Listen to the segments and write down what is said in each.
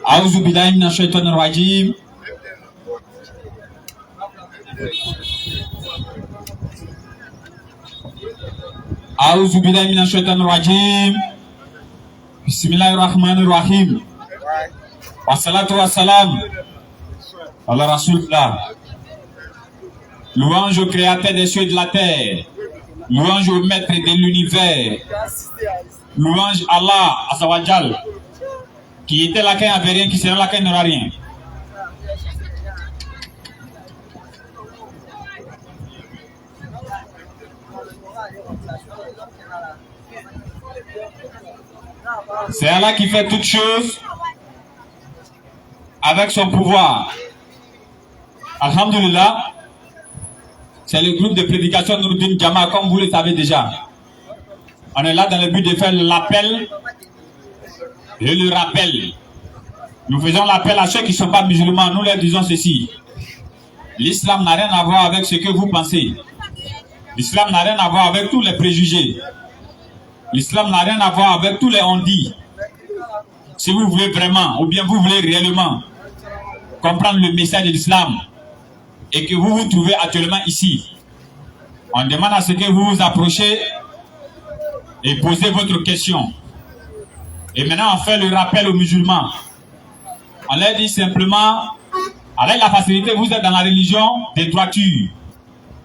A'udhu billahi minash shaitanir rajim. A'udhu billahi minash shaitanir rajim. Bismillahirrahmanirrahim. Wassalatu wassalam ala Rasulullah. Louange au créateur des cieux et de la terre. Louange au maître de l'univers. Louange Allah Azawajal, qui était là quand il n'y avait rien, qui sera là quand il n'y aura rien. C'est Allah qui fait toutes choses avec son pouvoir. Alhamdulillah, c'est le groupe de prédication Nouruddin Jama, comme vous le savez déjà. On est là dans le but de faire l'appel et le rappel. Nous faisons l'appel à ceux qui ne sont pas musulmans. Nous leur disons ceci. L'islam n'a rien à voir avec ce que vous pensez. L'islam n'a rien à voir avec tous les préjugés. L'islam n'a rien à voir avec tous les on-dit. Si vous voulez vraiment, ou bien vous voulez réellement comprendre le message de l'islam et que vous vous trouvez actuellement ici, on demande à ce que vous vous approchez et posez votre question. Et maintenant, on fait le rappel aux musulmans. On leur dit simplement, avec la facilité, vous êtes dans la religion des droitures.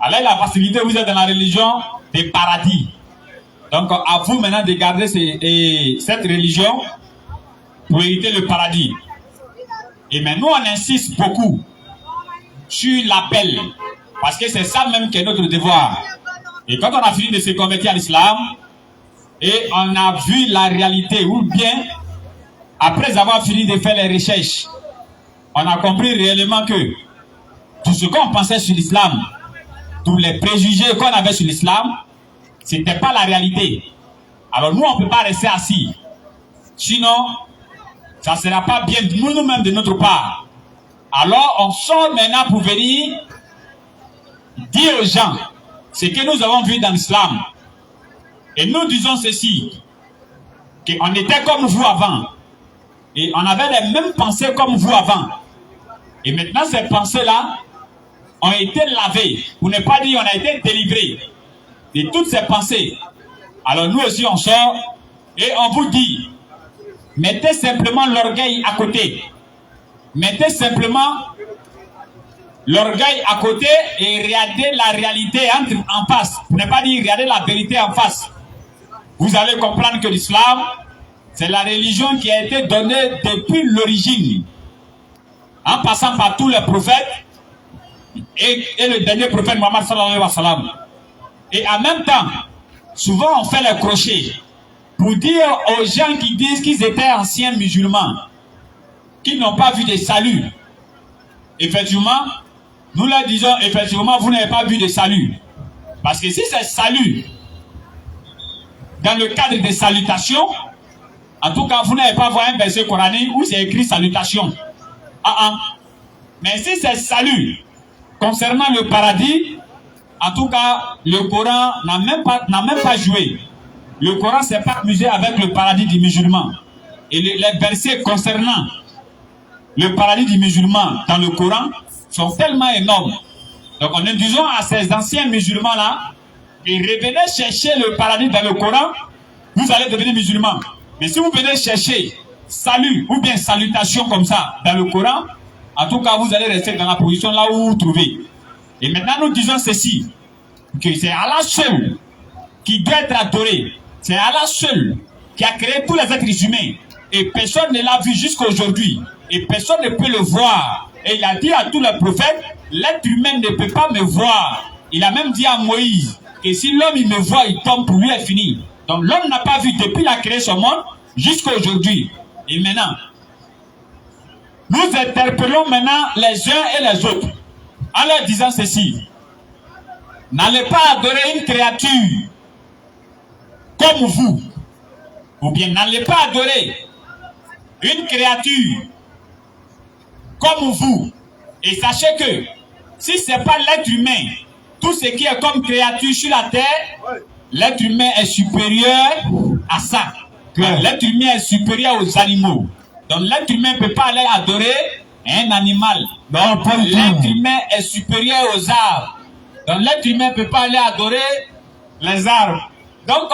Avec la facilité, vous êtes dans la religion des paradis. Donc, à vous maintenant de garder cette religion pour hériter le paradis. Et maintenant, on insiste beaucoup sur l'appel. Parce que c'est ça même qui est notre devoir. Et quand on a fini de se convertir à l'islam, et on a vu la réalité, ou bien, après avoir fini de faire les recherches, on a compris réellement que tout ce qu'on pensait sur l'islam, tous les préjugés qu'on avait sur l'islam, ce n'était pas la réalité. Alors nous, on ne peut pas rester assis. Sinon, ça ne sera pas bien nous-mêmes de notre part. Alors, on sort maintenant pour venir dire aux gens ce que nous avons vu dans l'islam. Et nous disons ceci, qu'on était comme vous avant. Et on avait les mêmes pensées comme vous avant. Et maintenant, ces pensées-là ont été lavées. Pour ne pas dire, on a été délivrés de toutes ces pensées. Alors nous aussi, on sort et on vous dit, mettez simplement l'orgueil à côté. Mettez simplement l'orgueil à côté et regardez la réalité en face. Pour ne pas dire, regardez la vérité en face. Vous allez comprendre que l'islam, c'est la religion qui a été donnée depuis l'origine, en passant par tous les prophètes et le dernier prophète Mohammed sallallahu alayhi wa sallam. Et en même temps, souvent on fait les crochets pour dire aux gens qui disent qu'ils étaient anciens musulmans, qu'ils n'ont pas vu de salut. Effectivement, nous leur disons, effectivement, vous n'avez pas vu de salut. Parce que si c'est salut, dans le cadre des salutations, en tout cas, vous n'avez pas vu un verset coranique où c'est écrit salutation. Mais si c'est salut, concernant le paradis, en tout cas, le Coran n'a même pas joué. Le Coran ne s'est pas amusé avec le paradis du musulman. Et les versets concernant le paradis du musulman dans le Coran sont tellement énormes. Donc, on est disant à ces anciens musulmans-là, et revenez chercher le paradis dans le Coran, vous allez devenir musulman. Mais si vous venez chercher salut ou bien salutation comme ça dans le Coran, en tout cas, vous allez rester dans la position là où vous vous trouvez. Et maintenant, nous disons ceci, que c'est Allah seul qui doit être adoré. C'est Allah seul qui a créé tous les êtres humains. Et personne ne l'a vu jusqu'à aujourd'hui. Et personne ne peut le voir. Et il a dit à tous les prophètes, l'être humain ne peut pas me voir. Il a même dit à Moïse, que si l'homme il me voit, il tombe, pour lui est fini. Donc l'homme n'a pas vu depuis la création monde jusqu'à aujourd'hui. Et maintenant, nous interpellons maintenant les uns et les autres en leur disant ceci. N'allez pas adorer une créature comme vous. Ou bien n'allez pas adorer une créature comme vous. Et sachez que si ce n'est pas l'être humain, tout ce qui est comme créature sur la terre, l'être humain est supérieur à ça. L'être humain est supérieur aux animaux. Donc l'être humain ne peut pas aller adorer un animal. Non, pas du tout. L'être humain est supérieur aux arbres. Donc l'être humain ne peut pas aller adorer les arbres. Donc,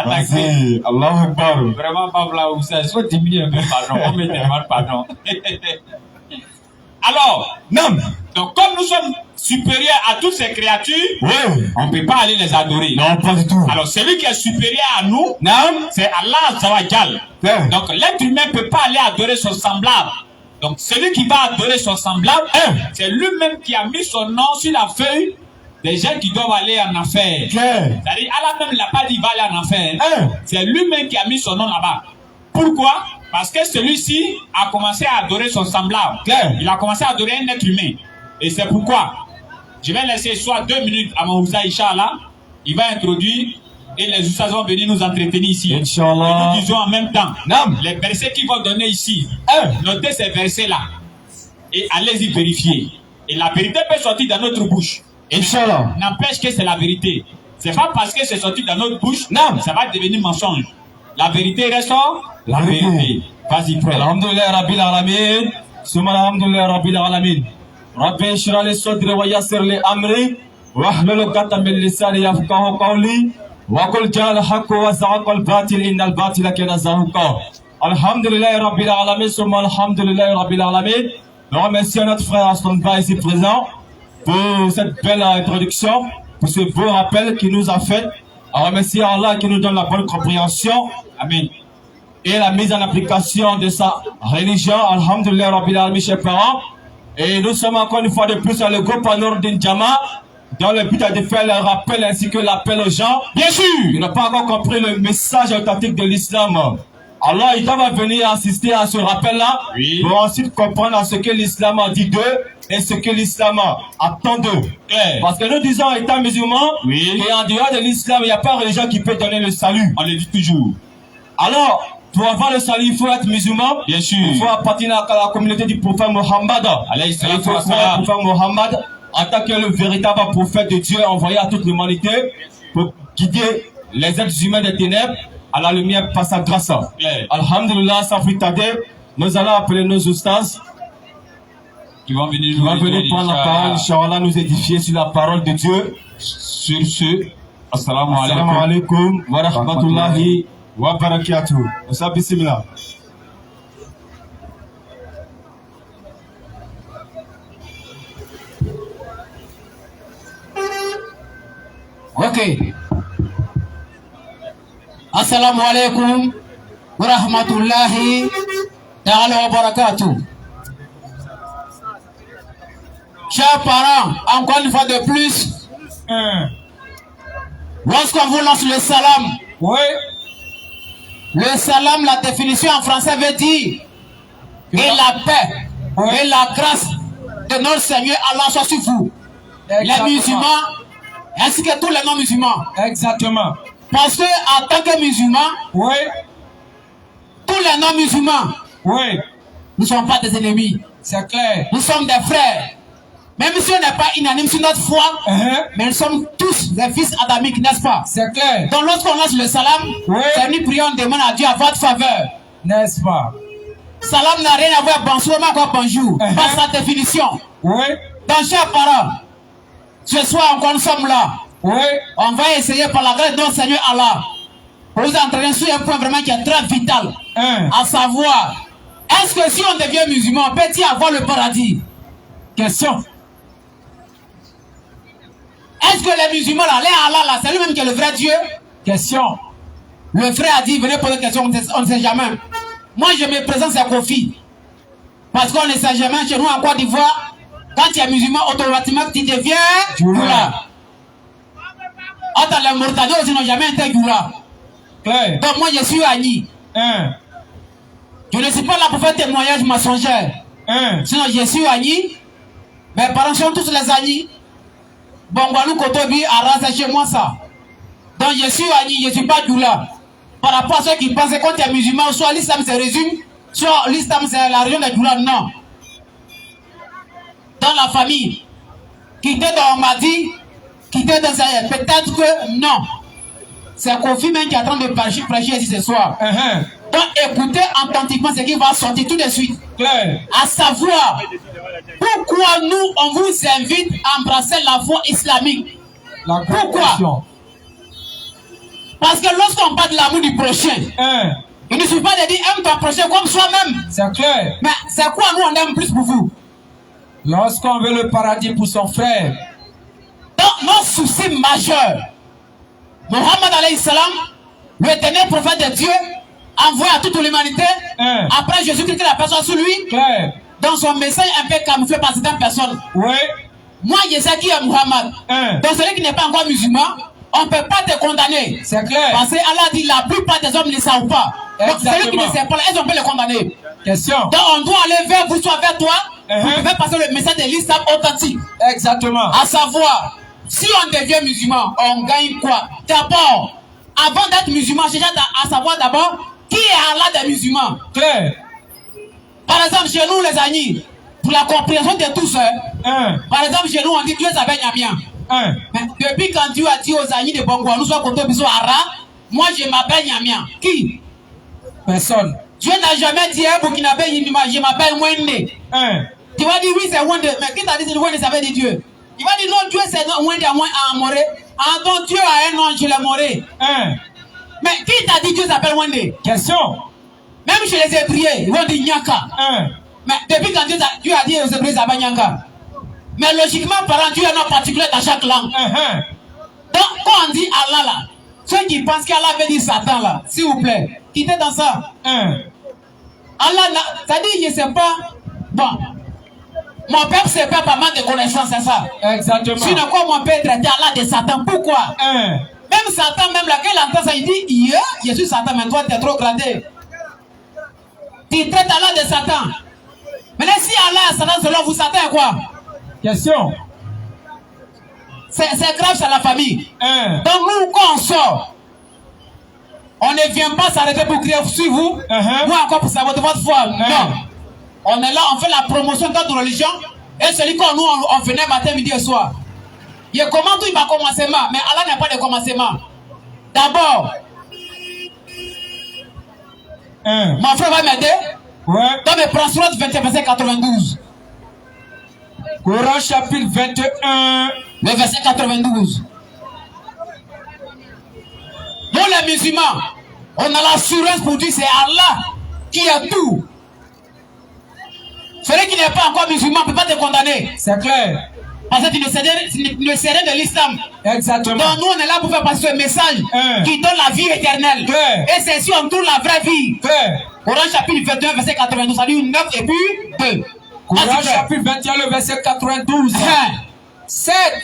Vas-y, Allahu Akbar. Vraiment, Pabla, vous savez, soit diminuer un peu, pardon. On me demande pardon. Alors, Non. donc comme nous sommes supérieurs à toutes ces créatures, Oui. on ne peut pas aller les adorer. Non, pas du tout. Alors celui qui est supérieur à nous, Non. c'est Allah Zawajal. Ouais. Donc l'être humain ne peut pas aller adorer son semblable. Donc celui qui va adorer son semblable, c'est lui-même qui a mis son nom sur la feuille des gens qui doivent aller en enfer. Ok. C'est-à-dire, Allah même ne l'a pas dit va aller en enfer. C'est lui-même qui a mis son nom là-bas. Pourquoi? Parce que celui-ci a commencé à adorer son semblable. Il a commencé à adorer un être humain. Et c'est pourquoi je vais laisser soit 2 minutes à mon Oussa, Inch'Allah. Il va introduire et les Oussas vont venir nous entretenir ici. Inch'Allah. Et nous disons en même temps Non. les versets qu'ils vont donner ici. Notez ces versets-là et allez-y vérifier. Et la vérité peut sortir dans notre bouche. Inch'Allah. N'empêche que c'est la vérité. C'est pas parce que c'est sorti dans notre bouche, non, ça va devenir mensonge. La vérité reste la vérité. Vas-y, frère. Alhamdulillah Rabbil Alamin. Summa alhamdulillah Rabbil Alamin. Rabbi shrah li sadri wa yassir li amri wahlul 'uqdatam min lisani yafqahu qawli wa qul ja'al haqqu wa zahaqa al-batil innal batila kana zahuqa. Alhamdulillah Rabbil Alamin. Summa alhamdulillah Rabbil Alamin. Nous remercions notre frère Astonba ici présent pour cette belle introduction, pour ce beau rappel qu'il nous a fait. On remercie Allah qui nous donne la bonne compréhension. Amen. Et la mise en application de sa religion. Alhamdulillah Rabbil Alamin, chers parents. Et nous sommes encore une fois de plus à le groupe Anourdine Jama, dans le but de faire le rappel ainsi que l'appel aux gens. Bien sûr, ils n'ont pas encore compris le message authentique de l'islam. Alors, ils doivent venir assister à ce rappel-là, oui, pour ensuite comprendre ce que l'islam a dit d'eux et ce que l'islam attend d'eux. Parce que nous disons, étant musulmans, oui, et en dehors de l'islam, il n'y a pas de religion qui peut donner le salut. On le dit toujours. Alors, pour avoir le salut, il faut être musulman. Bien sûr. Il faut appartenir à la communauté du prophète Mohammed. Il faut croire le prophète Mohammed en tant que le véritable prophète de Dieu envoyé à toute l'humanité pour guider les êtres humains des ténèbres à la lumière par sa grâce. Alhamdulillah, sans plus tarder, nous allons appeler nos oustas. Ils vont venir prendre la parole, Inch'Allah, nous édifier sur la parole de Dieu. Sur ce, assalamu alaikum wa rahmatullahi wa barakatuh. Osa bismillah. Ok. Assalamu alaikum wa rahmatullahi ta'ala wa barakatuh. Chers parents, encore une fois de plus, lorsqu'on vous lance le salam, oui, le salam, la définition en français veut dire et la paix, oui, et la grâce de notre Seigneur Allah soit sur vous. Exactement. Les musulmans, ainsi que tous les non-musulmans. Exactement. Parce que en tant que musulmans, oui, tous les non-musulmans, oui, nous ne sommes pas des ennemis. C'est clair. Nous sommes des frères. Même si on n'est pas unanime sur notre foi, mais nous sommes tous des fils adamiques, n'est-ce pas? C'est clair. Donc lorsqu'on lance le salam, oui, c'est une prière, on demande à Dieu à votre faveur. N'est-ce pas? Salam n'a rien à voir avec bonsoir, mais encore bonjour. Par sa définition. Oui. Donc chers parents, ce soir encore nous sommes là. Oui. On va essayer par la grâce de notre Seigneur Allah pour vous entraîner sur un point vraiment qui est très vital. À savoir, est-ce que si on devient musulman, peut-il avoir le paradis? Question. Est-ce que les musulmans là, Allah là, c'est lui-même qui est le vrai Dieu? Question. Le frère a dit, venez poser une question, on ne sait jamais. Moi je me présente, c'est Kofi. Parce qu'on ne sait jamais, chez nous en Côte d'Ivoire, quand tu es musulman, automatiquement tu deviens Djoula. Attends, les Mauritaniens aussi n'ont jamais été Djoula. Donc moi je suis Agni. Je ne suis pas là pour faire témoignage mensonger. Sinon je suis Agni. Mes parents sont tous les Agni. Bongwanou, Kotobi, Arras, c'est chez moi ça. Donc je suis Agni, je ne suis pas Djoula. Par rapport à ceux qui pensent que quand tu es musulman, soit l'islam se résume, soit l'islam c'est la région des Djoula. Non. Dans la famille, quitter dans Madi, quitter dans Zahir, peut-être que non. C'est Kofi même qui est en train de prêcher ici ce soir. Donc Donc écoutez attentivement ce qui va sortir tout de suite. Clair. À savoir, pourquoi nous, on vous invite à embrasser la foi islamique. La grande Pourquoi? question. Parce que lorsqu'on parle de l'amour du prochain, il ne suffit pas de dire aime ton prochain comme soi-même. C'est clair. Mais c'est quoi nous on aime plus pour vous? Lorsqu'on veut le paradis pour son frère. Donc nos soucis majeurs, Mohammed alayhi salam, le dernier prophète de Dieu, envoyé à toute l'humanité, après Jésus-Christ, que la personne sous lui, Clair. dans son message un peu camouflé par certaines personnes. Oui. Moi, je sais qui est Mohammed. Donc celui qui n'est pas encore musulman, on ne peut pas te condamner. C'est clair. Parce qu'Allah dit la plupart des hommes ne le savent pas. Donc celui qui ne sait pas, est-ce qu'on peut le condamner? Question. Donc on doit aller vers vous, soit vers toi, pour faire passer le message de l'islam authentique. Exactement. À savoir, si on devient musulman, on gagne quoi? D'abord, avant d'être musulman, j'ai déjà à savoir d'abord qui est Allah des musulmans. Clair. Par exemple, chez nous les amis, pour la compréhension de tous, par exemple, chez nous on dit Dieu s'appelle Nyamien. Mais depuis quand Dieu a dit aux amis de Bongo, nous sommes contre Bisou Ara, moi je m'appelle Nyamien. Qui? Personne. Dieu n'a jamais dit à Burkinabé, je m'appelle Wende. Tu vas dire oui, c'est Wende. Mais qui t'a dit que Wende, ça veut dire Dieu? Il va dire non, Dieu c'est Wende à Moré. Ah, donc Dieu a un nom, je l'ai Moré. Mais qui t'a dit que Dieu s'appelle Wende? Question. Même chez les Hébreux, ils vont dire Nyaka. Mais depuis quand Dieu a dit aux Hébreux, ça va Nyaka. Mais logiquement parlant, Dieu a un nom particulier dans chaque langue. Donc quand on dit Allah là, ceux qui pensent qu'Allah veut dire Satan là, s'il vous plaît, quittez dans ça. Allah, ça dit, je ne sais pas. Bon, mon peuple c'est pas mal de connaissances, c'est ça. Exactement. Sinon, quoi, mon père traiter Allah de Satan? Pourquoi? Même Satan, même laquelle entend ça, il dit, je suis Satan, mais toi, tu es trop gradé. Tu traites Allah de Satan. Mais si Allah est Satan, selon vous, Satan est quoi? Question. C'est grave, c'est la famille. Donc, nous, quand on sort, on ne vient pas s'arrêter pour crier sur vous, ou encore pour savoir de votre foi. Non. On est là, on fait la promotion de notre religion, et celui qu'on nous, on venait matin, midi et soir. Il y a comment tout il va commencement, mais Allah n'a pas de commencement. D'abord, mon frère va m'aider. Donc, mais prends Sourate 21, verset 92. Coran chapitre 21. Le verset 92. Nous les musulmans, on a l'assurance pour dire c'est Allah qui a tout. Celui qui n'est pas encore musulman ne peut pas te condamner. C'est clair. Parce que tu ne sais rien de l'islam. Exactement. Donc nous on est là pour faire passer ce message qui donne la vie éternelle. Et c'est si on tourne la vraie vie. Coran chapitre 21 verset 92, ça dit 9 et puis 2. Coran chapitre 21 le verset 92. Cette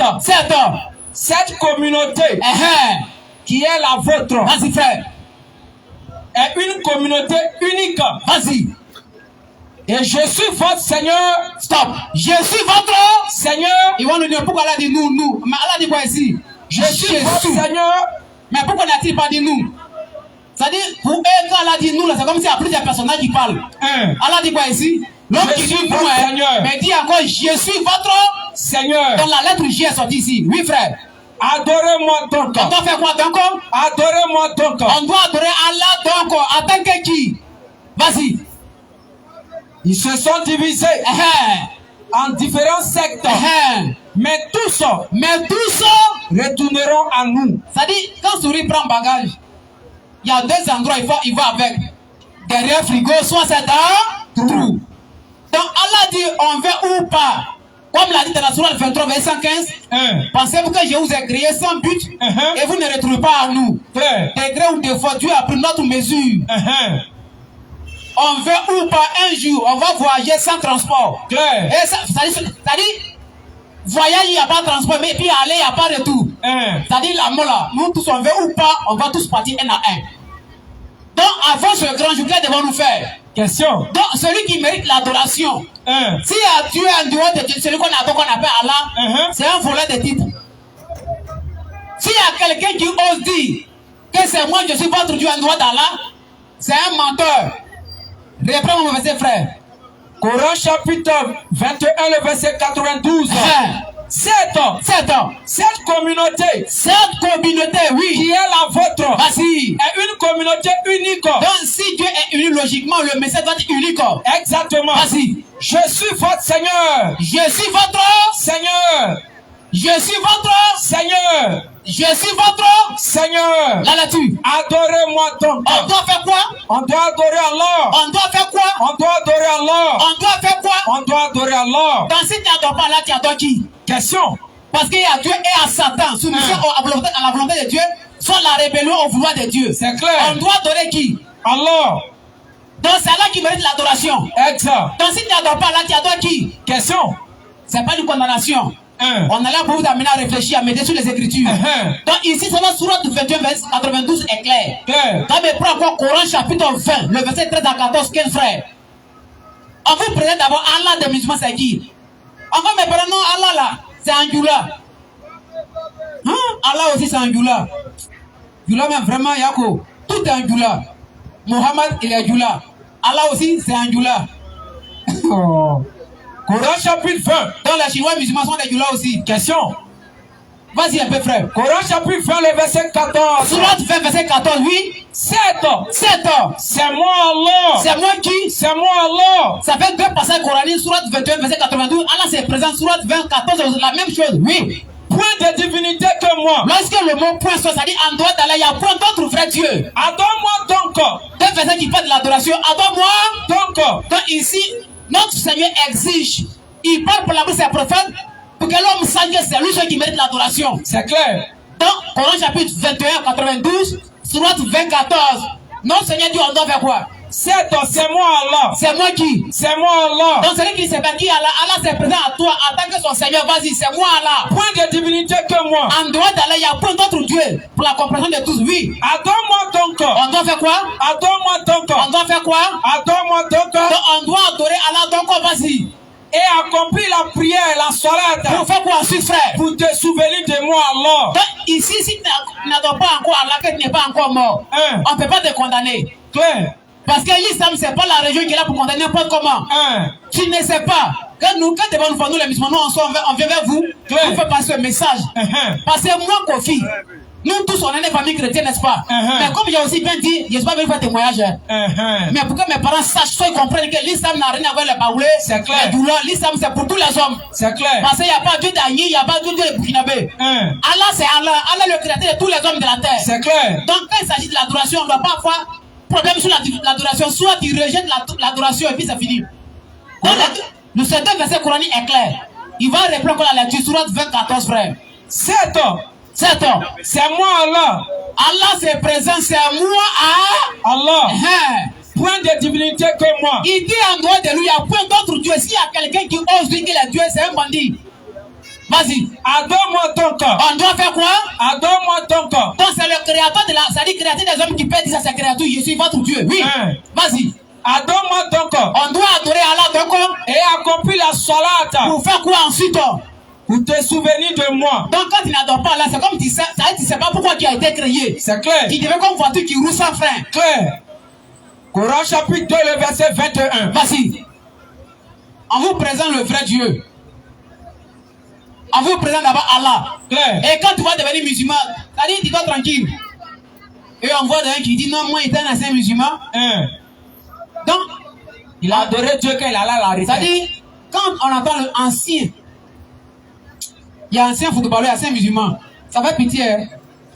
communauté qui est la vôtre. Vas-y frère. Est une communauté unique. Vas-y. Et je suis votre Seigneur. Stop. Je suis votre Seigneur. Ils vont nous dire pourquoi Allah dit nous. Mais Allah dit quoi ici? Je suis votre Seigneur. Mais pourquoi n'a-t-il pas dit nous? C'est-à-dire, pour eux, quand Allah dit nous, c'est comme s'il y a plusieurs personnages qui parlent. Allah dit quoi ici? L'homme qui dit nous, mais dit encore, je suis votre Seigneur. Dans la lettre J est sortie ici. Oui, frère. Adorez-moi donc. On doit faire quoi donc? Adorez-moi donc. On doit adorer Allah donc. En tant que qui? Vas-y. Ils se sont divisés en différents sectes. Mais tous retourneront à nous. C'est-à-dire, quand Souris prend bagage, il y a deux endroits, il va avec. Derrière frigo, soit c'est dans trou. Donc Allah dit, on veut ou pas. Comme l'a dit dans la Sourate 23, verset 115, pensez-vous que je vous ai créé sans but et vous ne retrouvez pas à nous. Degré ou défaut, Dieu a pris notre mesure. On veut ou pas un jour, on va voyager sans transport. Et c'est-à-dire, voyage, il n'y a pas de transport, mais puis aller, il n'y a pas de retour. C'est-à-dire, la mort là, nous tous, on veut ou pas, on va tous partir un à un. Donc, avant ce grand jour, qu'est-ce devons nous faire? Question. Donc, celui qui mérite l'adoration, si à Dieu en dehors de Dieu, celui qu'on appelle Allah, c'est un voleur de titre. S'il y a quelqu'un qui ose dire que c'est moi, je suis votre Dieu en dehors d'Allah, c'est un menteur. Reprends mon verset, frère. Coran chapitre 21, le verset 92. Cette communauté oui, qui est la vôtre vas-y. est une communauté unique. Donc si Dieu est uni, logiquement, le message doit être unique. Exactement. Vas-y. Je suis votre Seigneur. Je suis votre Seigneur. Je suis votre Seigneur. Je suis votre Seigneur. Là là-dessus. Adorez-moi donc. On doit faire quoi? On doit adorer Allah. On doit faire quoi? On doit adorer Allah. On doit faire quoi? On doit adorer Allah. Donc si tu n'adores pas là, tu adores qui? Question. Parce qu'il y a Dieu et à Satan. Soumission à la volonté de Dieu, soit la rébellion au vouloir de Dieu. C'est clair. On doit adorer qui? Allah. Donc c'est Allah qui mérite l'adoration. Exact. Donc si tu n'adores pas là, tu adores qui? Question. C'est pas une condamnation. On est là pour vous amener à réfléchir, à méditer sur les Écritures. Donc ici, c'est la sourate 21, verset 92 est clair. Quand on prend encore Coran chapitre 20, le verset 13 à 14, 15 frères. On vous présente d'abord Allah des musulmans, c'est qui? On va me prendre non, Allah là, c'est Angoula. Allah aussi c'est Angoula. Angoula même vraiment Yako. Tout est Angoula. Mohammed il est Angoula. Allah aussi c'est Angoula. Coran chapitre 20. Donc les Chinois musulmans sont des Angoula aussi. Question. Vas-y un peu frère. Coran chapitre 20, le verset 14. Sourate 20, verset 14, oui. 7. C'est moi Allah. C'est moi qui? C'est moi Allah. Ça fait deux passages coraniques, sourate 21, verset 92. Allah se présente, sourate 20, 14, la même chose, oui. Point de divinité que moi. Lorsque le mot point sort, ça dit en dehors d'Allah, il y a point d'autres vrais dieux. Adore-moi donc. Deux versets qui parlent de l'adoration. Adore-moi donc. Donc ici, notre Seigneur exige, il parle pour la bouche de ses prophètes, pour que l'homme sache que c'est lui seul qui mérite l'adoration. C'est clair. Donc, Coran chapitre 21, 92, sourate 20, 14. Notre Seigneur dit on doit faire quoi? C'est moi Allah. C'est moi qui? C'est moi Allah. Donc celui qui ne sait pas qui Allah, Allah se présente à toi en tant que son Seigneur. Vas-y, c'est moi Allah. Point de divinité que moi. En dehors d'Allah, il y a point d'autres dieux pour la compréhension de tous. Oui. Adore-moi donc. On doit faire quoi? Adore-moi donc. On doit faire quoi? Adore-moi donc. Donc on doit adorer Allah. Donc vas-y. Et accomplir la prière, la salat. Pour faire quoi ensuite, frère? Pour te souvenir de moi, Allah. Donc ici, si tu n'adores pas encore Allah, que tu n'es pas encore mort, on ne peut pas te condamner. Claire. Parce que l'islam, ce n'est pas la religion qui est là pour condamner n'importe comment. Tu ne sais pas. Quand nous les musulmans, on vient vers vous, on fait passer un message. Parce que moi, Kofi, nous tous, on est des familles chrétiennes, n'est-ce pas? Mais comme j'ai aussi bien dit, je ne suis pas venu faire témoignage. Mais pour que mes parents sachent, soit ils comprennent que l'islam n'a rien à voir avec les baoulés, les douleurs. L'islam, c'est pour tous les hommes. C'est clair. Parce qu'il n'y a pas Dieu d'Agni, il n'y a pas Dieu de Burkinabé. Allah, c'est Allah. Allah, le créateur de tous les hommes de la terre. C'est clair. Donc, quand il s'agit de l'adoration, on ne doit pas avoir problème sur l'adoration. Soit tu rejettes l'adoration et puis c'est fini. Donc, le septième verset coranique est clair. Il va répondre à la lecture, sourate 24, frère. 7. C'est moi Allah. Allah se présente, c'est moi Allah. Point de divinité que moi. Il dit en dehors de lui, il y a point d'autres dieux. S'il y a quelqu'un qui ose dire qu'il est Dieu, c'est un bandit. Vas-y. Adore-moi donc. On doit faire quoi? Adore-moi donc. Donc c'est le créateur de la, c'est-à-dire créateur des hommes qui peut dire à ses créatures, je suis votre Dieu. Oui. Vas-y. Adore-moi donc. On doit adorer Allah donc. Et accomplir la salat. Pour faire quoi ensuite? Pour te souvenir de moi. Donc quand tu n'adores pas Allah, c'est comme tu sais pas pourquoi tu as été créé. C'est clair. Tu devais comme voiture qui roule sans frein. Clair. Coran chapitre 2, le verset 21. Vas-y. On vous présente le vrai Dieu. On vous présente d'abord Allah. Claire. Et quand tu vas devenir musulman, c'est-à-dire tu dois tranquille. Et on voit d'un qui dit non, moi il est un ancien musulman. Donc, il a adoré Dieu quand il a la retraite. C'est-à-dire, quand on entend l'ancien, il y a ancien footballeur, ancien musulman. Ça fait pitié. Hein?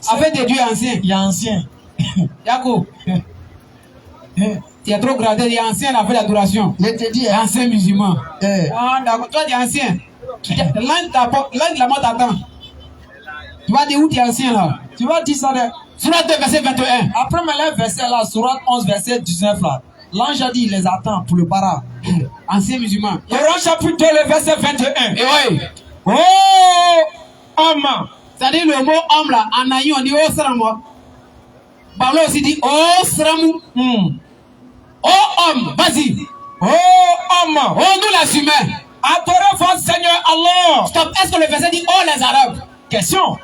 Avec des dieux anciens. Il y a ancien. Yako. Tu es trop gradé, il y a ancien, il a fait l'adoration. Je te dis, ancien musulman. Ah, d'accord, toi tu es ancien. L'un de la mort t'attend. Tu vas dire où tu es ancien là? Tu vas dire ça là. Sourate 2, verset 21. Après mes versets là, Sourate 11, verset 19 là. L'ange a dit, il les attend pour le bara. Ancien musulman. Coran chapitre 2, le verset 21. Et oui. Oh, homme. C'est-à-dire le mot homme là, en aïe, on dit oh sramo. Pablo aussi dit oh sramou. Oh homme, vas-y. Oh homme. Oh nous les humains. Adorez votre Seigneur Allah. Stop, est-ce que le verset dit oh les Arabes? Question.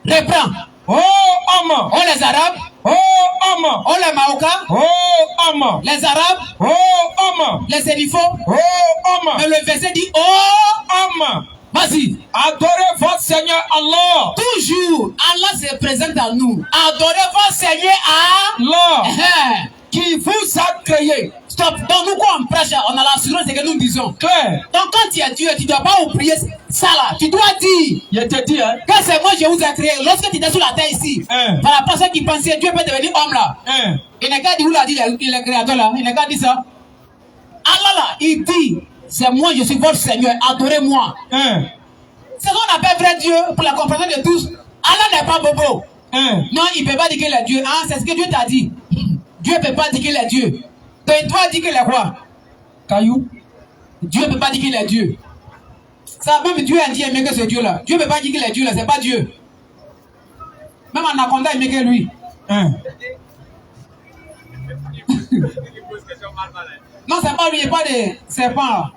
Reprends. Oh homme. Oh les Arabes. Oh homme. Oh les Maokas. Oh homme. Les Arabes. Oh homme. Les Sénifos. Oh homme. Mais le verset dit oh homme. Vas-y. Adorez votre Seigneur Allah. Toujours, Allah se présente à nous. Adorez votre Seigneur Allah Allah. qui vous a créé. Stop. Donc nous, quand on prêche, on a l'assurance que nous disons. Claire. Donc quand tu es Dieu, tu ne dois pas prier ça là. Tu dois dire Je te dis, hein. que c'est moi je vous ai créé. Lorsque tu étais sur la terre ici, par la personne qui pensait Dieu peut devenir homme là. Il n'a qu'à dire où l'a dit, il est créateur là. Il n'a qu'à dire ça. Allah là, il dit, c'est moi, je suis votre Seigneur, adorez-moi. C'est ce qu'on appelle vrai Dieu pour la compréhension de tous. Allah n'est pas bobo. Non, il ne peut pas dire qu'il est Dieu. Ah, c'est ce que Dieu t'a dit. Dieu ne peut pas dire qu'il est Dieu. Donc toi, dis qu'il est quoi? Caillou. Dieu ne peut pas dire qu'il est Dieu. Ça, même Dieu a dit aimer que ce Dieu-là. Dieu ne peut pas dire qu'il est Dieu là, c'est pas Dieu. Même Anaconda aimait que lui. Non, c'est pas lui, il n'y a pas de serpent là.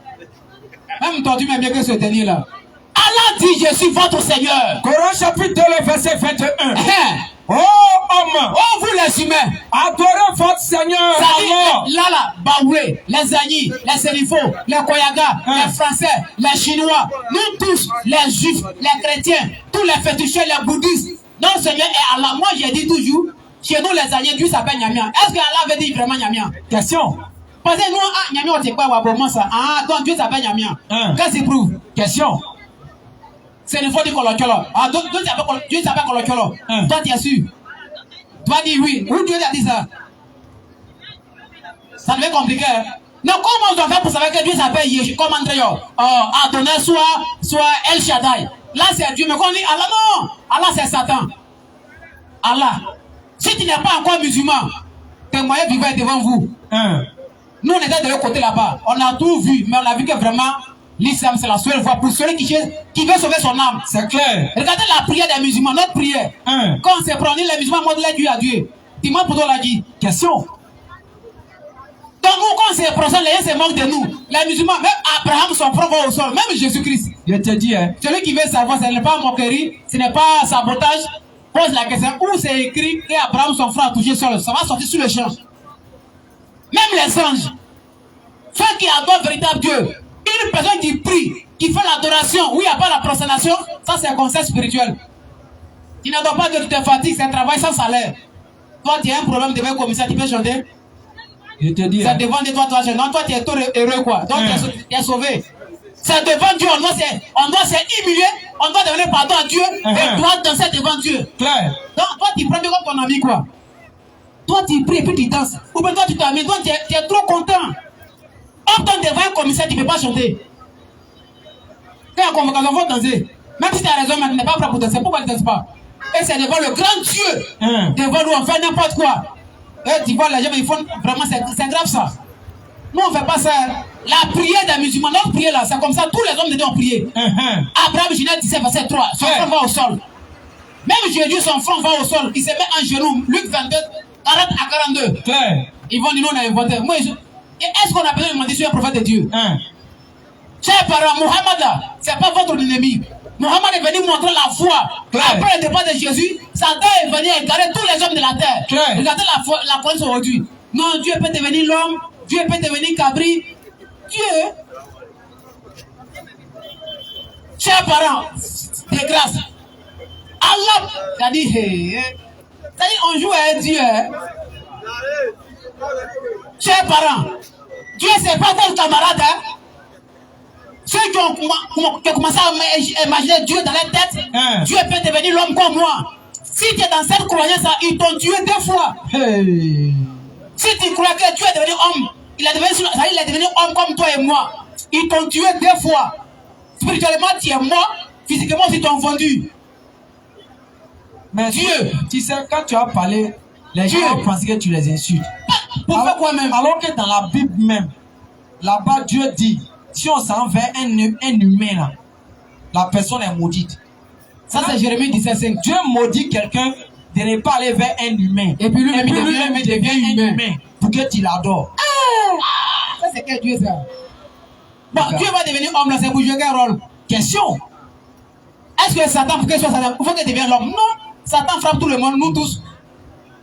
Même tortue m'aime mieux que ce dernier là. Allah dit, je suis votre Seigneur. Coran chapitre 2, le verset 21. Oh homme, oh vous les humains, adorez votre Seigneur Allah. Là, Baoulé, les Agnis, les Sérifos, les Koyaga, les Français, les Chinois, nous tous, les Juifs, les chrétiens, tous les féticheurs, les bouddhistes, notre Seigneur est Allah. Moi j'ai dit toujours, chez nous les Agnis, Dieu s'appelle Nyamia. Est-ce que Allah veut dire vraiment Nyamia? Question. Parce que nous, Nyamia, on ne sait pas comment ça. Ah, donc Dieu s'appelle Nyamia. Qu'est-ce qu'il prouve? Question. C'est le faux du colocolo. Ah, Dieu s'appelle colocolo. Toi, tu es sûr? Tu vas dire oui. Où Dieu t'a dit ça? Ça devient compliqué. Hein? Non, comment on doit faire pour savoir que Dieu s'appelle Yeshua, comme André, Adonai, soit El Shaddai. Là, c'est Dieu. Mais quand on dit Allah, non. Allah, c'est Satan. Allah. Si tu n'es pas encore musulman, tes moyens vivants devant vous. Nous, on était de l'autre côté là-bas. On a tout vu, mais on a vu que vraiment, l'islam, c'est la seule voie pour celui qui veut sauver son âme. C'est clair. Regardez la prière des musulmans, notre prière. Quand on s'est pris, les musulmans montrent Dieu à Dieu. Dis-moi pour toi, l'a dit. Question. Donc, nous, quand on s'est pris, les gens se moquent de nous. Les musulmans, même Abraham, son frère, va au sol. Même Jésus-Christ. Je te dis, hein. Celui qui veut savoir, ce n'est pas moquerie, ce n'est pas sabotage. Pose la question où c'est écrit qu'Abraham, son frère, a touché le sol. Ça va sortir sur le champ. Même les anges, ceux qui adorent véritable Dieu, une personne qui prie, qui fait l'adoration, où il n'y a pas la prosternation, ça c'est un conseil spirituel. Tu n'adores pas Dieu, tu te fatigues, c'est un travail sans salaire. Toi, tu as un problème devant un commissaire, tu peux chanter. Je te dis. C'est devant Dieu, toi, non, toi, tu es heureux, quoi. Donc, tu es sauvé. C'est devant Dieu, on doit s'humilier, on doit demander pardon à Dieu, et doit danser devant Dieu. Claire. Donc, toi, tu prends Dieu comme ton ami, quoi. Toi, tu pries et puis tu danses. Ou bien toi, tu t'amuses. Toi, tu es trop content. Opte devant un commissaire, tu ne peux pas chanter. Quand il y a convocation, il faut danser. Même si tu as raison, mais tu n'es pas prêt pour danser. Pourquoi tu ne danses pas? Et c'est devant le grand Dieu. Devant nous, on fait n'importe quoi. Et tu vois, les gens, ils font vraiment, c'est grave ça. Nous, on ne fait pas ça. La prière des musulmans, notre prière là, c'est comme ça. Tous les hommes de Dieu ont prié. Abraham, Genèse 17, verset 3. Son front va au sol. Même Jésus, son front va au sol. Il se met en genou. Luc 22. 40 à 42. Claire. Ils vont dire nous on a inventé. Moi, est-ce qu'on a besoin de demander sur un prophète de Dieu? Chers parents, Mohammed là, c'est pas votre ennemi. Mohammed est venu montrer la foi. Après le départ de Jésus, Satan est venu égarer tous les hommes de la terre. Regardez la croyance aujourd'hui. Non, Dieu peut devenir l'homme, Dieu peut devenir cabri. Dieu. Chers parents, de grâce. Allah, c'est-à-dire, on joue à un Dieu. Chers parents, Dieu c'est pas votre camarade. Ceux qui ont commencé à imaginer Dieu dans leur tête, Dieu peut devenir l'homme comme moi. Si tu es dans cette croyance, ils t'ont tué 2 fois. Si tu crois que Dieu est devenu homme, il est devenu homme comme toi et moi. Ils t'ont tué 2 fois. Spirituellement, tu es mort. Physiquement, ils t'ont vendu. Mais Dieu, tu sais, quand tu as parlé, les gens pensent que tu les insultes. Pourquoi quoi même? Alors que dans la Bible même, là-bas, Dieu dit, si on s'en va un humain là, la personne est maudite. Ça, c'est Jérémie 17,5. Dieu maudit quelqu'un de ne pas aller vers un humain. Et puis lui-même, il devient un humain. Pour que tu l'adores. Ça, c'est quel Dieu ça? Bon, Dieu va devenir homme là, c'est pour jouer quel rôle? Question. Est-ce que Satan, pour qu'il soit Satan, il faut qu'il devienne l'homme? Non. Satan frappe tout le monde, nous tous.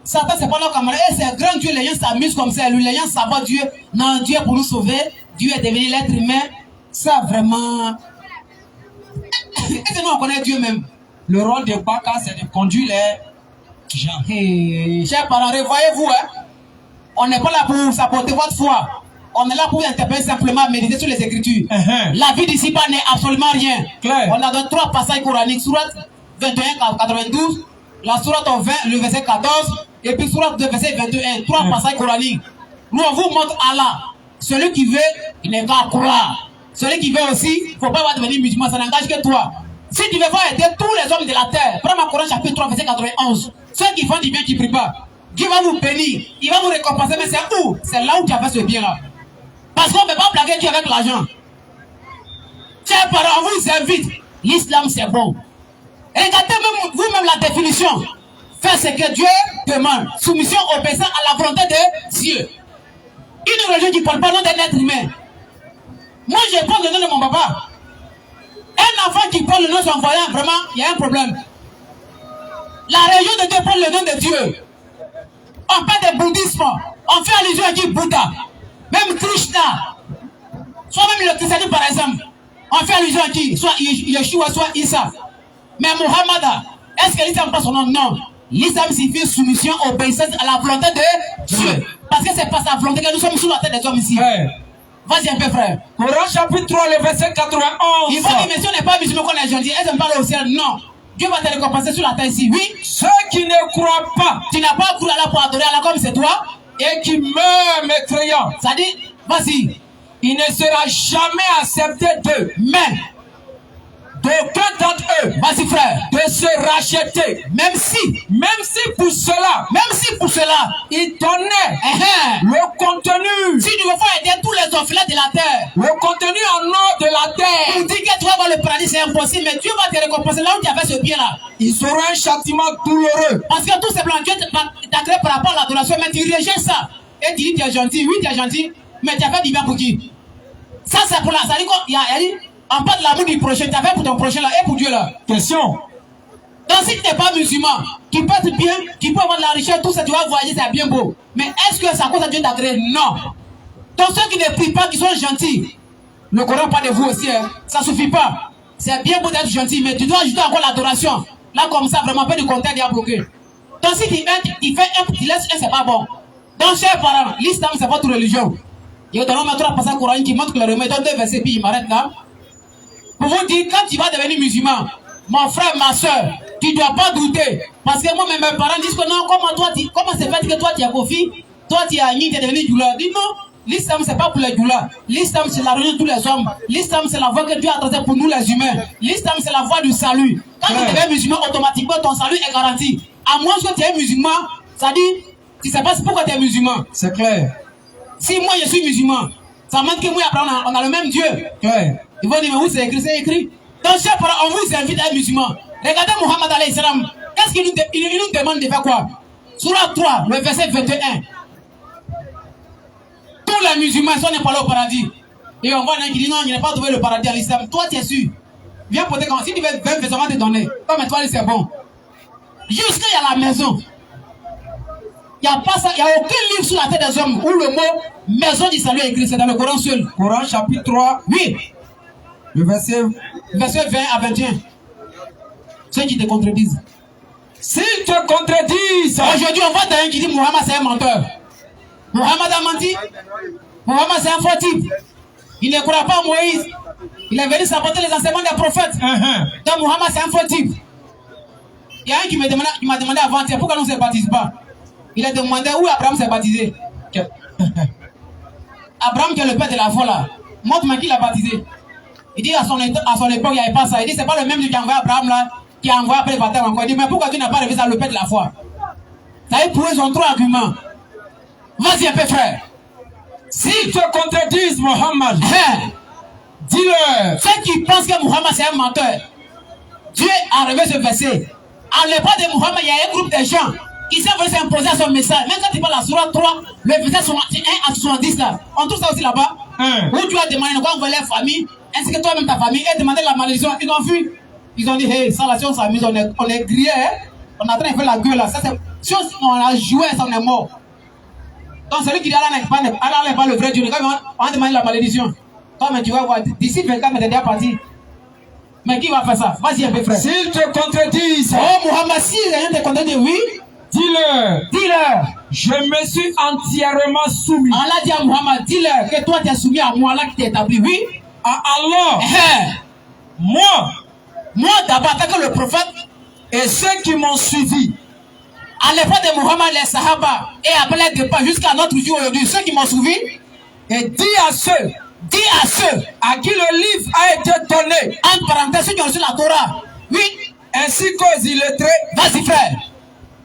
Satan, c'est pas notre camarade. Et c'est un grand Dieu, les gens s'amusent comme ça. Les gens sabotent Dieu. Non, Dieu est pour nous sauver. Dieu est devenu l'être humain. Ça, vraiment. Est-ce que nous on connaît Dieu même? Le rôle de Baka, c'est de conduire les gens. Chers parents, revoyez-vous, hein? On n'est pas là pour supporter votre foi. On est là pour interpeller simplement, méditer sur les Écritures. La vie d'ici-bas n'est absolument rien. Claire. On a donc 3 passages coraniques. Sourate 21, 92, la sourate 20, le verset 14, et puis sourate 2, verset 21. 3 passages coraniques. Nous, on vous montre Allah. Celui qui veut, il n'est qu'à croire. Celui qui veut aussi, il ne faut pas devenir musulman, ça n'engage que toi. Si tu veux voir aider tous les hommes de la terre, prends ma Coran chapitre 3, verset 91. Ceux qui font du bien, qui ne prient pas. Dieu va vous bénir, il va vous récompenser, mais c'est où? C'est là où tu as fait ce bien-là. Parce qu'on ne peut pas blaguer Dieu avec l'argent. Chers parents, on vous invite. L'islam, c'est bon. Regardez vous-même la définition. Faire ce que Dieu demande. Soumission, obéissance à la volonté de Dieu. Une religion qui ne parle pas le nom d'un être humain. Moi, je prends le nom de mon papa. Un enfant qui prend le nom de son voisin, vraiment, il y a un problème. La religion de Dieu prend le nom de Dieu. On parle de bouddhisme. On fait allusion à qui? Bouddha. Même Krishna. Soit même le christianisme, par exemple. On fait allusion à qui? Soit Yeshua, soit Issa. Mais Muhammad, est-ce que l'islam prend son nom? Non. L'islam signifie soumission, obéissance à la volonté de Dieu. Parce que c'est pas sa volonté que nous sommes sous la tête des hommes ici. Vas-y un peu, frère. Coran chapitre 3, le verset 91. Il faut dire, mais si on n'est pas musulman, qu'on est gentil, est-ce qu'on parle au ciel? Non. Dieu va te récompenser sur la terre ici. Oui. Ceux qui ne croient pas, tu n'as pas cru à Allah pour adorer Allah comme c'est toi, et qui meurent mécréants, ça dit, vas-y, il ne sera jamais accepté d'eux, mais d'aucun d'entre eux, vas-y frère, de se racheter, même si pour cela, il donnait le contenu, si tu veux faire aider tous les orphelins de la terre, le contenu en or de la terre, pour dire que tu vas voir le paradis, c'est impossible, mais Dieu va te récompenser là où tu as fait ce bien là. Il sera un châtiment douloureux. Parce que tout simplement, Dieu t'a créé par rapport à l'adoration, mais tu rejettes ça. Et tu dis, tu es gentil, oui, tu es gentil, mais tu as fait du bien pour qui? Ça, c'est pour la. Ça dit quoi? On parle de l'amour du prochain, tu as fait pour ton prochain là, et pour Dieu là. Question. Donc si tu n'es pas musulman, tu peux être bien, tu peux avoir de la richesse, tout ça, tu vas voyager, c'est bien beau. Mais est-ce que ça cause à Dieu t'a créé? Non. Donc ceux qui ne prient pas, qui sont gentils, le Coran parle de vous aussi, hein, ça ne suffit pas. C'est bien beau d'être gentil, mais tu dois ajouter encore l'adoration. Là, comme ça, vraiment, peu de contenu à bloquer. Donc si tu fais un, tu laisses un, c'est pas bon. Donc, chers parents, l'islam, c'est votre religion. Il y a dans notre passage coranique qui montre que le remède donne 2 versets, puis il m'arrête là. Pour vous dire, quand tu vas devenir musulman, mon frère, ma soeur, tu ne dois pas douter. Parce que moi, mes parents disent que non, comment c'est fait que toi, tu as Kofi, toi, tu as Agni, tu es devenu doula. Dis non, l'islam, c'est pas pour les doulas. L'islam, c'est la religion de tous les hommes. L'islam, c'est la voie que Dieu a tracée pour nous, les humains. L'islam, c'est la voie du salut. Quand tu deviens musulman, automatiquement, ton salut est garanti. À moins que tu es musulman, ça dit, tu sais pas pourquoi tu es musulman. C'est clair. Si moi, je suis musulman, ça montre que moi, après, on a le même Dieu. Clair. Ils vont dire, mais où c'est écrit? C'est écrit. Donc, chers parents, on vous invite à être musulman. Regardez Muhammad alayhi salam. Qu'est-ce qu'il nous demande de faire quoi? Surah 3, le verset 21. Tous les musulmans sont pas là au paradis. Et on voit un qui dit non, il n'a pas trouvé le paradis à l'islam. Toi, tu es sûr. Viens pour te quand si tu veux 20 versets, on va te donner. Comme toi, c'est bon. Jusqu'à la maison. Il n'y a pas ça, il n'y a aucun livre sur la tête des hommes où le mot maison du salut est écrit. C'est dans le Coran seul. Coran chapitre 3. Oui. Le verset 20 à 21. Ceux qui te contredisent. S'ils te contredisent. Aujourd'hui, on voit un qui dit Muhammad c'est un menteur. Muhammad a menti. Muhammad c'est un faux type. Il ne croit pas à Moïse. Il est venu saboter les enseignements des prophètes. Donc Muhammad c'est un faux type. Il y a un qui m'a demandé avant-hier pourquoi nous ne se baptise pas. Il a demandé où Abraham s'est baptisé. Abraham qui est le père de la foi là. Montre-moi qui l'a baptisé. Il dit à son époque, il n'y avait pas ça. Il dit c'est pas le même Dieu qui a envoyé Abraham là, qui a envoyé après le baptême encore. Il dit mais pourquoi tu n'as pas révélé ça le père de la foi? Ça a prouvé son 3 arguments. Vas-y un peu frère. S'ils te contredisent Mohammed, dis-leur. Ceux qui pensent que Muhammad c'est un menteur, Dieu a révélé ce verset. À l'époque de Muhammad, il y a un groupe de gens qui sont venus s'imposer à son message. Même quand tu parles à Surah 3, le verset 1 à 70 là, on trouve ça aussi là-bas. Où tu as demandé quoi envoyer la famille, ainsi que toi-même ta famille, et demander la malédiction. Ils ont fui. Ils ont dit, hey, ça là, si on s'amuse, on est grillé, hein? On est en train de faire la gueule là. Ça, si on a joué, ça on est mort. Donc celui qui dit Allah n'est pas le vrai Dieu, on va demander la malédiction. Toi, mais tu vas voir, d'ici 24 mais t'es déjà parti. Mais qui va faire ça? Vas-y un peu, frère. S'ils te contredisent, Oh, Mohamed, si rien te contredit, oui. dis-leur, Dis-leur. je me suis entièrement soumis Allah dit à Mohamed, dis-leur que toi tu es soumis à moi, là qui t'es établi, oui. à Allah, Moi d'abord, en tant que le prophète, et ceux qui m'ont suivi. à l'époque de Mohamed, les Sahaba, et après le départ jusqu'à notre jour aujourd'hui, ceux qui m'ont suivi, Et dis à ceux à qui le livre a été donné, entre parenthèses, ceux qui ont reçu la Torah, oui, ainsi qu'aux illettrés, vas-y frère,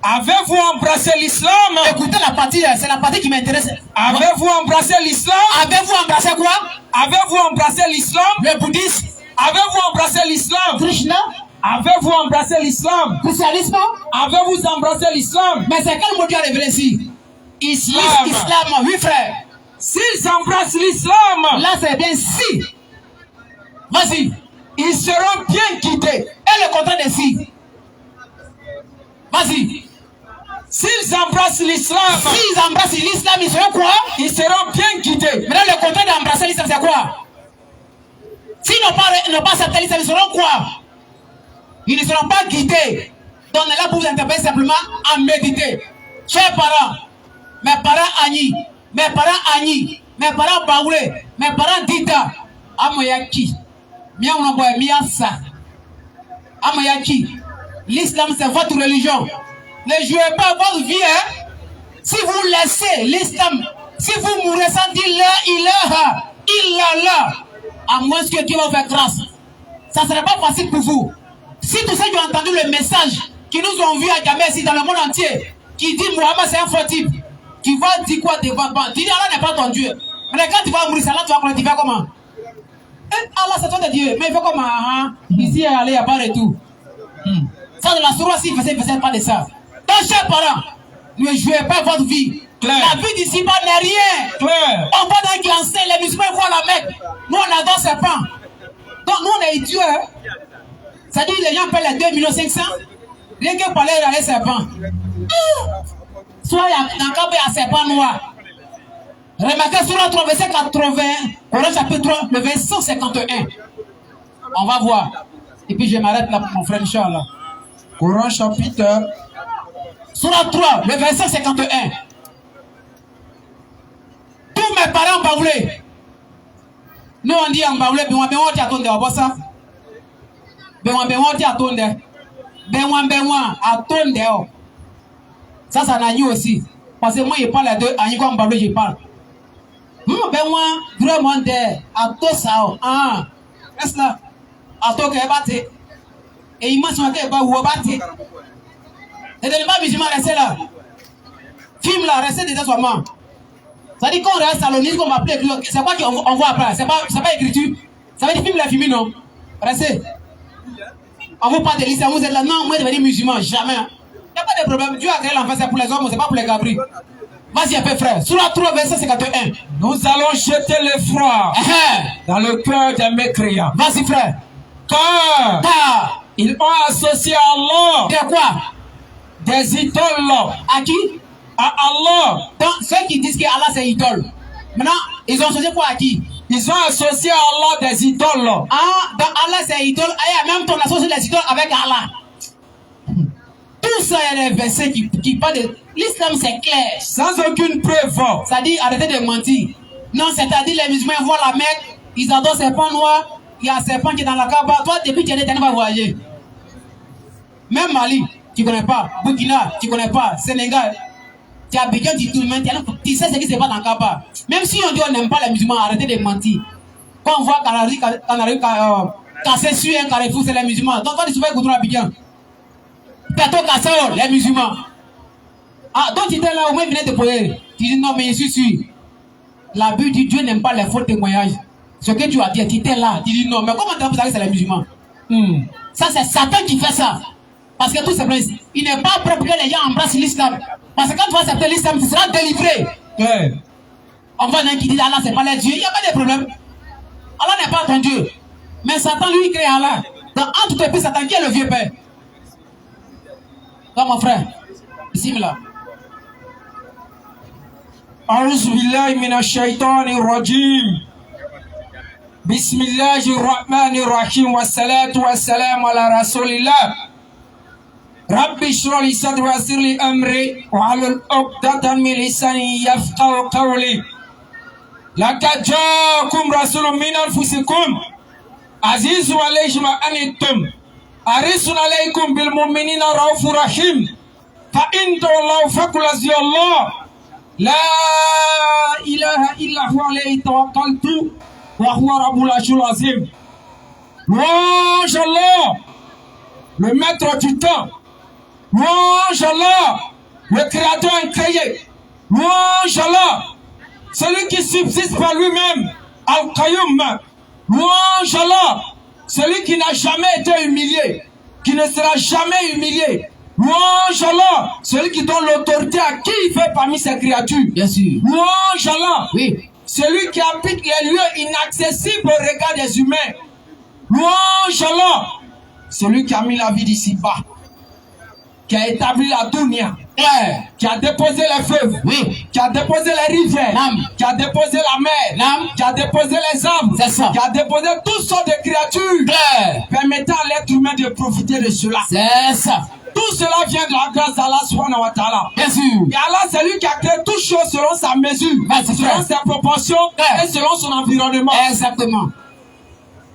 avez-vous embrassé l'islam? écoutez la partie, c'est la partie qui m'intéresse. Avez-vous embrassé l'islam? Avez-vous embrassé quoi? Avez-vous embrassé l'islam? Le bouddhisme, Avez-vous embrassé l'islam? Krishna, Avez-vous embrassé l'islam? christianisme, Avez-vous embrassé l'islam? mais c'est quel mot Dieu a révélé ici? Islam. Islam, oui frère. S'ils embrassent l'islam, Là c'est bien si. Vas-y. ils seront bien guidés. Et le contraire de si. Vas-y. S'ils embrassent l'islam, S'ils embrassent l'islam, ils seront quoi? ils seront bien guidés. Maintenant, le contraire d'embrasser l'islam, c'est quoi? S'ils n'ont pas accepté l'islam, ils seront quoi? Ils ne seront pas guidés. Donc, on est là pour vous interpeller simplement à méditer. Chers parents, mes parents Agni, mes parents Baoulé, mes parents Dita, Amoyaki, Miaounaboy, Miasa, Amoyaki. L'islam, c'est votre religion. Ne jouez pas votre vie, hein? Si vous laissez l'islam, si vous mourrez sans dire la ilaha illallah, à moins que Dieu va faire grâce, ça ne sera pas facile pour vous. Si tous ceux qui ont entendu le message, qui nous ont vus à Djamé ici dans le monde entier, qui dit Mohamed c'est un faux type, tu vas dire quoi devant toi? Tu dis Allah n'est pas ton Dieu. Mais quand tu vas mourir, ça là tu vas prendre, tu fais comment? Allah c'est toi de Dieu, mais il fait comment? Hein? Ici, allez, il n'y a pas de retour. Ça de la sourate, si il faisait pas de ça. Donc, chers parents, ne jouez pas votre vie. Claire. La vie d'ici-bas n'est rien. Claire. On va dans Glancé, les musulmans voient la Mecque. Nous, on adore ses pains. Donc, nous, on est idiots. Hein? C'est-à-dire, les gens paient les 2 500 000. Rien que parler d'aller ses pains. Soit il y a un câble à ses pains noirs. Remarquez sur la 3, verset 80, Coran chapitre 3, le verset 151. On va voir. Et puis, je m'arrête là, mon frère, Inch'Allah. Coran chapitre Surah 3, le verset 51. Tous mes parents baoulés. Nous on dit en baoulé, ben on dit à ton de ça. Ben on dit à ton de. Ben à ton de. Ça n'a eu aussi. Parce que moi je parle les deux, en y en baoulé je parle. Ben vraiment de à tout ça. Ah, reste là. À toi que battre. Et il m'a dit que va ou battre. Et de ne pas musulman rester là. Film là, rester dedans seulement. Ça dit qu'on reste à l'ONU, qu'on va appeler. C'est quoi qu'on voit après? C'est pas écriture. Ça veut dire film la film, non? Restez. On vous parle de l'islam, vous êtes là. Non, moi je vais dire musulman, jamais. Il n'y a pas de problème. Dieu a créé l'enfant, c'est pour les hommes, c'est pas pour les cabris. Vas-y un peu frère. Surah 3, verset 51. nous allons jeter l'effroi dans le cœur des mécréants. Vas-y frère. Car ils ont associé à Allah De quoi? des idoles. À qui? À Allah. Donc ceux qui disent que Allah c'est idole. Maintenant, ils ont associé quoi à qui? Ils ont associé à Allah des idoles. Ah, donc Allah c'est idole. Ah, même ton associé les idoles avec Allah. Tout ça, il y a des versets qui parlent de... L'islam, c'est clair. Sans aucune preuve. Ça dit, arrêtez de mentir. Non, c'est-à-dire, les musulmans voient la Mecque, ils adorent ces pans noirs, il y a un serpent qui est dans la Kaaba. Toi, depuis que tu n'as pas voyagé. Même Mali, tu ne connais pas. Burkina, tu ne connais pas. Sénégal, tu as Abidjan, tu sais ce qui se passe dans la Kaaba. Même si on dit on n'aime pas les musulmans, arrêtez de mentir. Quand on voit Canari casser sur un carrefour, c'est les musulmans. Donc, toi, tu vas écouter Abidjan. Plateau Kassao, les musulmans. Ah, donc tu étais là, au moins, il venait te poser. Tu dis non, mais je suis sûr. La Bible dit Dieu n'aime pas les faux témoignages. Ce que tu as dit, tu étais là. Tu dis non, mais comment tu as pensé que c'est les musulmans? Ça, c'est Satan qui fait ça. Parce que tout simplement, il n'est pas prêt pour que les gens embrassent l'islam. Parce que quand tu vas accepter l'islam, tu seras délivré. Ouais. On va dire qui dit Allah, c'est pas les dieux. Il n'y a pas de problème. Allah n'est pas ton Dieu. Mais Satan, lui, il crée Allah. Donc, entre tes pieds, Satan, qui est le vieux père? Toi, mon frère, ici, là. أعوذ بالله من الشيطان الرجيم Bismillahirrahmanirrahim. Wassalatu wassalamu ala rasulillah. Rabbi shrah li sadri wa yassir li amri wahlul 'uqdatan min lisani yafqahu qawli. Laqad ja'akum rasulun min anfusikum azizun alayhi ma anittum harisun alaykum bil mu'minina raufur rahim. Fa in tawallaw faqul hasbiyallah la ilaha illa huwa alayhi tawakkaltu wa huwa rabbul arshil azim. Louange Allah, le maître du temps. Louange Allah, le créateur incréé. Louange Allah, celui qui subsiste par lui-même, Al-Qayyum. Louange Allah, celui qui n'a jamais été humilié, qui ne sera jamais humilié. Louange Allah, celui qui donne l'autorité à qui il fait parmi ses créatures. Bien sûr. Louange Allah, Oui. celui qui habite les lieux inaccessibles au regard des humains. Louange Allah, celui qui a mis la vie d'ici-bas, qui a établi la dunya, qui a déposé les fleuves, Oui. qui a déposé les rivières, Nam. qui a déposé la mer, Nam. qui a déposé les arbres, C'est ça. qui a déposé toutes sortes de créatures, Claire. permettant à l'être humain de profiter de cela. C'est ça. Tout cela vient de la grâce d'Allah subhanahu wa ta'ala. Bien sûr. Et Allah, c'est lui qui a créé toutes choses selon sa mesure, Merci, selon frère. ses proportions Ouais. et selon son environnement. Exactement.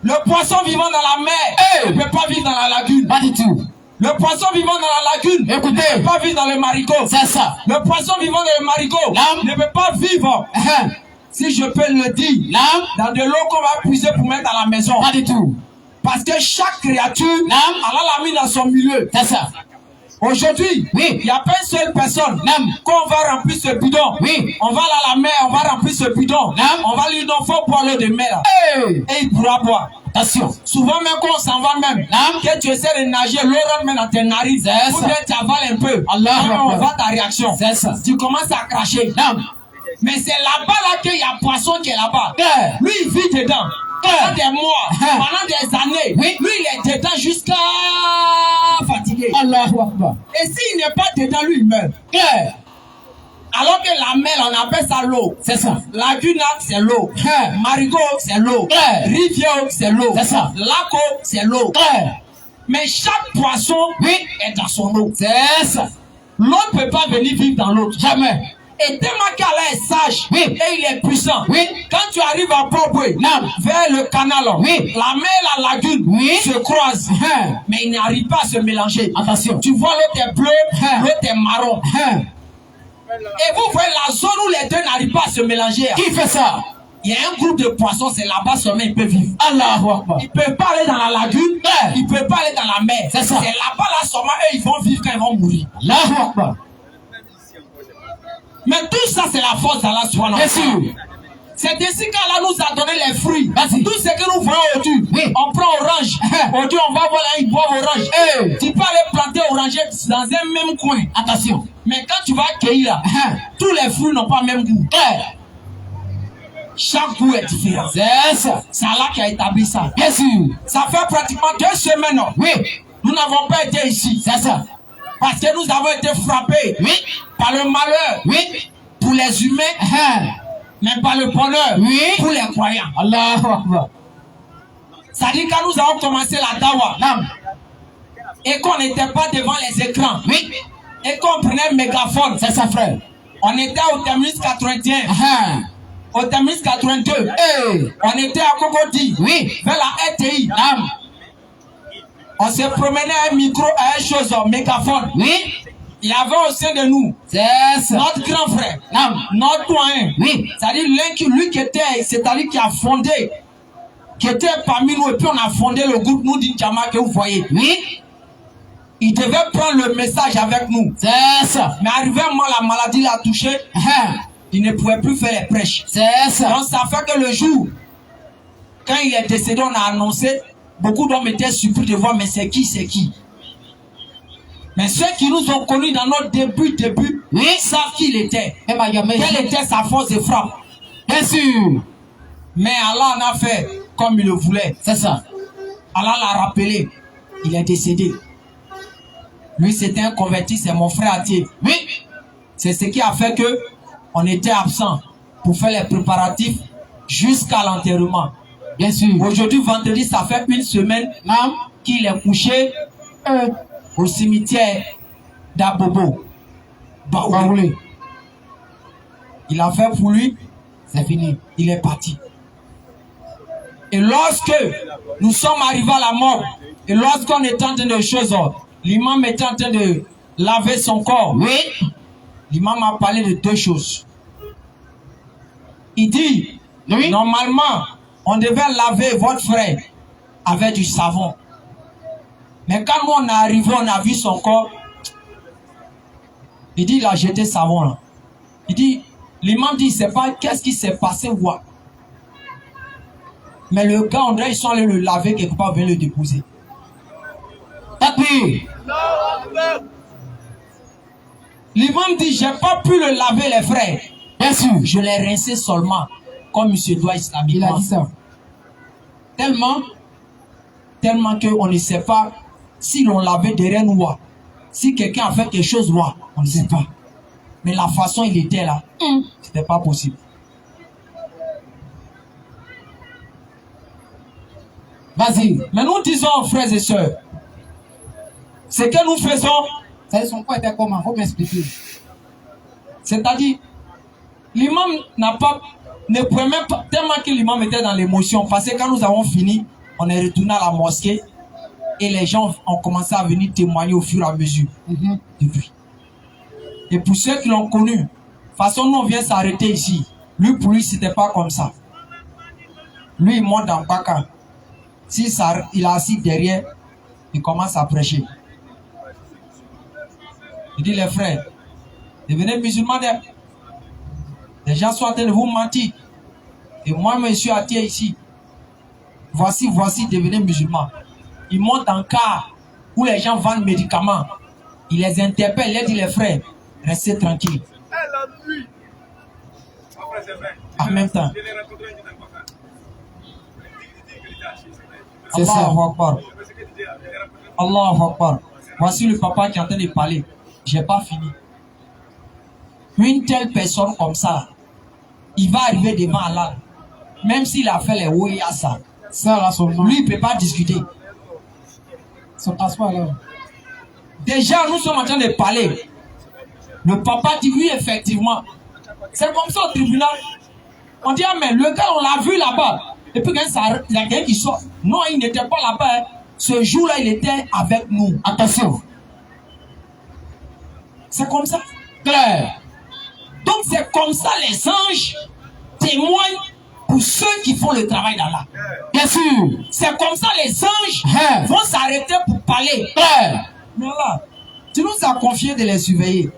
Le poisson vivant dans la mer Hey. ne peut pas vivre dans la lagune. Pas du tout. Le poisson vivant dans la lagune Écoutez. ne peut pas vivre dans le marigot. C'est ça. Le poisson vivant dans le marigot Nam. ne peut pas vivre, si je peux le dire, Nam. dans de l'eau qu'on va puiser pour mettre à la maison. Pas du tout. Parce que chaque créature, Nam. Allah l'a mis dans son milieu. C'est ça. Aujourd'hui, Oui. il n'y a pas une seule personne Nam. qu'on va remplir ce bidon. Oui. On va aller à la mer, on va remplir ce bidon. Nam. On va lui dire, il faut boire l'eau de mer. Hey. Et il pourra boire. Attention. Souvent même quand on s'en va même, Nam. que tu essaies de nager, l'eau rentre même dans tes narines. C'est Ou ça. bien tu avales un peu. Allah on Akbar. voit ta réaction. C'est ça. Tu commences à cracher. Nam. Mais c'est là-bas là qu'il y a poisson qui est là-bas. Ouais. Lui il vit dedans. Pendant des mois, Hein. pendant des années. Oui. Lui il est dedans jusqu'à fatigué. Allahu Akbar. Et s'il n'est pas dedans, lui il meurt. Claire. Alors que la mer, on appelle ça l'eau. C'est ça. Lagune, c'est l'eau. Hein. Marigot, c'est l'eau. Ouais. Rivière, c'est l'eau. C'est ça. Lac, c'est l'eau. Claire. Mais chaque poisson Oui. est dans son eau. C'est ça. L'eau ne peut pas venir vivre dans l'autre. Jamais. Et tellement qu'Allah est sage Oui. et il est puissant. Oui. Quand tu arrives à Popoué, Nam. vers le canal, Oui. la mer et la lagune Oui. se croisent. Hein. Mais ils n'arrivent pas à se mélanger. Attention. Tu vois l'autre est bleu, Hein. l'autre est marron. Hein. Et vous voyez la zone où les deux n'arrivent pas à se mélanger. Qui fait ça? Il y a un groupe de poissons, c'est là-bas seulement ils peuvent vivre. Allahu Akbar. Ils ne peuvent pas aller dans la lagune, Ouais. ils ne peuvent pas aller dans la mer. C'est ça. C'est là-bas là seulement eux ils vont vivre quand ils vont mourir. Allahu Akbar. Mais tout ça c'est la force d'Allah subhanahu wa Bien ta'ala. sûr. C'est ainsi qu'Allah nous a donné les fruits. Vas-y. Tout ce que nous voyons aujourd'hui, Oui. on prend orange. Aujourd'hui, on va voir là, ils boivent orange. Hey. Tu peux aller planter oranger dans un même coin. Attention. Mais quand tu vas cueillir là, tous les fruits n'ont pas le même goût. Claire. Chaque goût est différent. C'est ça. C'est Allah qui a établi ça. Bien sûr. Ça fait pratiquement 2 semaines. Oui. Nous n'avons pas été ici. C'est ça. Parce que nous avons été frappés Oui. par le malheur Oui. pour les humains, Hein. mais par le bonheur Oui. pour les croyants. Allahu Akbar. Ça dit quand nous avons commencé la dawa Nam. et qu'on n'était pas devant les écrans Oui. et qu'on prenait un mégaphone, C'est ça, frère. on était au terminus 81, Hein. au terminus 82, Hey. on était à Cocody, Oui. vers la RTI. Nam. On se promenait à un micro, à une chose, un mégaphone. Oui. Il y avait au sein de nous C'est ça. notre grand frère, Nam. notre doyen. Oui. C'est-à-dire lui qui était, c'est-à-dire qui a fondé, qui était parmi nous, et puis on a fondé le groupe nous d'Injama que vous voyez. Oui. Il devait prendre le message avec nous. C'est ça. Mais arrivé un moment, la maladie l'a touché, Hein. il ne pouvait plus faire les prêches. C'est ça. Donc ça fait que le jour, quand il est décédé, on a annoncé, beaucoup d'hommes étaient surpris de voir, mais c'est qui? Mais ceux qui nous ont connus dans notre début, Oui. savent qui il était. Et ma gamme. Quelle était sa force de frappe. Bien sûr. Mais Allah en a fait comme il le voulait. C'est ça. Allah l'a rappelé. Il est décédé. Lui, c'était un converti, c'est mon frère Atier. Oui. C'est ce qui a fait que on était absent pour faire les préparatifs jusqu'à l'enterrement. Bien sûr. Aujourd'hui, vendredi, ça fait une semaine qu'il est couché au cimetière d'Abobo. Baoulé. Il a fait pour lui, C'est fini. il est parti. Et lorsque nous sommes arrivés à la mort, et lorsqu'on était en train de choses, l'imam était en train de laver son corps. Oui. L'imam a parlé de deux choses. Il dit, Oui. normalement, on devait laver votre frère avec du savon. Mais quand nous on est arrivé, on a vu son corps. Il dit, il a jeté savon là. Il dit, l'imam dit, c'est pas qu'est-ce qui s'est passé ou quoi. Mais le gars, on dirait ils sont allés le laver quelque part, venir le déposer. Takbir. L'imam dit, j'ai pas pu le laver les frères. Bien sûr. Je l'ai rincé seulement, comme il se doit islamiquement. Il a dit ça. Tellement qu'on ne sait pas si l'on l'avait derrière nous. Si quelqu'un a fait quelque chose, on ne sait pas. Mais la façon il était là, c'était pas possible. Vas-y. Mais nous disons, frères et sœurs, ce que nous faisons, Ça y est, son corps était comment? Faut m'expliquer. c'est-à-dire, l'imam ne pouvait même pas, tellement que l'imam était dans l'émotion, parce que quand nous avons fini, on est retourné à la mosquée et les gens ont commencé à venir témoigner au fur et à mesure depuis. Et pour ceux qui l'ont connu, de toute façon, nous on vient s'arrêter ici. Lui, pour lui, c'était pas comme ça. Lui, il monte dans Baka. Si ça, il est assis derrière, il commence à prêcher. Il dit, les frères, devenez musulmans. Les gens sont en train de vous mentir. Et moi, je suis attiré ici. Voici, devenez musulmans. Il monte en car où les gens vendent médicaments. Il les interpelle, il leur dit, les frères, restez tranquilles. En même temps. C'est ça. Allahu Akbar. Allahu Akbar. Voici le papa qui est en train de parler. J'ai pas fini. Une telle personne comme ça, il va arriver devant Allah. Même s'il a fait les Woyasa. Ça, là, son nom. Lui, il ne peut pas discuter. Son passeport, là. Déjà, nous sommes en train de parler. Le papa dit oui, effectivement. C'est comme ça au tribunal. On dit, ah, mais le gars, on l'a vu là-bas. Et puis, quand il y a quelqu'un qui sort. Non, il n'était pas là-bas. Hein. Ce jour-là, il était avec nous. Attention. C'est comme ça. Claire. Donc, c'est comme ça les anges témoignent pour ceux qui font le travail d'Allah. Bien sûr. C'est comme ça les anges vont s'arrêter pour parler. Claire. Mais là, tu nous as confié de les surveiller.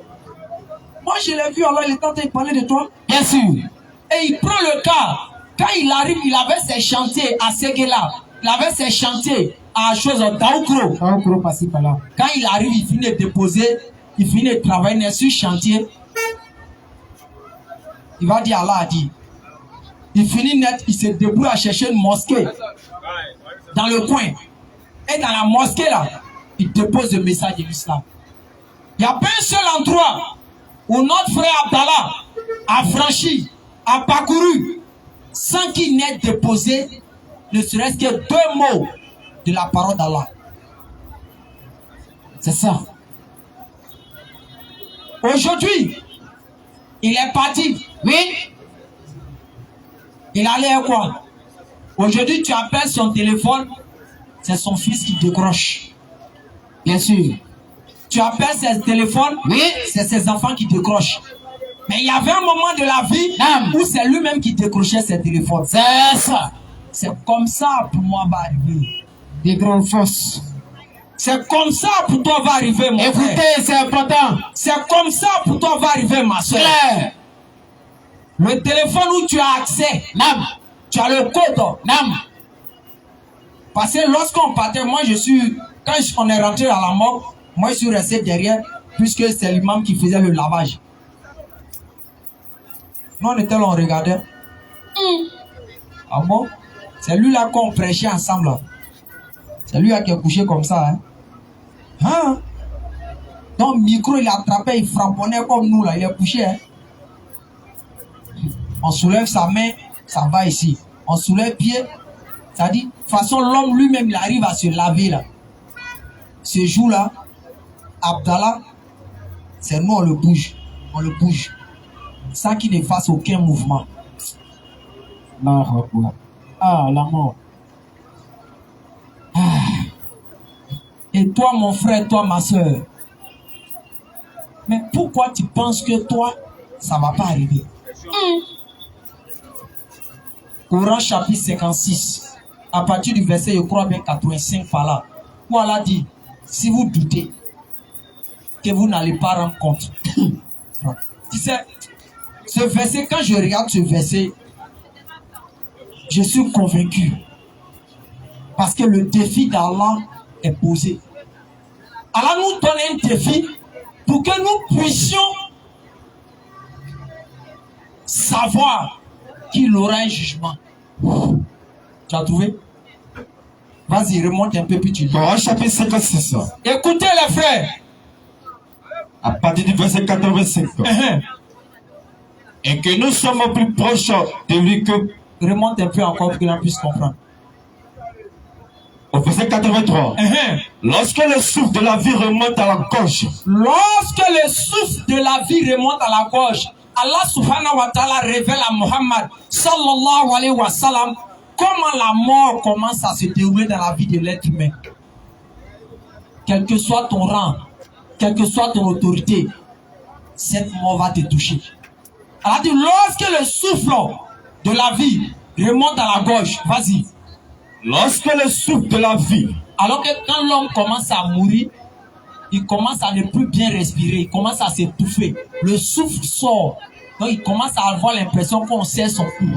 Moi, je l'ai vu, alors il est en train de parler de toi. Bien sûr. Et il prend le cas. Quand il arrive, il avait ses chantiers à Séguéla. Il avait ses chantiers à chose d'Aoukro. Aoukro, passer par là. Quand il arrive, il finit de déposer, il finit de travailler sur le chantier. Il va dire, Allah a dit. Il finit net, il se débrouille à chercher une mosquée dans le coin. Et dans la mosquée là, il dépose le message de l'islam. Il n'y a pas un seul endroit où notre frère Abdallah a franchi, a parcouru, sans qu'il n'ait déposé ne serait-ce que 2 mots de la parole d'Allah. C'est ça. Aujourd'hui, il est parti. Oui. Il allait à quoi? Aujourd'hui, tu appelles son téléphone, c'est son fils qui décroche. Bien sûr. Tu appelles ses téléphones, Oui. c'est ses enfants qui décrochent. Mais il y avait un moment de la vie où c'est lui-même qui décrochait ses téléphones. C'est ça. C'est comme ça pour moi va arriver. Des grandes forces. C'est comme ça pour toi va arriver mon frère. Écoutez, c'est important. C'est comme ça pour toi va arriver ma soeur. Claire. Le téléphone où tu as accès, tu as le code. Parce que lorsqu'on partait, quand on est rentré à la mort, moi je suis resté derrière, puisque c'est l'imam qui faisait le lavage. Nous on était là, on regardait. Ah bon? C'est lui là qu'on prêchait ensemble. Là. C'est lui là qui est couché comme ça. Hein? Donc micro il a attrapé, il frapponnait comme nous là, il est couché. Hein? On soulève sa main, ça va ici. On soulève pied, Ça dit, de toute façon, l'homme lui-même, il arrive à se laver là. Ce jour-là, Abdallah, c'est nous, on le bouge. On le bouge. Sans qu'il ne fasse aucun mouvement. Ah, la mort. Ah. Et toi, mon frère, toi, ma soeur. Mais pourquoi tu penses que toi, ça ne va pas arriver? Coran chapitre 56, à partir du verset, je crois bien 85 par là, où Allah dit, si vous doutez que vous n'allez pas rendre compte. Tu sais, ce verset, quand je regarde ce verset, je suis convaincu. Parce que le défi d'Allah est posé. Allah nous donne un défi pour que nous puissions savoir qu'il aura un jugement. Tu as trouvé? Vas-y, remonte un peu plus tu Coran chapitre 56. Écoutez les frères. À partir du verset 85. Et que nous sommes plus proches de lui que... Remonte un peu encore pour que l'on puisse comprendre. Au verset 83. Lorsque le souffle de la vie remonte à la gauche. Lorsque le souffle de la vie remonte à la gauche, Allah subhanahu wa ta'ala révèle à Muhammad sallallahu alayhi wa sallam comment la mort commence à se dérouler dans la vie de l'être humain. Quel que soit ton rang, quelle que soit ton autorité, cette mort va te toucher. Allah dit, lorsque le souffle de la vie remonte à la gauche, vas-y. Lorsque le souffle de la vie. Alors que quand l'homme commence à mourir, il commence à ne plus bien respirer, il commence à s'étouffer. Le souffle sort. Donc il commence à avoir l'impression qu'on serre son cou.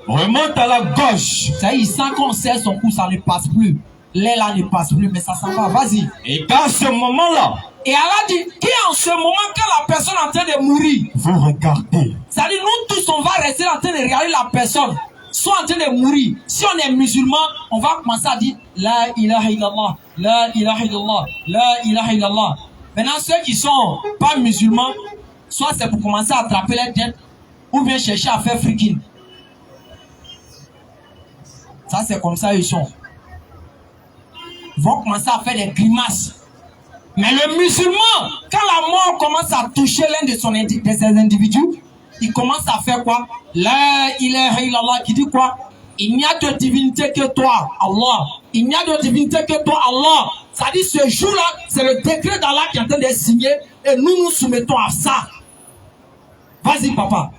Remonte à la gauche. Ça, il sent qu'on serre son cou, ça ne passe plus. L'air là ne passe plus, mais ça s'en va. Vas-y. Et dans ce moment-là. Et Allah dit, qui en ce moment, quand la personne est en train de mourir, vous regardez. Ça dit, nous tous, on va rester en train de regarder la personne, soit en train de mourir. Si on est musulman, on va commencer à dire, La ilaha illallah, la ilaha illallah, la ilaha illallah. Maintenant, ceux qui sont pas musulmans, soit c'est pour commencer à attraper les têtes, ou bien chercher à faire freaking. Ça, c'est comme ça, ils sont. Ils vont commencer à faire des grimaces. Mais le musulman, quand la mort commence à toucher l'un de ces individus, il commence à faire quoi? La ilaha illallah, qui dit quoi? Il n'y a de divinité que toi, Allah. Il n'y a de divinité que toi, Allah. Ça dit, ce jour-là, c'est le décret d'Allah qui est en train de signer, et nous nous soumettons à ça. Vas-y, papa.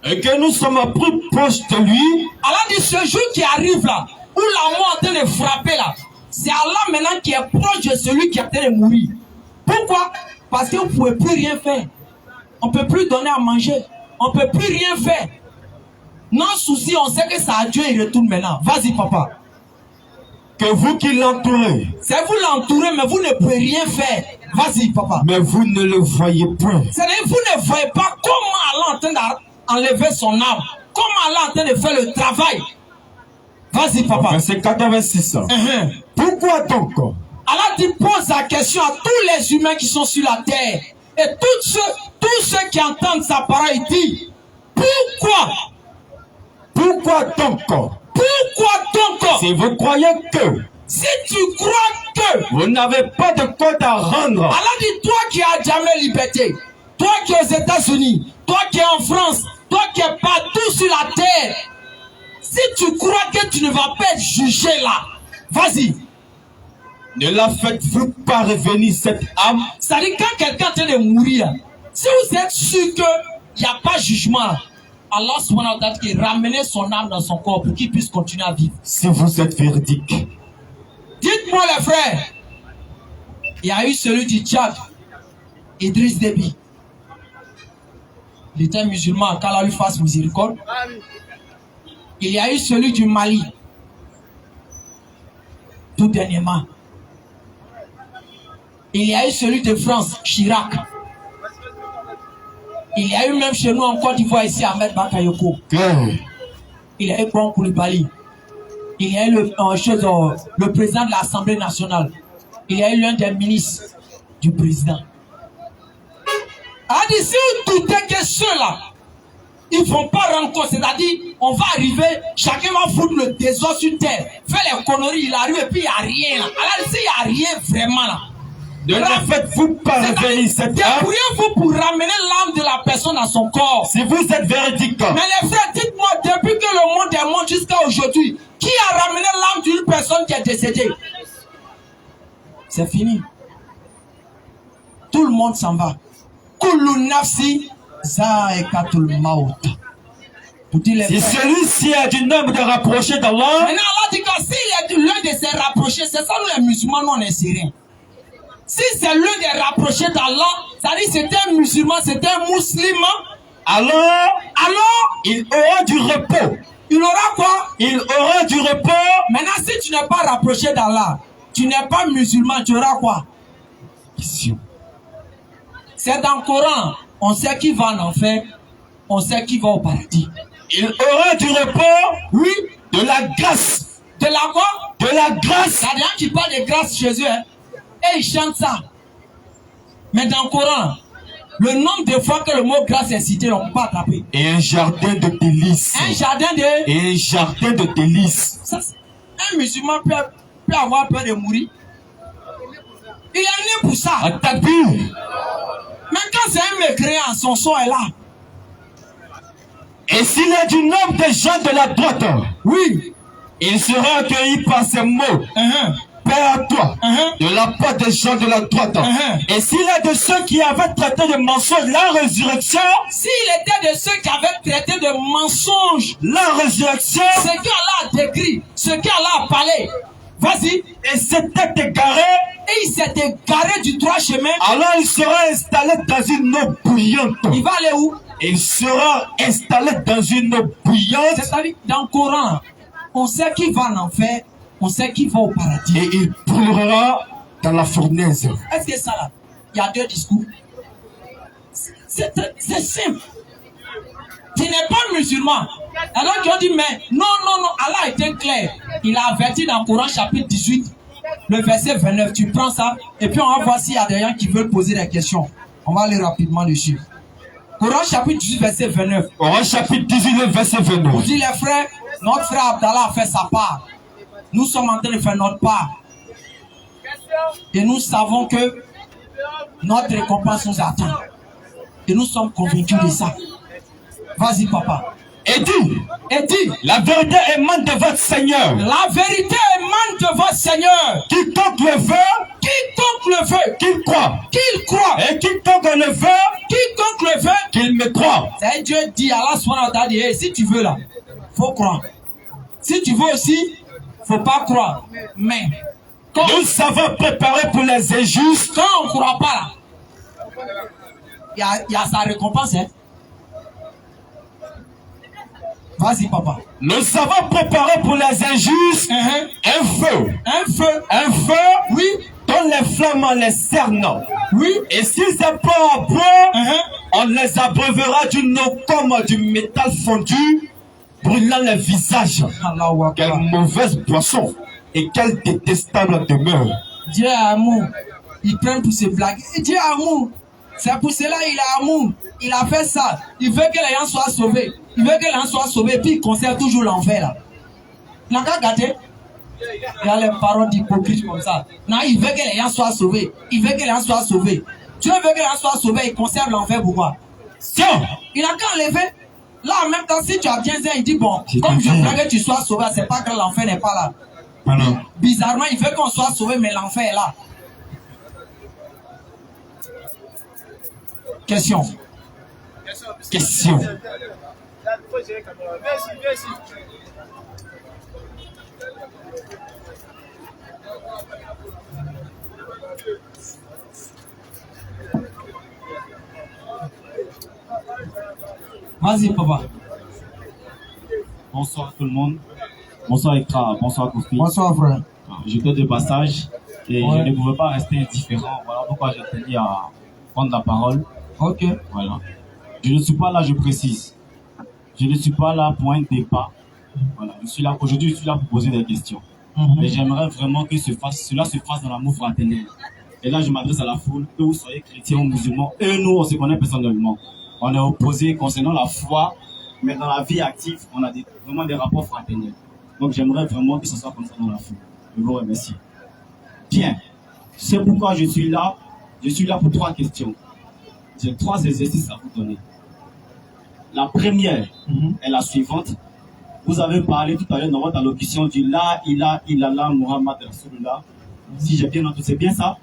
Et que nous sommes plus proches de lui. Allah dit, ce jour qui arrive là, où la mort est en train de frapper là, c'est Allah maintenant qui est proche de celui qui est en train de mourir. Pourquoi? Parce que vous ne pouvez plus rien faire. On ne peut plus donner à manger. On ne peut plus rien faire. Non souci, on sait que ça a Dieu, il retourne maintenant. Vas-y, papa. Que vous qui l'entourez. C'est vous l'entourez, mais vous ne pouvez rien faire. Vas-y, papa. Mais vous ne le voyez point. C'est-à-dire, vous ne voyez pas comment Allah est en train d'enlever son âme. Comment Allah est en train de faire le travail. Vas-y, papa. Verset 86. Pourquoi donc? Allah dit, pose la question à tous les humains qui sont sur la terre. Et tous ceux qui entendent sa parole, il dit, pourquoi donc? Si vous croyez que, si tu crois que vous n'avez pas de compte à rendre. Allah dit, toi qui as jamais liberté, toi qui es aux États-Unis, toi qui es en France, toi qui es partout sur la terre, si tu crois que tu ne vas pas être jugé là, vas-y. Ne la faites-vous pas revenir cette âme? C'est-à-dire quand quelqu'un est en train de mourir, si vous êtes sûr qu'il n'y a pas de jugement, Allah subhanahu wa ta'ala qui ramener son âme dans son corps pour qu'il puisse continuer à vivre. Si vous êtes véridique. Dites-moi les frères, il y a eu celui du Tchad, Idriss Déby. Il était musulman, qu'Allah lui fasse miséricorde. Il y a eu celui du Mali, tout dernièrement. Il y a eu celui de France, Chirac. Il y a eu même chez nous en Côte d'Ivoire ici, Ahmed Bakayoko. Il y a eu Bon Koulibaly. Il y a eu le président de l'Assemblée nationale. Il y a eu l'un des ministres du président. A dit, si vous doutez que ceux-là, ils ne vont pas rendre compte. C'est-à-dire, on va arriver, chacun va foutre le désordre sur terre, faire les conneries, il arrive et puis il n'y a rien là. Alors, s'il n'y a rien vraiment là, ne faites-vous pas réveiller cette âme. débrouillez-vous pour ramener l'âme de la personne à son corps. Si vous êtes véridique. Mais les frères, dites-moi, depuis que le monde est monde jusqu'à aujourd'hui, qui a ramené l'âme d'une personne qui est décédée? C'est fini. Tout le monde s'en va. Kullu nafsi za'iqatul maut. Si celui-ci est du nombre de rapprochés d'Allah, maintenant Allah dit que s'il est l'un de ses rapprochés, c'est ça nous les musulmans, nous on est syriens. Si c'est l'un des rapprochés d'Allah, c'est-à-dire c'est un musulman, c'est un musulman, alors il aura du repos. Il aura quoi? Il aura du repos. Maintenant, si tu n'es pas rapproché d'Allah, tu n'es pas musulman, tu auras quoi? C'est dans le Coran. On sait qui va en enfer, on sait qui va au paradis. Il aura du repos, oui, de la grâce. De la quoi? De la grâce. Il y a des gens qui parlent de grâce chez eux, hein, et ils chantent ça. Mais dans le Coran, le nombre de fois que le mot grâce est cité, on ne peut pas attraper. Et un jardin de délices. Un jardin de... Et un jardin de délices. Ça, un musulman peut avoir peur de mourir. Il est né pour ça. Mais quand c'est un mécréant, son son est là. Et s'il est du nombre des gens de la droite, oui, il sera accueilli par ces mots. Paix à toi, de la part des gens de la droite. Et s'il est de ceux qui avaient traité de mensonge la résurrection, s'il était de ceux qui avaient traité de mensonge la résurrection, ce qu'Allah a décrit, ce qu'Allah a parlé, vas-y, et s'était égaré, et il s'est égaré du droit chemin, alors il sera installé dans une eau bouillante. Il va aller où? Il sera installé dans une eau bouillante. C'est-à-dire, dans le Coran, on sait qui va en enfer, on sait qui va au paradis. Et il brûlera dans la fournaise. Est-ce que ça là, il y a deux discours? C'est simple. Tu n'es pas musulman. Alors qu'ils ont dit, mais non, Allah a été clair. Il a averti dans le Coran chapitre 18, le verset 29. Tu prends ça, et puis on va voir s'il y a des gens qui veulent poser des questions. On va aller rapidement dessus. Coran chapitre 18, verset 29. Coran chapitre 18, verset 29. On dit, les frères, notre frère Abdallah a fait sa part. Nous sommes en train de faire notre part. Et nous savons que notre récompense nous attend. Et nous sommes convaincus de ça. Vas-y, papa. Et dit, la vérité émane de votre Seigneur. La vérité émane de votre Seigneur. Quiconque le veut, qu'il croit. Et quiconque le veut, qu'il me croit. C'est Dieu dit, Allah subhanahu wa ta'ala dit, hey, si tu veux là, faut croire. Si tu veux aussi, faut pas croire. Mais quand nous savons préparer pour les injustes. Quand on ne croit pas là, il y a sa récompense. Hein? Vas-y, papa. Nous savons préparer pour les injustes un feu, oui, dont les flammes les cernent. Oui. Et s'ils apportent à boire, on les abreuvera d'une eau comme du métal fondu, brûlant les visages. Quelle mauvaise boisson et quelle détestable demeure. Dieu est amour. Ils prennent pour se blaguer. Dieu est amour. C'est pour cela qu'il est amour. Il a fait ça. Il veut que les gens soient sauvés. Il veut que les gens soient sauvés. Puis il conserve toujours l'enfer là. Il n'a qu'à gâter. Il y a les paroles d'hypocrites comme ça. Non, il veut que les gens soient sauvés. Il veut que les gens soient sauvés. Dieu veut que les gens soient sauvés. Il conserve l'enfer. Pourquoi? Il n'a qu'à enlever. Là, en même temps, si tu as bien dit, il dit bon, comme je veux que tu sois sauvé, c'est pas que l'enfer n'est pas là. Pardon. Bizarrement, il veut qu'on soit sauvé, mais l'enfer est là. Question. Vas-y, papa. Bonsoir tout le monde. Bonsoir Ekra, bonsoir Kofi. Bonsoir frère. J'étais de passage et je ne pouvais pas rester indifférent. Voilà pourquoi j'ai tenu à prendre la parole. Ok. Voilà. Je ne suis pas là, je précise. Je ne suis pas là pour un débat. Voilà. Aujourd'hui, je suis là pour poser des questions. Et j'aimerais vraiment que cela se fasse dans l'amour fraternel. Et là, je m'adresse à la foule, que vous soyez chrétiens ou musulmans, et nous, on se connaît personnellement. On est opposés concernant la foi mais dans la vie active, on a vraiment des rapports fraternels. Donc j'aimerais vraiment que ce soit comme ça dans la foule. Je vous remercie. Bien. C'est pourquoi je suis là. Je suis là pour 3 questions. J'ai 3 exercices à vous donner. La première est la suivante. Vous avez parlé tout à l'heure dans votre allocution du La ilaha illallah Muhammad Rasulullah. Si j'ai bien entendu, c'est bien ça?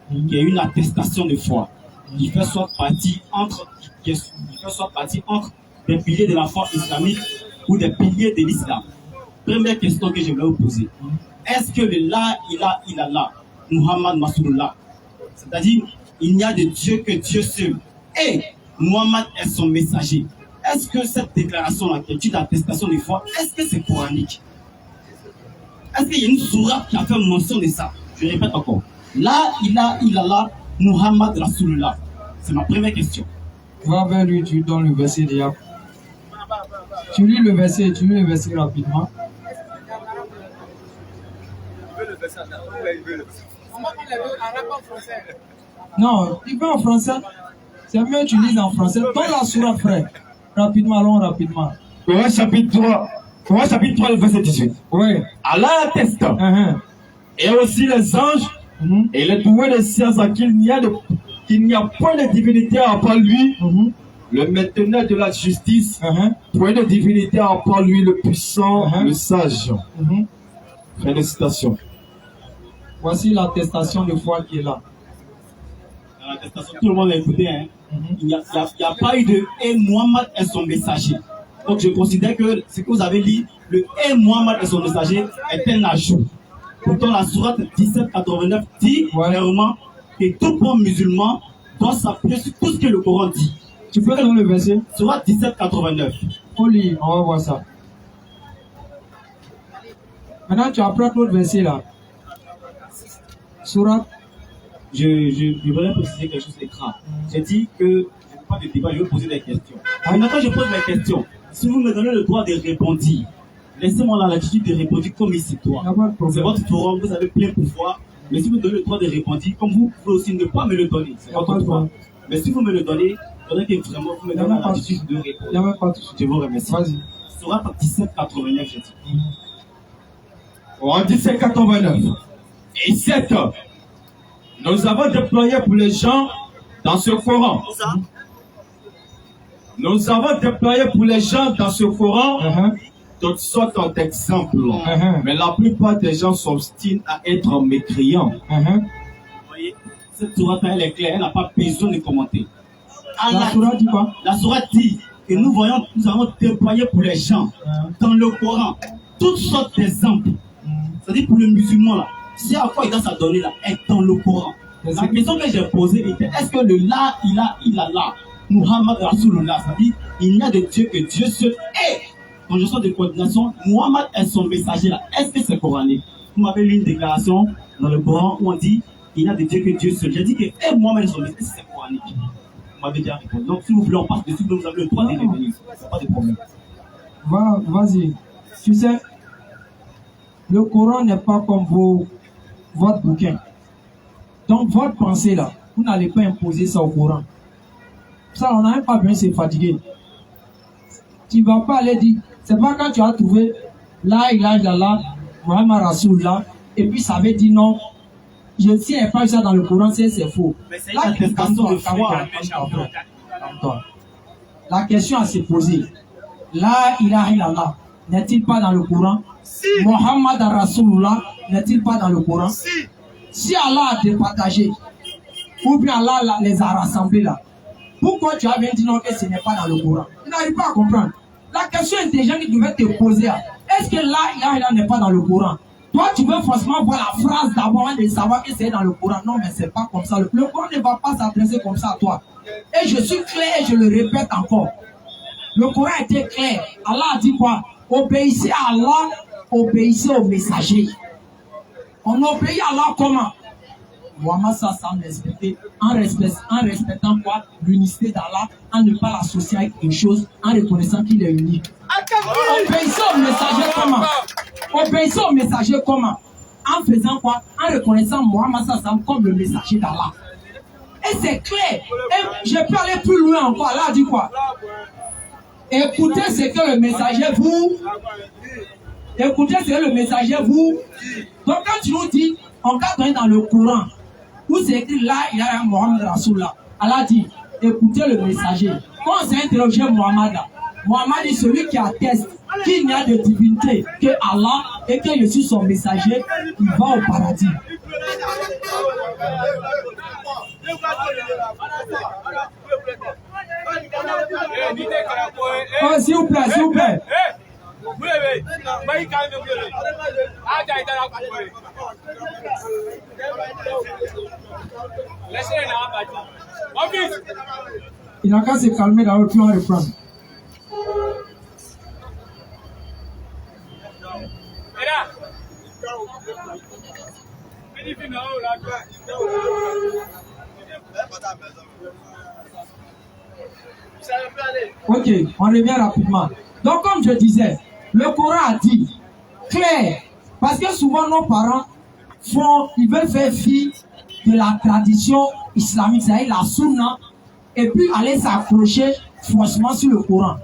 Qu'il y a une attestation de foi qui fait soit partie entre des piliers de la foi islamique ou des piliers de l'islam. Première question que je voulais vous poser. Est-ce que le La ilaha illallah Muhammad Rasulullah, c'est-à-dire il n'y a de Dieu que Dieu seul et Muhammad est son messager, est-ce que cette déclaration-là, qui est une attestation de foi, est-ce que c'est coranique? Est-ce qu'il y a une sourate qui a fait mention de ça? Je répète encore. La ilaha illallah Muhammad Rasulullah. C'est ma première question. Va vers lui, tu donnes le verset déjà. Tu lis le verset rapidement. Non, il veut en français. C'est mieux que tu lises en français. Donne la sourate, frère. Rapidement, allons rapidement. Coran chapitre 3, le verset 18. Oui. Allah atteste. Et aussi les anges et les doués de science qu'il n'y a point de divinité à part lui, le mainteneur de la justice, point de divinité à part lui, le puissant, le sage. Fin de citation. Voici l'attestation de foi qui est là. L'attestation, tout le monde l'a écouté. Hein? Il n'y a pas eu de « Et Muhammad est son messager ». Donc je considère que ce que vous avez lu, le « Et Muhammad est son messager » est un ajout. Pourtant la sourate 1789 dit clairement que tout bon musulman doit s'appuyer sur tout ce que le Coran dit. Tu peux donner le verset? Sourate 1789. On lit, on va voir ça. Maintenant tu apprends l'autre verset là. Sourate. Je voudrais préciser quelque chose d'écran. J'ai dit que je n'ai pas de débat, je vais poser des questions. Maintenant, quand je pose mes questions, si vous me donnez le droit de répondre, laissez-moi la latitude de répondre comme ici, toi. C'est votre forum, vous avez plein pouvoir. Mais si vous me donnez le droit de répondre, comme vous pouvez aussi ne pas me le donner, c'est votre droit. Mais si vous me le donnez, il faudrait que vraiment vous me donnez la latitude de répondre. Je vous remercie. Vas-y. Sourate 1789, j'ai dit. En 1789. Et 7. Nous avons déployé pour les gens dans ce Coran. Nous avons déployé pour les gens dans ce Coran toutes sortes d'exemples. Mais la plupart des gens s'obstinent à être mécréants. Vous voyez, cette sourate, elle est claire, elle n'a pas besoin de commenter. La sourate dit quoi? La sourate dit que nous avons déployé pour les gens dans le Coran toutes sortes d'exemples. C'est-à-dire pour le musulman là. Si à quoi il doit s'adonner là, est dans le Coran. La question que j'ai posée était, est-ce que le La ilaha illallah Muhammad Rasulullah, c'est-à-dire il n'y a de Dieu que Dieu seul et conjonction de coordination, Muhammad est son messager là, est-ce que c'est coranique? Vous m'avez lu une déclaration dans le Coran où on dit il n'y a de Dieu que Dieu seul. J'ai dit que Muhammad est son messager, c'est coranique. Vous m'avez déjà répondu. Donc s'il vous plaît, on passe dessus, vous avez le droit de revenir. C'est pas de problème. Vas-y. Tu sais, le Coran n'est pas comme votre bouquin. Donc, votre pensée là, vous n'allez pas imposer ça au Coran. Ça, on n'a même pas besoin de se fatiguer. Tu ne vas pas aller dire, c'est pas quand tu as trouvé La ilaha illallah Muhammad Rasulullah, et puis ça veut dire non, je ne sais pas ça dans le Coran, c'est faux. Mais c'est une attestation de foi. La question à se poser, La ilaha illallah n'est-il pas dans le Coran? Si. Muhammad Rasulullah n'est-il pas dans le Coran? Si Allah a départagé, ou bien Allah les a rassemblés là, pourquoi tu as bien dit non que ce n'est pas dans le Coran? Tu n'arrives pas à comprendre. La question intelligente que tu devais te poser, est-ce que là n'est pas dans le Coran? Toi, tu veux forcément voir la phrase d'abord et de savoir que c'est dans le Coran. Non, mais c'est pas comme ça. Le Coran ne va pas s'adresser comme ça à toi. Et je suis clair et je le répète encore. Le Coran était clair. Allah a dit quoi? Obéissez à Allah, obéissez au messager. On obéit à Allah comment? Muhammad Sassam respecté, en respectant quoi? L'unicité d'Allah, en ne pas l'associer avec une chose, en reconnaissant qu'il est unique. Obéissez au messager comment? Obéissez au messager comment? En faisant quoi? En reconnaissant Muhammad Sassam comme le messager d'Allah. Et c'est clair. Et je peux aller plus loin encore. Allah a dit quoi? Écoutez ce que le messager vous. Écoutez ce que le messager vous. Donc quand tu nous dis, on va donner dans le Coran, où c'est écrit là, il y a un Mohamed Rasoullah. Allah dit, écoutez le messager. Quand on s'est interrogé Mohamed, Mohamed dit celui qui atteste qu'il n'y a de divinité que Allah et que je suis son messager, il va au paradis. Oh, s'il vous plaît, s'il vous plaît. Il n'a qu'à se calmer d'abord, puis on reprend. Ok, on revient rapidement. Donc, comme je disais, le Coran a dit clair, parce que souvent nos parents ils veulent faire fi de la tradition islamique, c'est-à-dire la sunna, et puis aller s'accrocher forcément sur le Coran.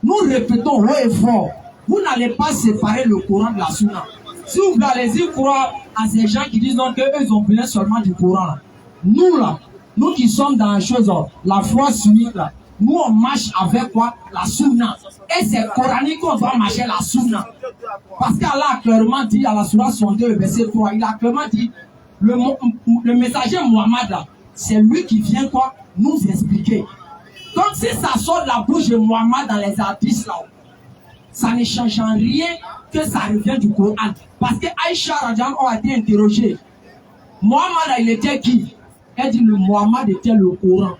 Nous répétons haut et fort, vous n'allez pas séparer le Coran de la sunna. Si vous allez-y croire à ces gens qui disent donc qu'eux ils ont besoin seulement du Coran, là. Nous là, nous qui sommes dans la chose, la foi sunnite là, nous on marche avec quoi? La sunna. Et c'est coranique qu'on doit marcher la sunna. Parce qu'Allah a clairement dit à la Surah 62, verset 3, il a clairement dit, le messager Muhammad là, c'est lui qui vient quoi? Nous expliquer. Donc si ça sort de la bouche de Muhammad dans les hadiths là, ça ne change en rien que ça revient du Coran. Parce que Aïcha Radian a été interrogée. Muhammad, il était qui? Elle dit le Muhammad était le Coran.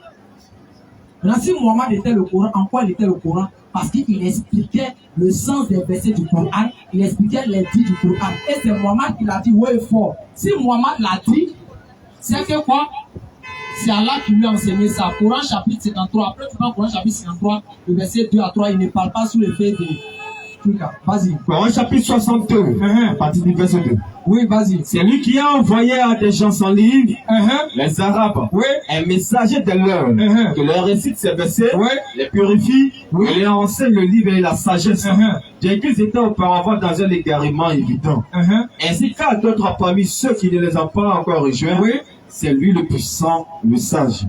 Maintenant, si Muhammad était le Coran, en quoi il était le Coran? Parce qu'il expliquait le sens des versets du Coran, il expliquait les dits du Coran. Et c'est Muhammad qui l'a dit ouais fort. Si Muhammad l'a dit, c'est que quoi? C'est Allah qui lui a enseigné ça. Coran chapitre 53. Après, tu prends Coran chapitre 53, le verset 2 à 3, il ne parle pas sous l'effet de... Vas-y. Coran chapitre 62, à partir du verset 2. Oui, vas-y. C'est lui qui a envoyé à des gens sans livre, les Arabes, un messager de leur, qui leur récite ces versets, les purifie, et les enseigne le livre et la sagesse, bien qu'ils étaient auparavant dans un égarement évident. Ainsi qu'à d'autres parmi ceux qui ne les ont pas encore rejoints, c'est lui le puissant, le sage.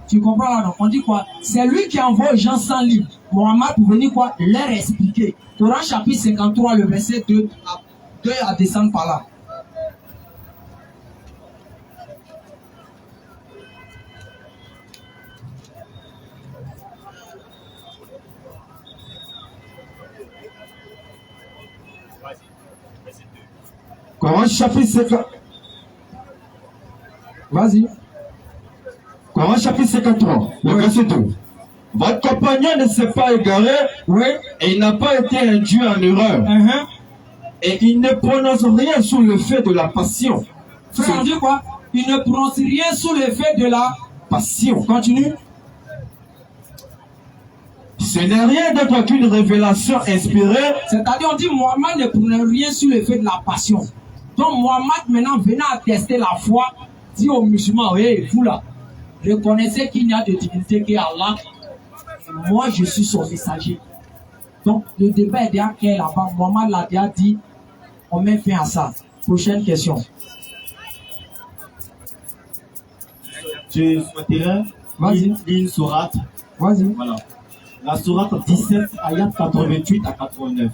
Tu comprends là, donc on dit quoi? C'est lui qui envoie aux gens sans livre. Mohamed pour venir quoi? Leur expliquer. Coran chapitre 53, le verset 2 à descendre par là. Coran chapitre 50. Vas-y. Coran chapitre 53, le verset 2. Votre compagnon ne s'est pas égaré, et il n'a pas été induit en erreur. Et il ne prononce rien sous le fait de la passion. Ça veut dire quoi? Il ne prononce rien sous le fait de la passion. Continue. Ce n'est rien d'autre qu'une révélation inspirée. C'est-à-dire, on dit Mohamed ne prononce rien sous le fait de la passion. Donc Mohamed maintenant venant attester la foi, dit aux musulmans, hey, vous là, reconnaissez qu'il n'y a de divinité qu'Allah. Moi, je suis son messager. Donc, le débat est déjà clair là-bas. Mohamed l'a déjà dit. On met fin à ça. Prochaine question. Je souhaiterais lire une sourate. Vas-y. Voilà. La sourate 17, ayat 88 à 89.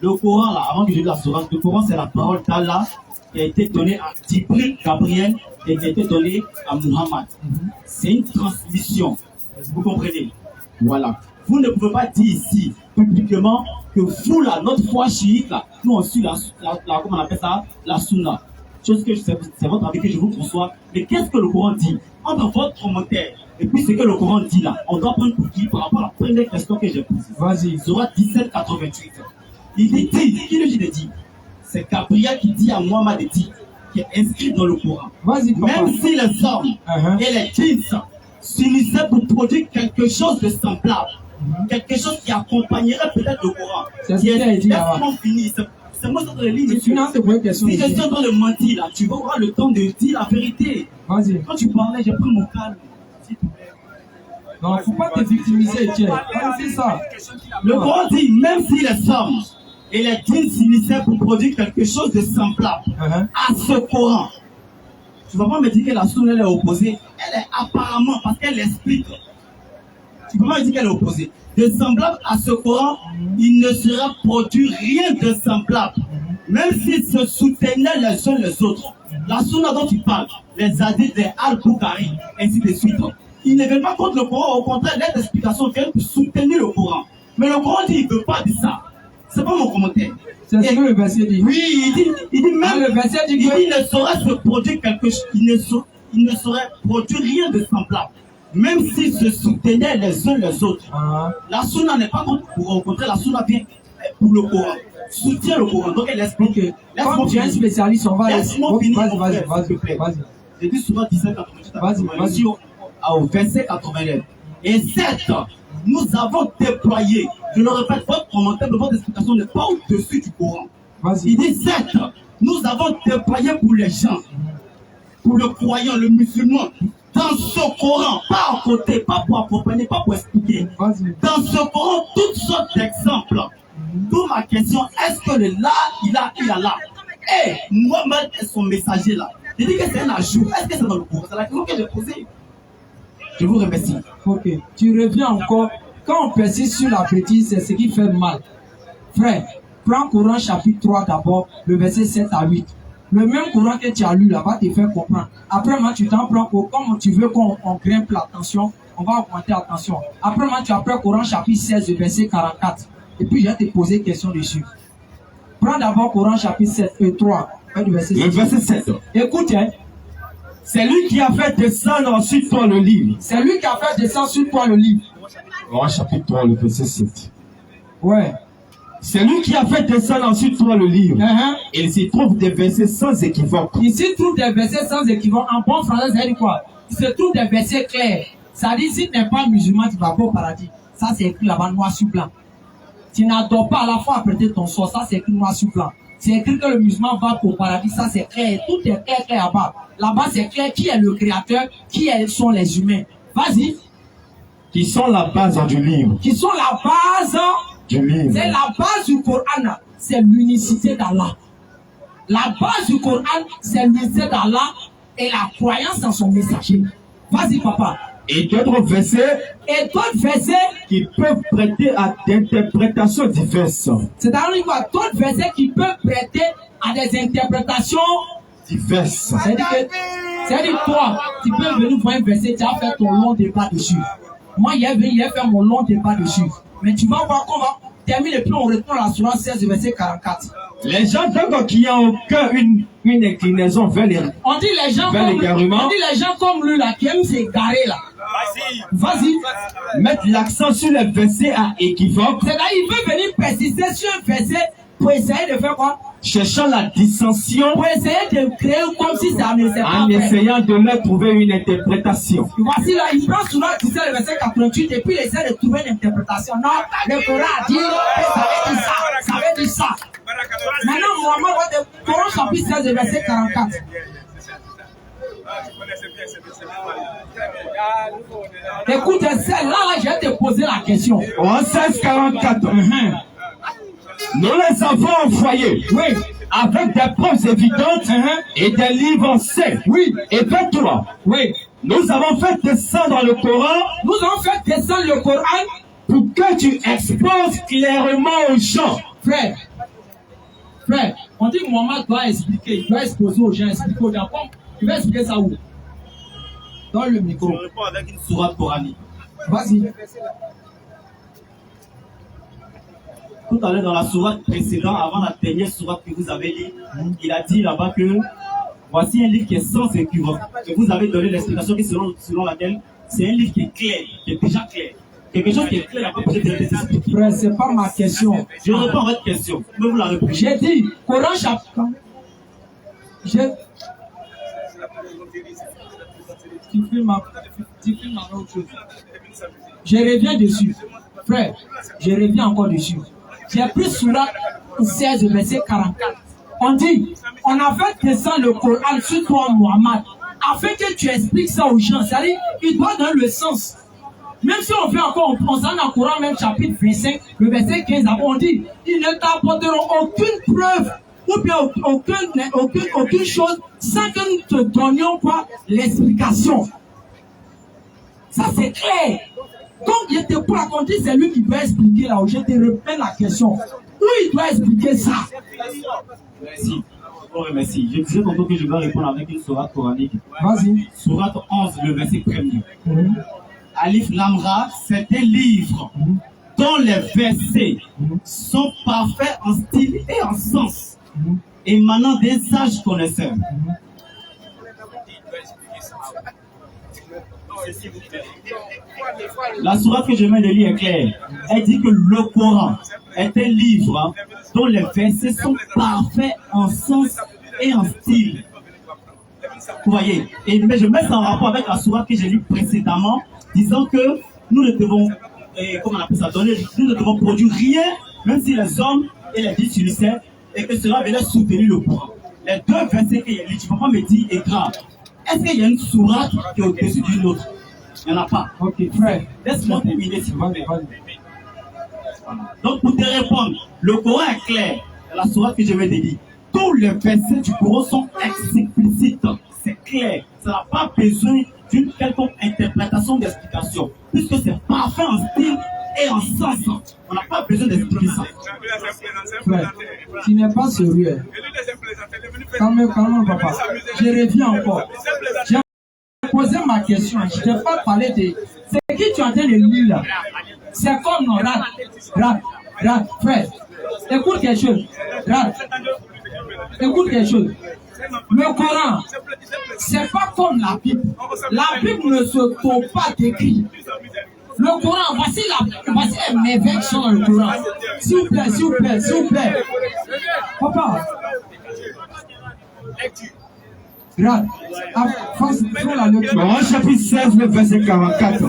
Le Coran, là, avant que je lise la sourate, le Coran, c'est la parole d'Allah qui a été donnée à Jibril, Gabriel, et qui a été donnée à Muhammad. C'est une transmission. Vous comprenez? Voilà. Vous ne pouvez pas dire ici, publiquement, que vous, là, notre foi chiite, là, nous, on suit comment on appelle ça? La sunna. Chose que c'est votre avis que je vous conçois. Mais qu'est-ce que le Coran dit? Entre votre commentaire et puis ce que le Coran dit là, on doit prendre pour qui par rapport à la première question que j'ai posée. Vas-y. Sourate 17, 88. Il dit, qui le dit? C'est Gabriel qui dit à Muhammad dit, qui est inscrit dans le Coran. Vas-y, papa. Même si les hommes et les djinns s'unissaient pour produire quelque chose de semblable, quelque chose qui accompagnerait peut-être le Coran. C'est ce qu'il a dit là-bas. C'est moi qui ai les lignes. Tu n'as pas de question. Si je suis en train de mentir là, tu vas avoir le temps de dire la vérité. Vas-y. Quand tu parlais, j'ai pris mon calme. S'il te plaît. Non, faut pas te victimiser, tiens. C'est ça. Le Coran dit, même si les sommes et les dîmes s'initiaient pour produire quelque chose de semblable à ce Coran, tu ne vas pas me dire que la sunna elle est opposée. Elle est apparemment, parce qu'elle explique. Tu ne peux pas me dire qu'elle est opposée. De semblable à ce Coran, il ne sera produit rien de semblable. Même s'ils se soutenaient les uns les autres. La sunna dont tu parles, les hadiths, les al-Bukhari, ainsi de suite. Ils ne viennent pas contre le Coran, au contraire, les explications viennent pour soutenir le Coran. Mais le Coran dit, il ne veut pas dire ça. C'est pas mon commentaire. C'est ce que le verset dit. Oui, il dit même, le verset dit il ne saurait se produire quelque chose, il ne saurait produire rien de semblable. Même s'ils se soutenaient les uns les autres. La sunna n'est pas contre le Coran, au contraire, la sunna vient pour le Coran. Soutient le Coran. Donc elle explique que. Comme tu es un spécialiste, on va laisse-moi finir. Vas-y. J'ai dit souvent 17, vas-y. Au verset 89. Et certes, nous avons déployé, je le répète, votre commentaire, votre explication n'est pas au-dessus du Coran. Il dit certes, nous avons déployé pour les gens, pour le croyant, le musulman, dans ce Coran, pas à côté, pas pour accompagner, pas pour expliquer. Dans ce Coran, toutes sortes d'exemples. D'où ma question, est-ce que le là, il a là et Mohamed est son messager là. Je dis que c'est un ajout. Est-ce que c'est dans le Coran? C'est la question que j'ai posée. Je vous remercie. Ok, tu reviens encore. Quand on persiste sur la bêtise, c'est ce qui fait mal. Frère, prends Coran chapitre 3 d'abord, le verset 7 à 8. Le même Coran que tu as lu là va te faire comprendre. Après, moi, tu t'en prends pour comme tu veux qu'on grimpe l'attention, on va augmenter l'attention. Après, moi, tu apprends Coran chapitre 16, le verset 44. Et puis, je vais te poser une question dessus. Prends d'abord Coran chapitre 7 et 3. Le verset 7. Écoute, hein. C'est lui qui a fait descendre sur toi le livre. C'est lui qui a fait descendre sur toi le livre. Coran chapitre 3, le verset 7. Ouais. C'est lui qui a fait descendre sur toi le livre. Et il s'y trouve des versets sans équivoque. Il s'y trouve des versets sans équivoque. En bon français, ça dit quoi? Il se trouve des versets clairs. Ça dit, si tu n'es pas musulman, tu ne vas pas au paradis. Ça, c'est écrit là-bas, noir sur blanc. Tu n'adores pas à la fois prêter ton sort. Ça, c'est écrit noir sur blanc. C'est écrit que le musulman va au paradis. Ça, c'est clair. Tout est clair là-bas. Là-bas, c'est clair qui est le créateur, qui sont les humains. Vas-y. Qui sont la base du livre. Qui sont la base du livre. C'est la base du Coran. C'est l'unicité d'Allah. La base du Coran, c'est l'unicité d'Allah et la croyance en son messager. Vas-y, papa. Et d'autres versets qui peuvent prêter à d'interprétations diverses. C'est-à-dire quoi? D'autres versets qui peuvent prêter à des interprétations diverses. C'est-à-dire toi, tu peux venir voir un verset, tu as fait ton long débat dessus. Moi, il a fait mon long débat dessus. Mais tu vas voir comment terminer et puis on retourne à la sourate 16, verset 44. Les gens donc qui ont aucun une inclinaison vers les on dit les gens comme lui là qui aiment s'égarer là. Vas-y. Mettre l'accent sur les versets à équivoque. C'est-à-dire il veut venir persister sur un verset pour essayer de faire quoi? Cherchant la dissension. Pour essayer de créer comme si ça ne s'est pas en essayant de leur trouver une interprétation. Voici là, il prend souvent le verset 88 et puis il essaie de trouver une interprétation. Non, le Coran a dit que ça veut dire ça, ça veut dire ça. Maintenant, Mohamed va de Coran chapitre 16, verset 44. Écoute, celle-là, je vais te poser la question. En 1644, nous les avons envoyés. Oui. Avec des preuves évidentes et des livres anciens. Oui. Et 23. Oui. Nous avons fait descendre le Coran. Nous avons fait descendre le Coran pour que tu exposes clairement aux gens. Frère, on dit que Mohamed doit expliquer, il doit exposer aux gens, expliquer aux gens. Il va expliquer ça où? Dans le micro. Je réponds avec une sourate coranique. Vas-y. Tout à l'heure, dans la sourate précédente, avant la dernière sourate que vous avez lue, il a dit là-bas que voici un livre qui est sans équivoque. Et vous avez donné l'explication selon laquelle c'est un livre qui est clair, qui est déjà clair. Quelque chose qui est clair, après peut-être de l'expliquer. Frère, c'est pas ma question. Je réponds à votre question. Mais vous la répondez. J'ai dit, Coran chapitre. Tu filmes autre chose. Je reviens dessus. Frère, je reviens encore dessus. J'ai pris sourate 16, verset 44. On dit, on a fait descendre le Coran sur toi, Mohamed, afin que tu expliques ça aux gens. C'est-à-dire, il doit donner le sens. Même si on fait encore, on pense en Coran, même chapitre 25, le verset 15, on dit, ils ne t'apporteront aucune preuve ou bien aucune chose sans que nous te donnions pas l'explication. Ça c'est clair. Donc je te pour raconter, c'est lui qui doit expliquer là où je te repère la question. Où il doit expliquer ça? Merci. Oh, merci. Je disais tantôt que je dois répondre avec une sourate coranique. Vas-y. Sourate 11, le verset 1er. Alif Lamra, c'est un livre dont les versets sont parfaits en style et en sens, émanant des sages connaisseurs. La sourate que je viens de lire est claire. Elle dit que le Coran est un livre dont les versets sont parfaits en sens et en style. Vous voyez, mais je mets ça en rapport avec la sourate que j'ai lue précédemment, disant que nous ne devons, comment on appelle ça, nous ne devons produire rien, même si les hommes et les dits s'unissaient, et que cela venait soutenir le Coran. Les deux versets que j'ai lus, tu ne peux pas me dire est grave. Est-ce qu'il y a une sourate qui est au-dessus d'une autre? Il n'y en a pas. Ok, frère. Laisse-moi terminer, s'il vous plaît. Donc, pour te répondre, le Coran est clair. La sourate que je vais te dire. Tous les versets du Coran sont explicites. C'est clair. Ça n'a pas besoin d'une quelconque interprétation d'explication. Puisque c'est parfait en style et en sens. On n'a pas besoin d'expliquer ça. Frère, tu n'es pas sérieux. Calme, papa. Je reviens encore. J'ai posé ma question. Je ne t'ai pas parlé de... C'est qui tu es en train de lire là? C'est comme non, Rat, frère. Écoute quelque chose. Rat. Écoute quelque chose. Le Coran, c'est pas comme la Bible. La Bible ne se trouve pas d'écrit. Le Coran, voici les merveilles qui sont dans le Coran. S'il vous plaît, s'il vous plaît, s'il vous plaît. Papa. Rat. Coran chapitre 16, le verset 44.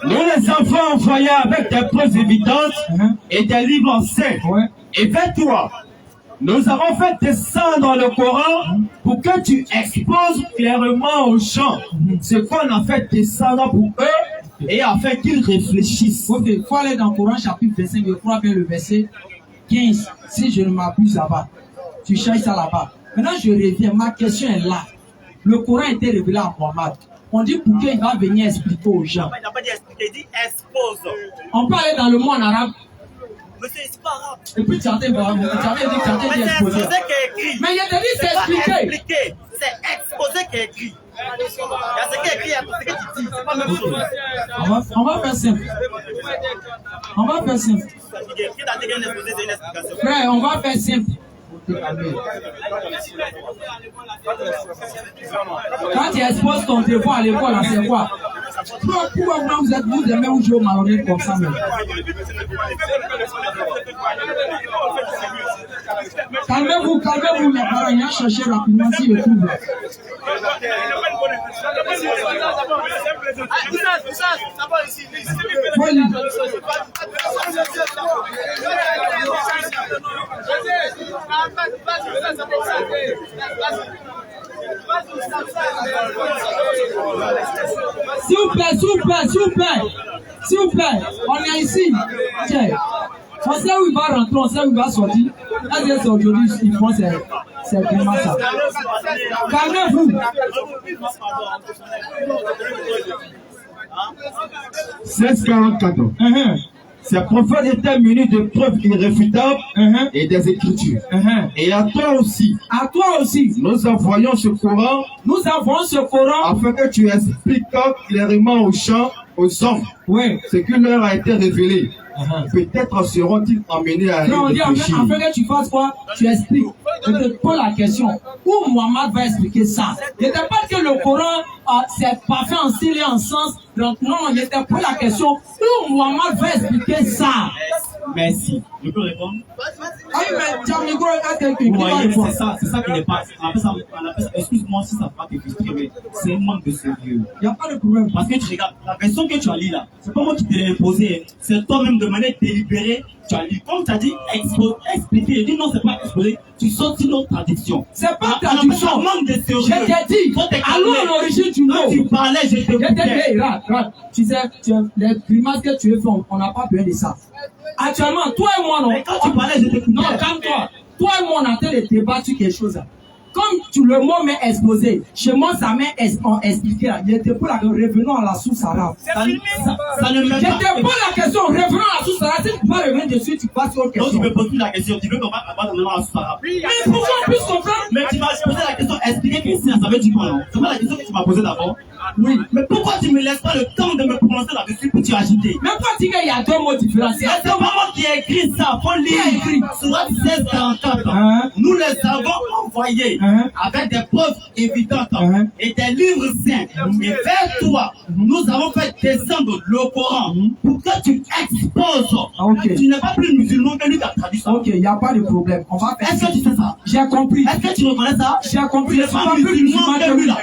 Nous les enfants envoyés avec des preuves évidentes et des livres anciens. Et vers toi, nous avons fait descendre le Coran pour que tu exposes clairement aux gens ce qu'on a fait descendre pour eux et afin qu'ils réfléchissent. Ok, il faut aller dans le Coran chapitre 25, je crois que le verset 15, si je ne m'abuse là-bas. Tu cherches ça là-bas. Maintenant, je reviens, ma question est là. Le Coran a été révélé à Mohammed. On dit pour qu'il va venir expliquer aux gens. Il n'a pas dit expliquer, il dit expose. On peut aller dans le monde arabe. Mais c'est pas arabe. Et puis tu as dit exposer. C'est exposé qui est écrit. Mais il a dit c'est expliqué. C'est exposé qui est écrit. Il y a ce qui est écrit, il y a ce que tu dis. C'est pas la même chose. On va faire simple. On va faire simple. Frère, on va faire simple. Quand tu exposes ton téléphone à l'école, c'est quoi? Pourquoi vous aimez ou jouer au malhonnête comme ça même? Calmez-vous, les parents, il y a cherché rapidement si le trouve. S'il vous plaît, on est ici. Tiens, on sait où il va rentrer, on sait où il va sortir. Là, c'est aujourd'hui, ils font c'est vraiment ça. Calmez-vous. 1644. Ces prophètes étaient munis de preuves irréfutables et des Écritures. Et à toi aussi, nous envoyons ce Coran afin que tu expliques clairement aux gens, aux hommes, ce qui leur a été révélé. Peut-être seront-ils emmenés à réfléchir. Afin que tu fasses quoi? Tu expliques. Je te pose la question. Où Mohammed va expliquer ça? Je ne dis pas que le Coran, c'est parfait en style et en sens. Donc non, je te pose la question. Où Mohammed va expliquer ça? Merci. Je peux répondre? Vous voyez, c'est ça qui n'est pas. On appelle ça, excuse-moi si ça va te frustrer, mais c'est un manque de sérieux. Il n'y a pas de problème. Parce que tu regardes, la version que tu as lue là, c'est pas moi qui te l'ai imposée, c'est toi-même de manière délibérée, tu as lu. Comme tu as dit, expliquer, je dis non, c'est pas exposer, tu sors sur notre traduction. C'est pas traduction. Manque de sérieux. Je t'ai dit, allons à l'origine du mot. Quand tu parlais, je te dit, regarde, tu sais, les grimaces que tu fais, on n'a pas besoin de ça. Actuellement, toi et moi, non. Mais quand tu parlais, je t'écoutais. Non, calme-toi. Toi et moi, on a en train de débattre sur quelque chose. Comme le mot m'est exposé, chez moi, ça m'est expliqué. Il était pour la revenons à la source arabe. Ça ne me met Je pas. te pose la question, revenons à la source arabe. Si tu peux revenir dessus, tu passes sur autre Donc tu question. me poses plus la question, tu veux qu'on va abattre maintenant la source arabe. Mais pourquoi on puisse comprendre? Mais tu m'as posé la question, expliquer que c'est, ça veut dire quoi non? C'est pas la question que tu m'as posée d'abord. Oui. Mais pourquoi tu me laisses pas le temps de me prononcer là-dessus pour tu agiter? Mais pourquoi tu dis qu'il y a deux mots différents? C'est pas moi qui ai écrit ça, faut lire. Surat 1644. Hein? Nous les avons envoyés Hein? avec des preuves évidentes Hein? et des livres saints. Et vers toi, nous avons fait descendre le Coran pour que tu exposes. Ah, ok. Tu n'es pas plus musulman que lui qui a traduit ça. Ok, il n'y a pas de problème. On va faire Est-ce que tu sais ça? J'ai compris. Est-ce que tu reconnais ça? J'ai compris. Tu Je n'es suis pas pas plus musulman musulman que que lui lui. là.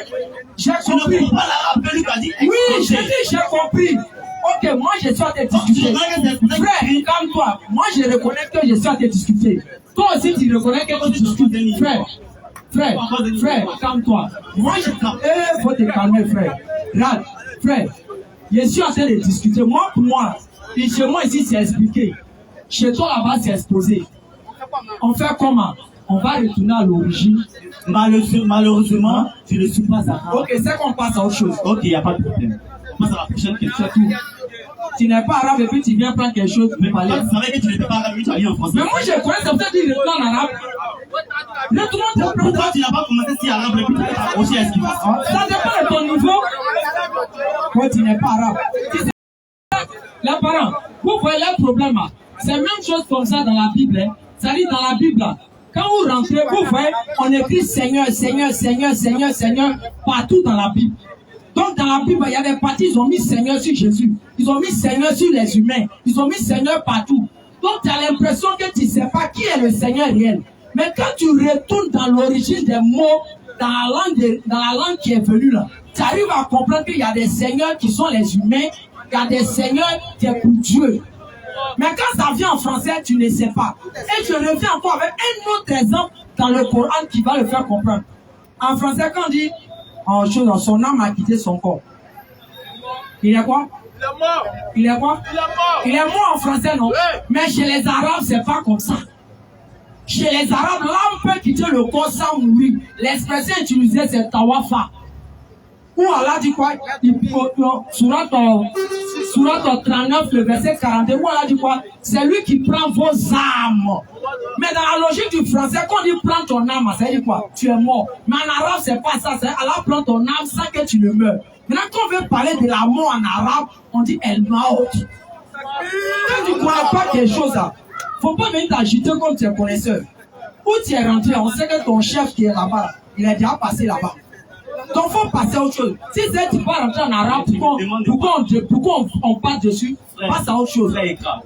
J'ai Tu ne compris. comprends pas l'arabe que lui qui a dit Oui, exposer. j'ai compris. Ok, moi je suis en train de discuter. Frère, calme-toi. Moi je reconnais que je suis en train de discuter. Toi aussi tu reconnais que tu discutes. Frère, calme-toi. Moi je. Faut te calmer, frère. Regarde, frère, je suis en train de discuter. Moi, pour moi, et chez moi ici c'est expliqué. Chez toi là-bas c'est exposé. On fait comment? On va retourner à l'origine. Malheureusement, je ne suis pas arabe. Ok, c'est qu'on passe à autre chose. Ok, il n'y a pas de problème. On passe à la prochaine question. C'est tout. Tu n'es pas arabe et puis tu viens prendre quelque chose pour Mais parler. tu savais que tu n'étais pas arabe, mais tu as lu en français. Mais moi je connais, c'est peut-être dire retourne en arabe. Retourne Pourquoi tu n'as pas commencé si arabe et puis tu t'es accroché à ce qu'il passe? Ça dépend de ton niveau. Toi tu n'es pas arabe. Les parents, vous voyez le problème. C'est la même chose comme ça dans la Bible. Hein. Ça dit dans la Bible. Quand vous rentrez, vous voyez, on écrit Seigneur, Seigneur, Seigneur, Seigneur, Seigneur, partout dans la Bible. Donc dans la Bible, il y a des parties, ils ont mis Seigneur sur Jésus. Ils ont mis Seigneur sur les humains. Ils ont mis Seigneur partout. Donc tu as l'impression que tu ne sais pas qui est le Seigneur réel. Mais quand tu retournes dans l'origine des mots, dans la langue qui est venue là, tu arrives à comprendre qu'il y a des seigneurs qui sont les humains, il y a des seigneurs qui sont pour Dieu. Mais quand ça vient en français, tu ne sais pas. Et je reviens encore avec un autre exemple dans le Coran qui va le faire comprendre. En français, quand on dit son âme a quitté son corps, il est quoi? Il est quoi? Il est mort en français, non? Mais chez les Arabes, c'est pas comme ça. Chez les Arabes, l'âme peut quitter le corps sans mourir. L'expression utilisée, c'est tawafa. Ou Allah dit quoi? Surat 39, le verset 42. Ou Allah dit quoi? C'est lui qui prend vos âmes. Mais dans la logique du français, quand on dit prends ton âme, ça veut dire quoi? Tu es mort. Mais en arabe, c'est pas ça. C'est Allah prend ton âme sans que tu ne meurs. Maintenant, quand on veut parler de la mort en arabe, on dit el maut. Quand tu ne connais pas quelque chose, faut pas venir t'agiter comme tu es connaisseur. Où tu es rentré, on sait que ton chef qui est là-bas, il est déjà passé là-bas. Donc, il faut passer à autre chose. Si tu ne pas rentrer en arabe, pourquoi on passe dessus? Passe à autre chose.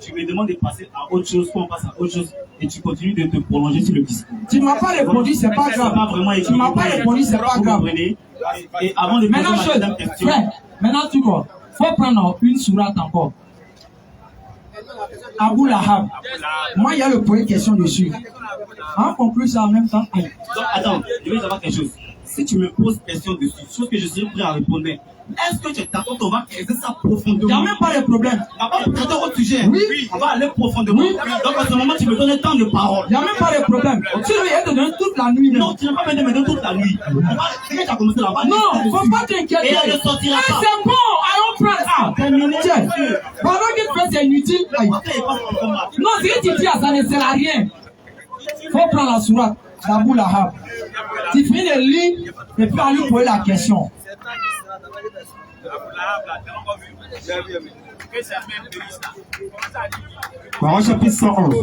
Tu me demandes de passer à autre chose, qu'on passe à autre chose, et tu continues de te prolonger sur le discours. Tu ne m'as pas répondu, c'est pas grave. Tu ne m'as pas répondu, c'est pas grave. Et avant de Maintenant, poser ma deuxième question, frère, maintenant, tu vois, il faut prendre une sourate encore. Abu Lahab. Moi, il y a le point de question dessus. On conclut ça en même temps. donc, attends, je vais savoir quelque chose. Si tu me poses question dessus, chose que je suis prêt à répondre, est-ce que tu es d'accord qu'on va creuser ça Il profondément? n'y a même pas de problème. On va traiter autre sujet. Oui. On va aller profondément. Oui. Donc, à ce moment, tu me donnes temps de parole. Il n'y a même pas de problème. Tu veux te donner toute la nuit. Non, tu n'as pas besoin de me donner toute la nuit. C'est que tu as commencé là-bas. Non, il ne faut pas t'inquiéter. Et elle ne sortira pas. C'est bon, allons prendre. Tiens, pendant que tu fais, c'est inutile. Aïe. Non, ce que tu dis, ça ne sert à rien. Il faut prendre la sourate d'Abu Lahab. Tu finis de lire et puis aller poser la question. Parole chapitre 111.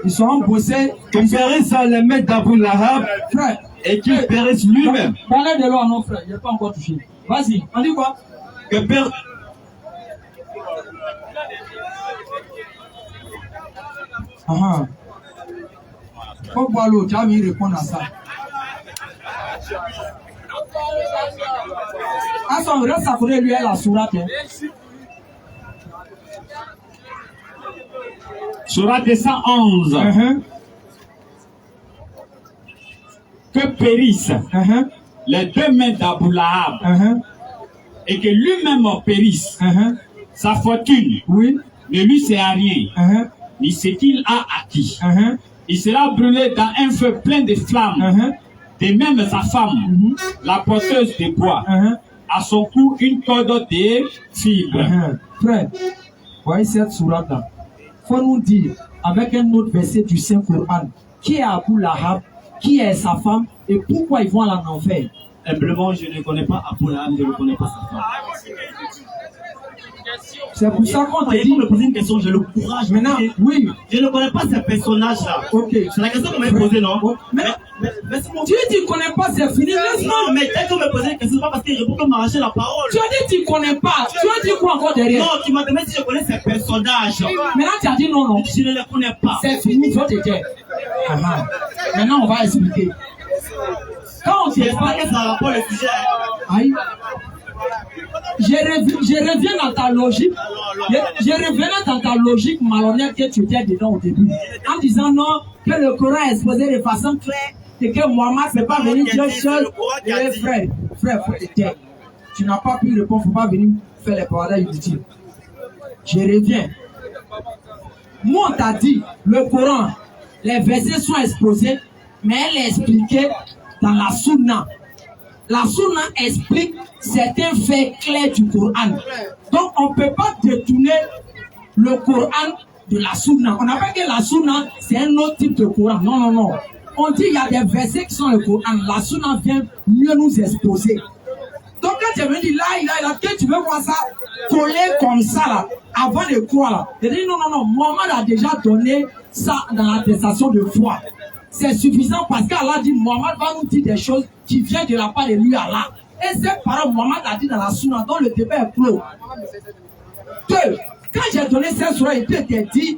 Ils seront bossés. Que périsse les maîtres d'Abu Lahab Frère, et qu'il périsse lui-même. parlez de l'eau à nos frères. Il n'est pas encore touché. Vas-y, on dit quoi? Que périsse. Faut boire l'eau, tu as envie de répondre à ça. À son reste, ça faudrait lui la sourate. Sourate 211. Que périssent les deux mains d'Abou Lahab et que lui-même périsse. Sa fortune ne lui sert à rien, ni ce qu'il a acquis. Il sera brûlé dans un feu plein de flammes. De même sa femme, la porteuse de bois, à son cou une corde de fibres. Frère, voyez cette sourate-là. Faut nous dire, avec un autre verset du Saint-Coran, qui est Abou Lahab, qui est sa femme et pourquoi ils vont aller en enfer. Simplement, je ne connais pas Abou Lahab, je ne connais pas sa femme. C'est pour ça qu'on te Il dit. faut me poser une question, j'ai le courage. Maintenant, oui. Je ne connais pas ces personnages-là. Ok. C'est la question qu'on m'a posée, non? Mais tu ne connais pas, c'est fini. Non, mais dès qu'on me posait une question, c'est pas parce que je peux m'arracher la parole. Tu as dit que tu ne connais pas. Tu as dit quoi encore derrière? Non, tu m'as demandé si je connais ces personnages. Maintenant, tu as dit non, non. Je ne les connais pas. C'est fini, il faut te dire. Maintenant, on va expliquer. Quand on J'espère te parle, que ça rapporte le sujet. aïe. Je reviens dans ta logique. Je reviens dans ta logique malhonnête que tu étais dedans au début. En disant non, que le Coran est exposé de façon claire et que Mohammed ne peut pas venir dire seul. Frère, faut te taire. Tu n'as pas pu répondre, il ne faut pas venir faire les paroles inutiles. Je reviens. Moi, on t'a dit, le Coran, les versets sont exposés, mais elle est expliquée dans la Sunna. La Sunna explique certains faits clairs du Coran. Donc, on ne peut pas détourner le Coran de la Sunna. On n'a pas que la Sunna, c'est un autre type de Coran. Non, non, non. On dit qu'il y a des versets qui sont le Coran. La Sunna vient mieux nous exposer. Donc, quand tu me dis là, que tu veux voir ça collé comme ça, là, avant de croire, là. Je dis non, non, non. Mohammed a déjà donné ça dans l'attestation de foi. C'est suffisant parce qu'Allah dit Mohammed va nous dire des choses qui viennent de la part de lui, Allah. Et ces paroles, Mohammed a dit dans la Sunna, dont le débat est clos. Deux, quand j'ai donné cette sourate, il peut te dire,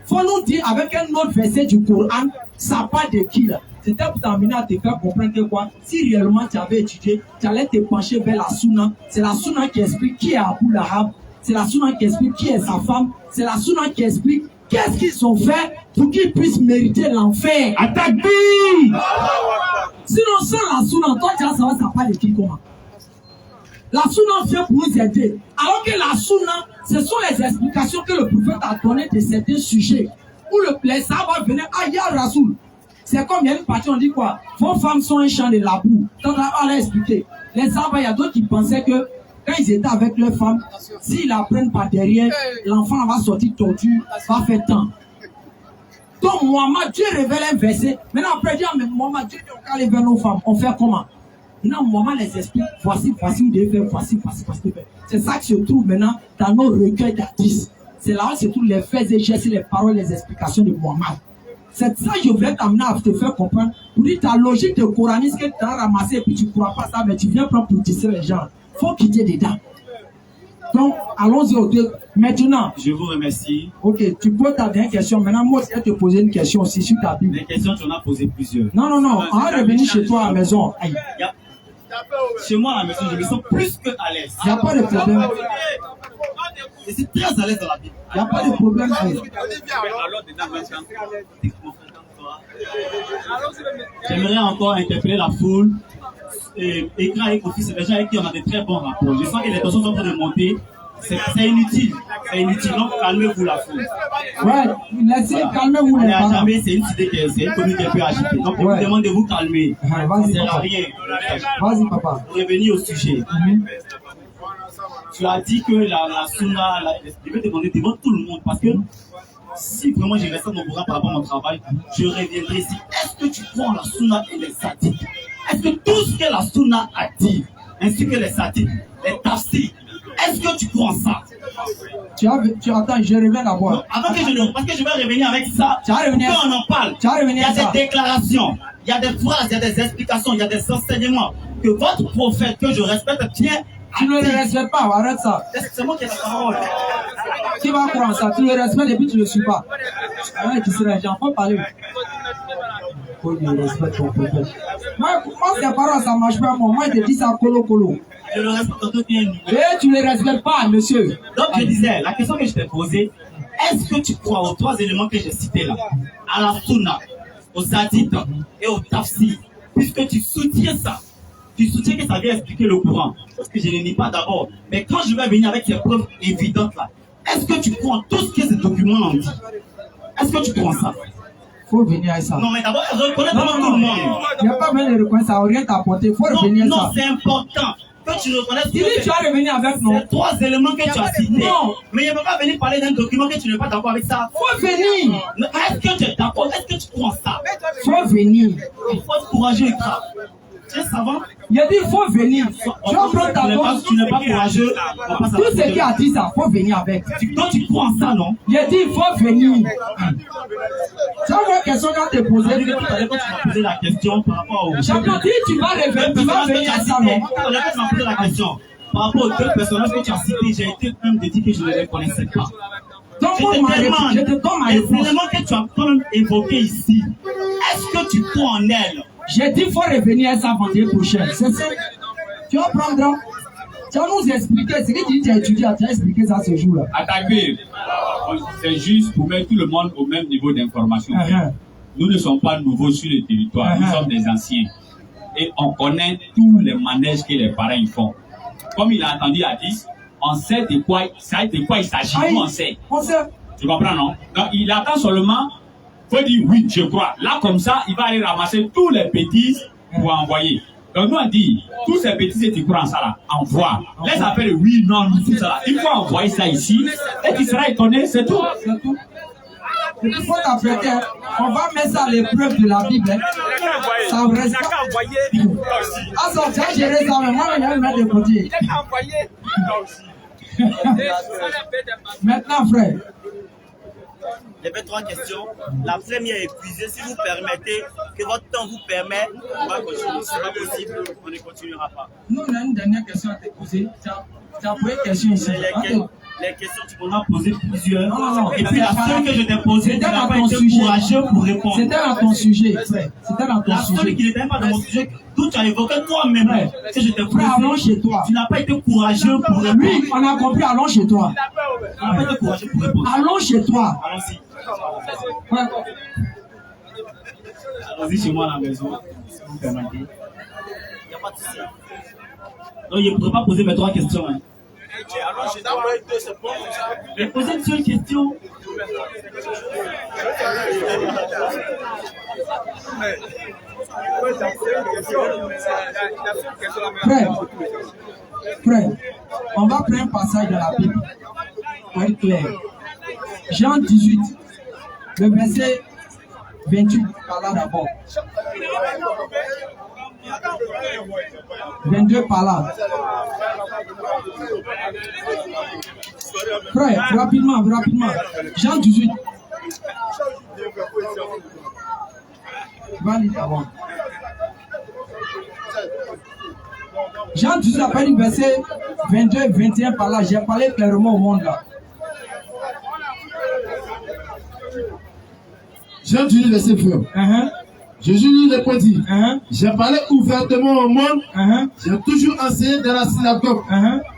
faut nous dire avec un autre verset du Coran, ça part de qui là? C'était pour t'amener à te faire comprendre que quoi? Si réellement tu avais étudié, tu allais te pencher vers la Sunna. C'est la Sunna qui explique qui est Abou Lahab. C'est la Sunna qui explique qui est sa femme. C'est la Sunna qui explique qu'est-ce qu'ils ont fait pour qu'ils puissent mériter l'enfer. Attaque! Sinon, sans la Sunna, toi tu vas savoir ça part de qui comment. La Sunna vient pour nous aider. Alors que la Sunna, ce sont les explications que le prophète a données de certains sujets. Où les sahabas venaient, ya Rasoul. C'est comme il y a une partie, on dit quoi? Vos femmes sont un champ de labour. Donc, on l'a expliqué. Les sahabas, il y a d'autres qui pensaient que quand ils étaient avec leurs femmes, s'ils la prennent par derrière, l'enfant va sortir tordu, va faire temps. Donc, Mohammed, Dieu révèle un verset. Maintenant, après, Dieu, mais Mohammed, Dieu dit, on va aller vers nos femmes. On fait comment? Maintenant, Mohammed les explique, voici, vous devez faire, voici. C'est ça qui se trouve maintenant dans nos recueils d'artistes. C'est là où se trouvent les faits et gestes, les paroles, les explications de Mohammed. C'est ça que je voulais t'amener à te faire comprendre. Pour dire ta logique de coraniste que tu as ramassé et puis tu ne crois pas ça, mais tu viens prendre pour distraire les gens. Il faut quitter dedans. Donc, allons-y au deux. Maintenant. Je vous remercie. Ok, tu poses ta dernière question. Maintenant, moi, je vais te poser une question aussi sur ta Bible. Les questions, tu en as posé plusieurs. Non, on va revenir chez toi à la maison. Aïe. Chez moi à la maison, je me sens plus que à l'aise. Il n'y a pas de problème. Je suis très à l'aise dans la Bible. Il n'y a pas de problème. J'aimerais encore interpeller la foule. Écran et Kofi, c'est déjà avec qui on a de très bons rapports. Je sens que les personnes sont en train de monter. C'est inutile. C'est inutile. Donc, calmez-vous la foule. Ouais, laissez, calmez-vous les parents. Jamais, c'est une cité qui est une commune qui est peu agitée. Donc, je vous demande de vous calmer. Ça ne sert à rien. Vas-y, papa. Pour revenir au sujet. Tu as dit que la Sunna, je vais te demander devant tout le monde parce que si vraiment je restais mon programme par rapport à mon travail, je reviendrai ici. Est-ce que tu crois en la Sunna et les sadiques? Est-ce que tout ce que la Sunna a dit, ainsi que les sadiques, les tafsirs, est-ce que tu crois en ça? Attends, je reviens d'abord. Avant que je ne, parce que je vais revenir avec ça. Tu vas revenir. Quand on en parle, il y a des déclarations, il y a des phrases, il y a des explications, il y a des enseignements que votre prophète, que je respecte bien, tu ne le respectes pas, arrête ça. C'est moi qui ai la parole. Qui va croire ça? Tu le respectes et puis tu ne le suis pas. Ouais, tu serais, j'en peux parler. Faut qu'il respecte ton prophète. Moi, ces paroles, ça marche pas. Moi, je te dis ça colo. Je le respecte quand tu es Et tu ne les respectes pas, monsieur. Donc, je disais, la question que je t'ai posée, est-ce que tu crois aux 3 éléments que j'ai cités là, à la sunna, aux hadiths et au tafsir, puisque tu soutiens ça, tu soutiens que ça vient expliquer le Coran, parce que je ne nie pas d'abord, mais quand je vais venir avec ces preuves évidentes là, est-ce que tu crois en tout ce que ces documents ont dit? Est-ce que tu crois en ça? Faut venir à ça. Non, mais d'abord, reconnais devant tout le monde. Il n'y a pas besoin de reconnaître, ça n'a rien t'apporter. Faut revenir à ça. Non, c'est important. Que tu reconnaisses Tu vas revenir avec nous. ces 3 éléments que tu as cités. Non. Mais il ne peut pas venir parler d'un document que tu n'es pas d'accord avec ça. Faut venir. Est-ce que tu es d'accord? Est-ce que tu crois en ça? Faut venir. Il faut être courageux et grave. Tu es savant? Il a dit faut venir. Tu vas prendre ta dose. Tu n'es pas courageux. Tout ce qui a dit ça, faut venir avec. Toi, tu crois en ça, non? Il a dit faut venir. C'est une question qu'on t'a posée. Tout à l'heure, quand tu m'as posé la question par rapport au... Champion, tu vas venir à ça, non? Tout à l'heure, quand tu m'as posé la question par rapport aux 2 personnages que tu as cités, j'ai été même de dire que je ne les connaissais pas. Je te donne ma les réponse. éléments que tu as quand même évoqués ici, est-ce que tu crois en elles? J'ai dit qu'il faut revenir à ça vendredi prochain. C'est ça. Tu vas prendre. Tu vas nous expliquer. Ce que tu dis, tu as étudié, tu as expliqué ça ce jour-là. Attaquer, c'est juste pour mettre tout le monde au même niveau d'information. Nous ne sommes pas nouveaux sur le territoire, nous sommes des anciens. Et on connaît tous les manèges que les parents font. Comme il a entendu à 10, on sait de quoi il s'agit. Nous, on sait. Tu comprends, non? Donc, il attend seulement, il faut dire oui, je crois. Là, comme ça, il va aller ramasser tous les bêtises pour envoyer. Donc, nous, on dit, tous ces bêtises, tu crois en ça là, envoie. Laisse appeler oui, non, tout ça là. Il faut envoyer ça ici, et tu seras étonné, c'est tout. C'est tout. Il faut t'apprêter. On va mettre ça à l'épreuve de la Bible. Ça reste pas. Ah, ça, tu as géré ça, mais moi, je vais le mettre de côté. Maintenant, frère. J'avais 3 questions. La première est épuisée. Si vous permettez, que votre temps vous permet, on va continuer. Si ce n'est pas possible, on ne continuera pas. Nous, on a une dernière question à te poser. Tu as posé une question ici. Les questions, tu m'en as posé plusieurs. Non. Et puis la seule que je t'ai posée, tu n'as pas été courageux pour répondre. C'était dans ton sujet, frère. C'était dans ton sujet. La seule qui n'était pas dans mon sujet, tout tu as évoqué toi-même. Que je t'ai posé. Allons chez toi. Tu n'as pas été courageux pour répondre. Oui, on a compris, allons chez toi. Tu n'as pas été courageux pour répondre. Allons chez toi. Allons-y. Ouais. Allons-y chez moi à la maison. Si vous permettez. Il n'y a pas de souci. Donc, je ne pourrais pas poser mes 3 questions. Je vais poser une seule question. Frère, on va prendre un passage de la Bible pour être clair. Jean 18, le verset 28, par là d'abord. 22 par là. Frère, rapidement. Jean 18. Va lire d'abord. Jean 18 a parlé du verset 22 et 21 par là. J'ai parlé clairement au monde là. Jean 18, verset 1. Jésus lui répondit, j'ai parlé ouvertement au monde, j'ai toujours enseigné dans la synagogue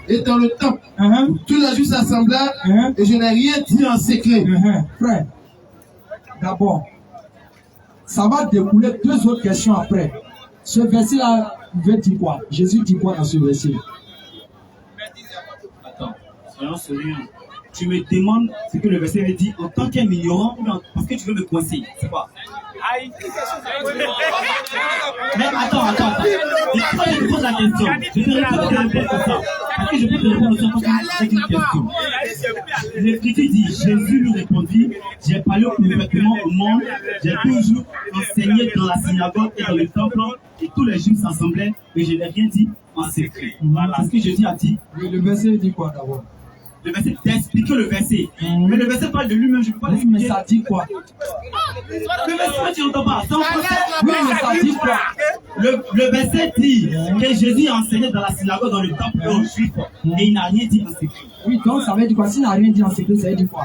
et dans le temple, où tous les Juifs s'assemblaient, et je n'ai rien dit en secret. Frère, d'abord, ça va découler 2 autres questions après. Ce verset-là veut dire quoi? Jésus dit quoi dans ce verset? Attends, soyons sérieux. Tu me demandes ce que le verset veut dire en tant qu'ignorant ou parce que tu veux me coincer. C'est quoi? Mais attends. Pourquoi je te pose la question? Je te réponds comme ça. Parce que je peux te répondre avec une question. L'Écriture dit, Jésus lui répondit, j'ai parlé ouvertement au monde, j'ai toujours enseigné dans la synagogue et dans le temple, et tous les Juifs s'assemblaient, et je n'ai rien dit en secret. Voilà ce que Jésus a dit. Le verset dit quoi d'abord? Le verset d'expliquer le verset. Mais le verset parle de lui-même, je ne peux pas l'expliquer. Mais ça dit quoi? Le verset, tu n'entends pas. Oui, mais ça dit quoi? Le verset dit que Jésus a enseigné dans la synagogue, dans le temple aux Juifs, et il n'a rien dit en secret. Oui, donc ça veut dire quoi? S'il n'a rien dit en secret, ça veut dire quoi?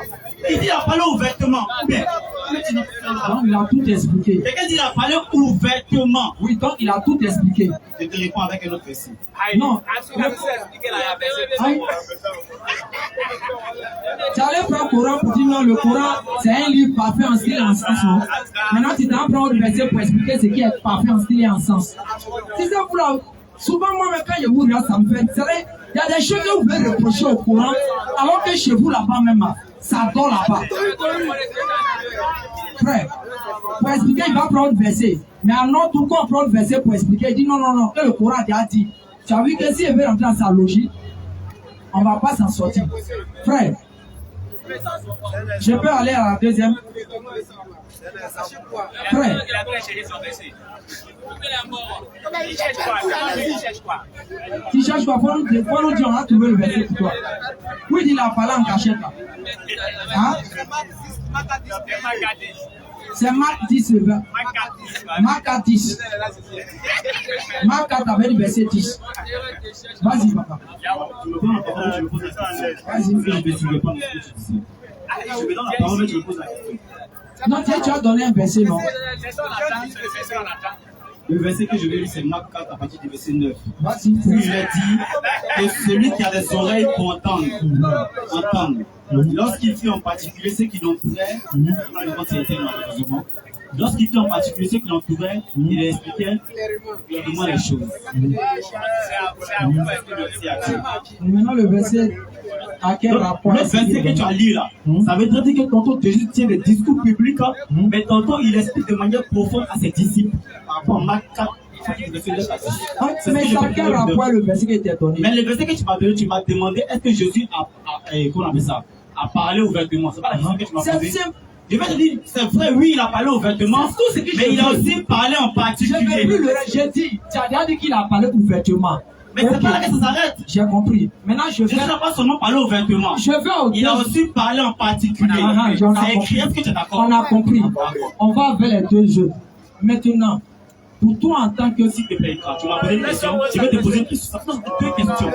Il dit, il a parlé ouvertement. Mais Mais tu n'as pas fait Donc il a tout expliqué. quelqu'un dit qu'il a parlé ouvertement. Oui, donc il a tout expliqué. Je te réponds avec un autre verset. Non. Aïe. Tu allais prendre le Coran pour dire non, le Coran c'est un livre parfait en style et en sens. Non? Maintenant tu t'en prends le verset pour expliquer ce qui est parfait en style et en sens. C'est ça pour là. Souvent moi quand je vous regarde ça me fait. C'est vrai, il y a des choses que vous pouvez reprocher au Coran alors que chez vous là-bas même ça dort là-bas. Frère, pour expliquer il va prendre le verset. Mais alors tout qu'on prend le verset pour expliquer, il dit non, que le Coran a dit. Tu as vu que s'il veut rentrer dans sa logique, on ne va pas s'en sortir. Frère, je peux aller à la deuxième. Frère, tu cherches quoi? Faut nous dire, on a trouvé le verset pour toi. Oui, il a parlé en cachette là. Hein? C'est Marc 10, le 20. Marc 4, 10. Marc 4 avec le verset 10. Vas-y, papa. Vas-y, je vais répondre à ce que tu disais. Je vais dans la parole, mais je me pose la question. Non, tu as donné un verset, non? Le verset que je vais lire, c'est Marc 4 à partir du verset 9. Vas-y. Puis il a dit que celui qui a des oreilles pour entendre. Lorsqu'il fait en particulier ceux qui l'entouraient, lorsqu'il fait en particulier ceux qui l'entouraient, il expliquait clairement les choses. Maintenant, le verset, à quel rapport? Le verset que tu as lu là, ça veut dire que tantôt Jésus tient des discours publics, mais tantôt il explique de manière profonde à ses disciples par rapport à Marc 4. Mais ça a quel rapport le verset qui était donné? Mais le verset que tu m'as donné, tu m'as demandé est-ce que Jésus a parlé ouvertement. C'est pas la question que tu m'as posée. Je vais te dire, c'est vrai, oui, il a parlé ouvertement, mais il a aussi parlé en particulier. J'ai dit, tu as dit qu'il a parlé ouvertement. Mais c'est pas là que ça s'arrête. J'ai compris. Maintenant, Jésus n'a pas seulement parlé ouvertement. Il a aussi parlé en particulier. C'est écrit, est-ce que tu es d'accord? On a compris. On va vers les deux jeux. Maintenant, pour toi en tant que... S'il te plaît, tu m'as posé une question, je vais te poser une question. Ça pose deux questions.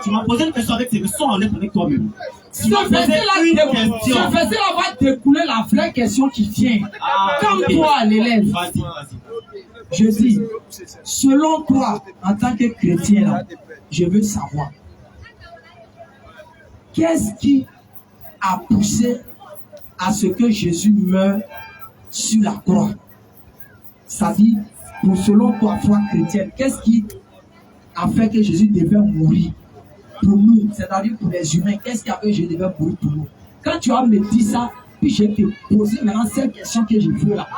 Tu m'as posé une question avec tes sois honnête avec toi-même. Ce verset-là va découler la vraie question qui tient. Comme toi, l'élève. Vas-y. Je dis, selon toi, en tant que chrétien, là, je veux savoir, qu'est-ce qui a poussé à ce que Jésus meure sur la croix? C'est-à-dire, pour selon toi, foi chrétienne, qu'est-ce qui a fait que Jésus devait mourir pour nous, c'est-à-dire pour les humains? Qu'est-ce qui a fait que Jésus devait mourir pour nous? Quand tu as me dit ça, puis je te posé maintenant cette question que je veux là.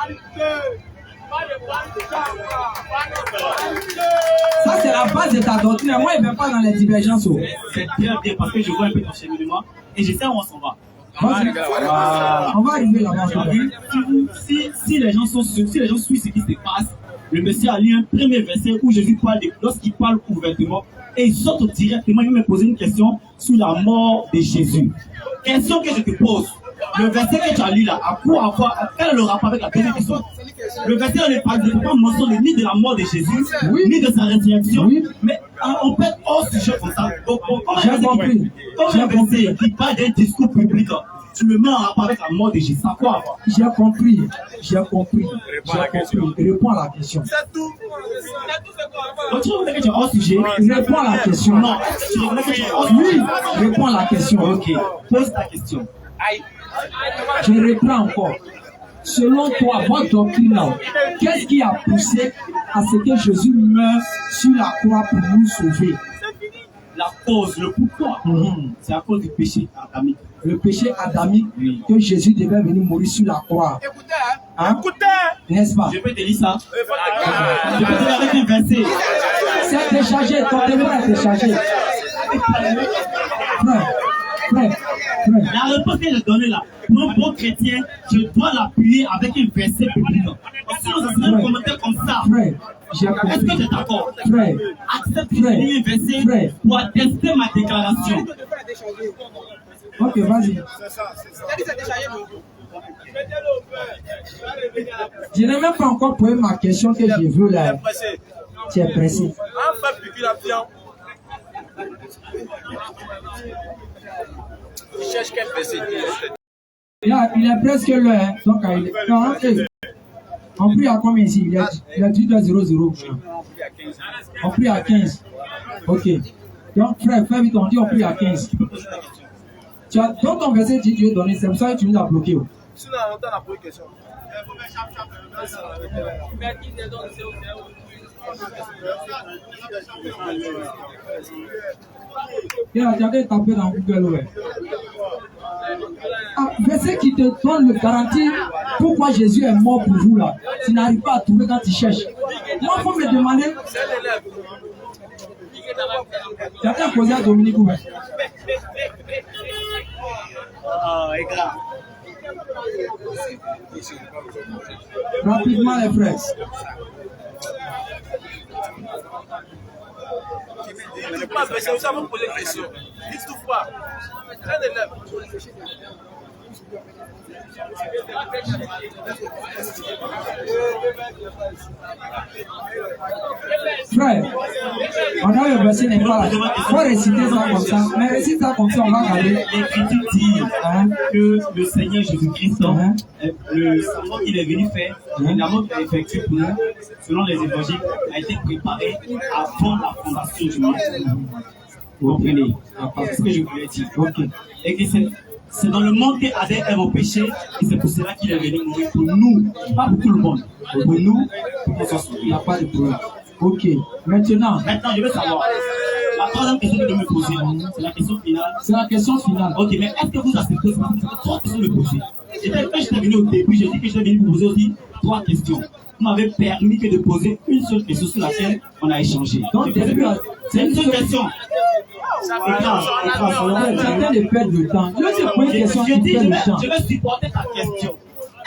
Ça, c'est la base de ta doctrine. Moi, je ne vais pas dans les divergences. C'est bien parce que je vois un peu ton cheminement et je sais où on s'en va. On va arriver là-bas. Si les gens suivent ce qui se passe, le Messie a lu un premier verset où Jésus parle lorsqu'il parle ouvertement et il saute directement. Il me poser une question sur la mort de Jésus. Question que je te pose. Le verset que tu as lu là, quel est le rapport avec la deuxième question? Le verset ne parle pas mentionne ni de la mort de Jésus, ni de sa résurrection, mais on peut être hors sujet comme ça. J'ai verset qui parle d'un discours public, tu le mets en rapport avec la mort de Jésus. Ça quoi? J'ai compris. Réponds à la question. Donc tu veux que tu es hors sujet? Réponds à la question. Non. Oui, réponds à la question. Ok, pose ta question. Je reprends encore. Selon toi, votre doctrine, qu'est-ce qui a poussé à ce que Jésus meure sur la croix pour nous sauver? La cause, le pourquoi, c'est à cause du péché adamique. Le péché adamique, que Jésus devait venir mourir sur la croix. Écoutez! N'est-ce pas? Je peux te lire ça. Je peux te lire avec un verset. C'est déchargé, ton témoin est déchargé. Frère. La réponse que j'ai donnée là, pour un bon chrétien, je dois l'appuyer avec un verset biblique. Sinon, ça serait un commentaire comme ça. Est-ce que tu es d'accord? Accepte de lire un verset pour attester ma déclaration. Ok, vas-y. Je n'ai même pas encore posé ma question que je veux là. Tu es pressé. Tu cherches quel verset? Il est presque l'heure, hein. Donc il est... Non, on prie à combien ici? Il a 18h00. On prie à 15. Ok. Donc frère, fais vite, on dit on prie à 15. Dans ton verset, tu veux donner, c'est pour ça que tu nous as bloqué. Sinon, on a posé une question. Il a déjà tapé dans Google, ouais. Ah, verset qui te donne le garantie pourquoi Jésus est mort pour vous là. Tu n'arrives pas à trouver quand tu cherches. Moi, il faut me demander. Tu as posé à Dominique ou rapidement les frères. Je ne pas baisser, vous avez posé une question. Dites tout pas. Un élève. Frère, on a le verset n'est pas là. Il faut réciter ça comme ça. Mais récite ça comme ça, on va regarder. L'Écriture dit que le Seigneur Jésus-Christ, le serment qu'il est venu faire, l'amour qu'il a effectué pour nous, selon les évangiles, a été préparé avant la fondation du monde. Vous comprenez? C'est ce que je voulais dire. Okay. Et que c'est dans le monde qu'Adam et Ève ont péché, et c'est pour cela qu'il est venu mourir pour nous, pas pour tout le monde. Pour nous, pour qu'on soit sauvés. Il n'y a pas de problème. Ok. Maintenant, je veux savoir. La troisième question que je me poser, c'est la question finale. C'est la question finale. Ok, mais est-ce que vous acceptez ça? C'est 3 questions de poser. Quand j'étais venu au début, j'ai dit que j'étais venu pour poser aussi 3 questions. Vous m'avez permis que de poser une seule question sur laquelle on a échangé. Donc, c'est une seule question. J'attends de perdre le temps. Je vais supporter ta question.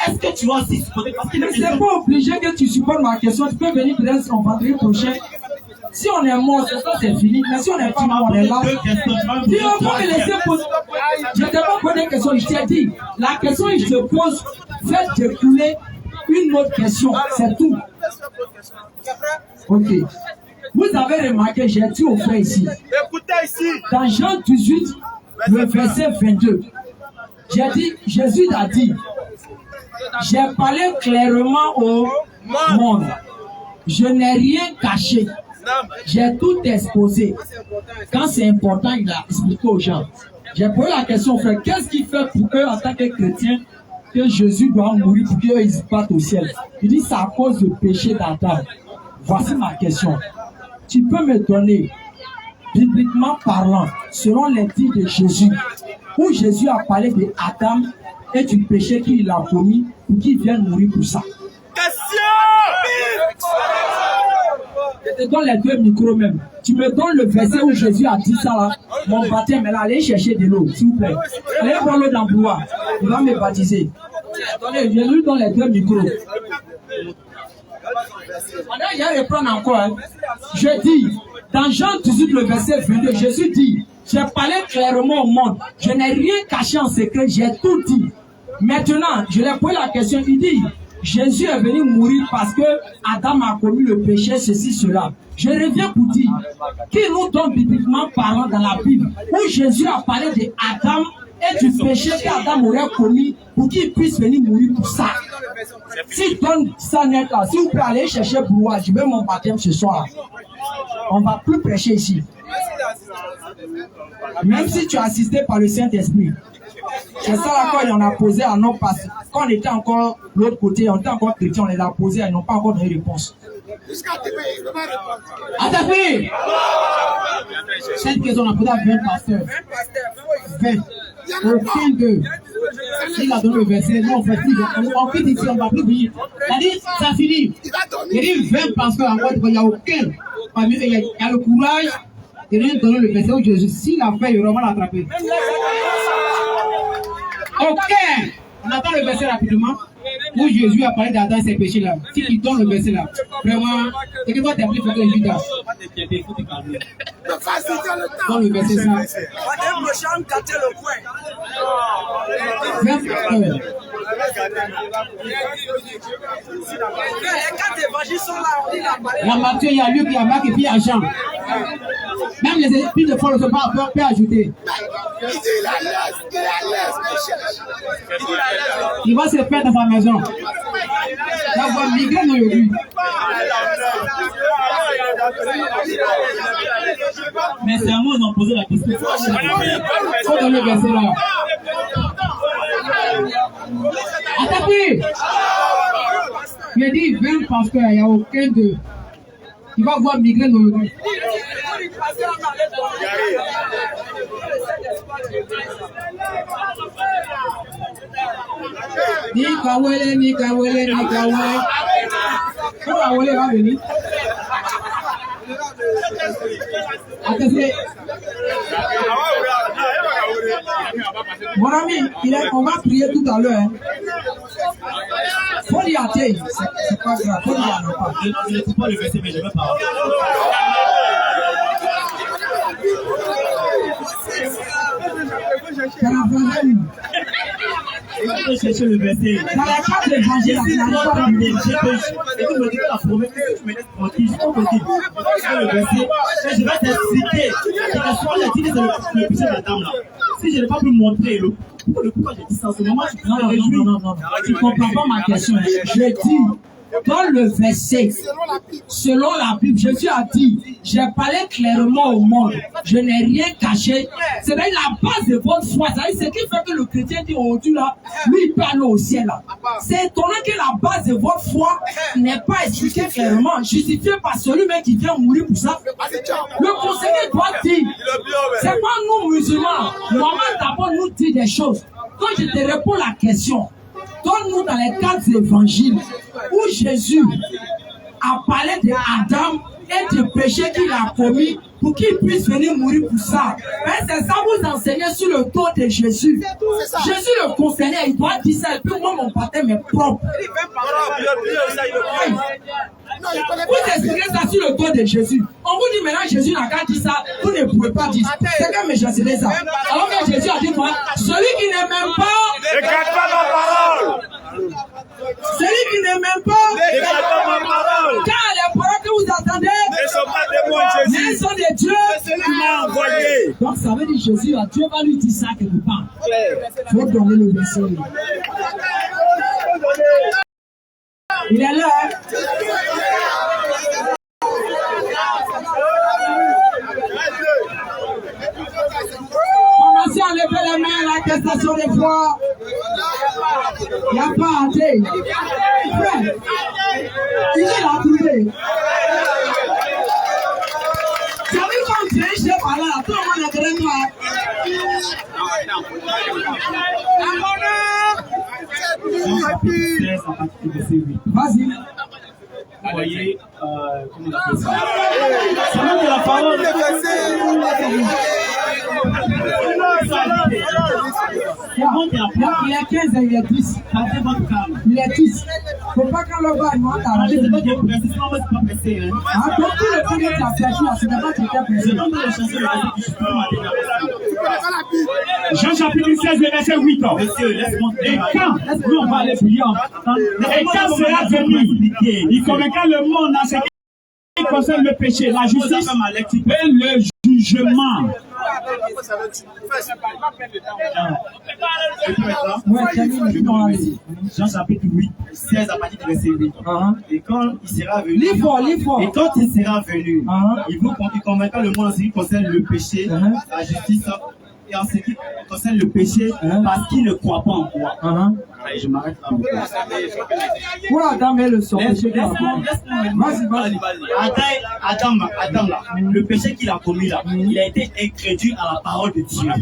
Est-ce que tu vas aussi supporter parce que c'est pas obligé que tu supportes ma question. Tu peux venir peut-être en vendredi prochain. Si on est mort, c'est ça, c'est fini. Mais si on n'est pas mort, on est là. Tu vas pas me laisser poser. Je ne t'ai pas posé une question. Je t'ai dit, la question que je te pose, fais découler une autre question. C'est tout. Ok. Vous avez remarqué, j'ai dit au frère ici. Écoutez ici. Dans Jean 18, le verset 22, j'ai dit, Jésus a dit, j'ai parlé clairement au monde. Je n'ai rien caché. J'ai tout exposé. Quand c'est important, il a expliqué aux gens. J'ai posé la question, frère, qu'est-ce qui fait pour eux, en tant que chrétiens, que Jésus doit mourir pour qu'eux ils partent au ciel? Il dit, c'est à cause du péché d'Adam. Voici ma question. Tu peux me donner, bibliquement parlant, selon les dits de Jésus, où Jésus a parlé d'Adam et du péché qu'il a commis pour qu'il vienne mourir pour ça. Je te donne les 2 micros même. Tu me donnes le verset où Jésus a dit ça là. Mon baptême est là. Allez chercher de l'eau, s'il vous plaît. Allez prendre l'eau dans le bois. Il va me baptiser. Attendez, je lui donne les 2 micros. Maintenant, il y a reprendre encore. Hein. Je dis, dans Jean 18, le verset 22, Jésus dit, j'ai parlé clairement au monde. Je n'ai rien caché en secret, j'ai tout dit. Maintenant, je lui ai posé la question, il dit, Jésus est venu mourir parce que Adam a commis le péché, ceci, cela. Je reviens pour dire, qui nous donne bibliquement parlant dans la Bible, où Jésus a parlé d'Adam et du péché qu'Adam aurait commis pour qu'il puisse venir mourir pour ça. S'il donne ça net là, si vous pouvez aller chercher pour moi, je veux mon baptême ce soir. On ne va plus prêcher ici. Même si tu es assisté par le Saint-Esprit. C'est ça là quand on a posé à nos pasteurs. Quand on était encore de l'autre côté, on était encore chrétien, on les a posés, ils n'ont pas encore donné réponse. Attaquez! Cette question, on a posé à 20 pasteurs. 20. Aucun d'eux. Il a donné le verset, nous on fait plus. On quitte ici, on ne va plus venir. C'est-à-dire, ça finit. Il dit 20 pasteurs encore, il n'y a aucun. Il y a le courage de rien donner le verset où Jésus, s'il a fait, il va l'attraper. Ok, on attend le verset rapidement où Jésus a parlé d'Adam et ses péchés là. S'il donne le verset là, vraiment, c'est que toi t'es appelé pour que Judas. Dans le verset ça. La Matthieu, il y a Luc, il y a Marc et puis il y a Jean. Même les esprits de folie ne sont pas peur, peut ajouter. Il va se faire dans sa maison. Il va voir migraine aujourd'hui. Mais c'est à moi d'en poser la question. Faut donner le verset là. Attaquez! Il dit, viens parce qu'il n'y a aucun de. Il va voir migraine aujourd'hui. Ni Kawele, ni Kawele, ni Kawele. Quand Kawele va venir. Attendez. Mon ami, on va prier tout à l'heure. Faut y aller. C'est pas grave. Faut y aller. Je ne sais pas le verset, mais je vais parler. Je vais chercher le verset. Dans la carte d'évangile, Et vous me dites la promesse que tu me laisses tranquille. Je peux me dire, le verset, je vais t'expliquer. La dit c'est le péché de la dame là. Si je n'ai pas pu montrer pourquoi j'ai dit ça en ce moment, je non, tu ne comprends pas ma question. Je dis, dans le verset, selon la Bible, Jésus a dit, j'ai parlé clairement au monde, je n'ai rien caché. C'est la base de votre foi. C'est ce qui fait que le chrétien dit aujourd'hui là, lui il peut aller au ciel là. C'est étonnant que la base de votre foi n'est pas expliquée clairement, justifiée par celui-même qui vient mourir pour ça. Le conseiller doit dire, c'est pas nous musulmans. Mohamed d'abord nous dit des choses. Quand je te réponds la question, donne-nous dans les 4 évangiles où Jésus a parlé d'Adam et du péché qu'il a commis pour qu'il puisse venir mourir pour ça. Mais c'est ça vous enseignez sur le dos de Jésus. Jésus le conseiller, il doit dire ça et puis moi mon baptême est propre. Vous expliquez ça sur le dos de Jésus. On vous dit maintenant Jésus n'a qu'à dire ça, vous ne pouvez pas dire. C'est comme j'enseignais ça. Alors que Jésus a dit quoi? Celui qui ne m'aime pas, ne garde pas ma parole. celui qui ne m'aime pas, Ne garde pas ma parole. car les paroles que vous entendez Ne sont pas des mots de mais elles Jésus. sont de Dieu. C'est celui qui m'a envoyé. Donc ça veut dire Jésus, Dieu va lui dire ça quelque part. Il faut donner le verset. Il est là. Hein? Commencez à lever les mains à l'attestation des foi. Il n'y a pas à dire. Frère, il est là trouvé. Tu as vu comme tu es chez par là, tout le monde est derrière toi. Vas-y. Vous voyez, comment on appelle ça? C'est même de la parole. Il est 15 et il est 10. Il est 10. Faut pas qu'on le voie, il m'a arrêté. C'est pas des pressés, sinon on va pas presser. Ah, donc tout le temps que tu as fait, c'est d'abord que tu as Je pressé. donne le chanson le verset que je peux Jean chapitre 16, verset 8. Monsieur, laisse-moi. Et quand, nous on va aller prier, et quand sera venu, il convaincra le monde en ce qui concerne le péché, la justice et le jugement. Jean chapitre 8, 16 à partir du verset 8. Et quand il sera venu, Lis fort. et quand il sera venu, il convaincra le monde en ce qui concerne le péché, la justice et en ce qui concerne le péché, parce qu'il ne croit pas en moi. Et je m'arrête là. Pour Adam et le son. Vas-y. Adam là, le péché qu'il a commis là, il a été incrédule à la parole de Dieu.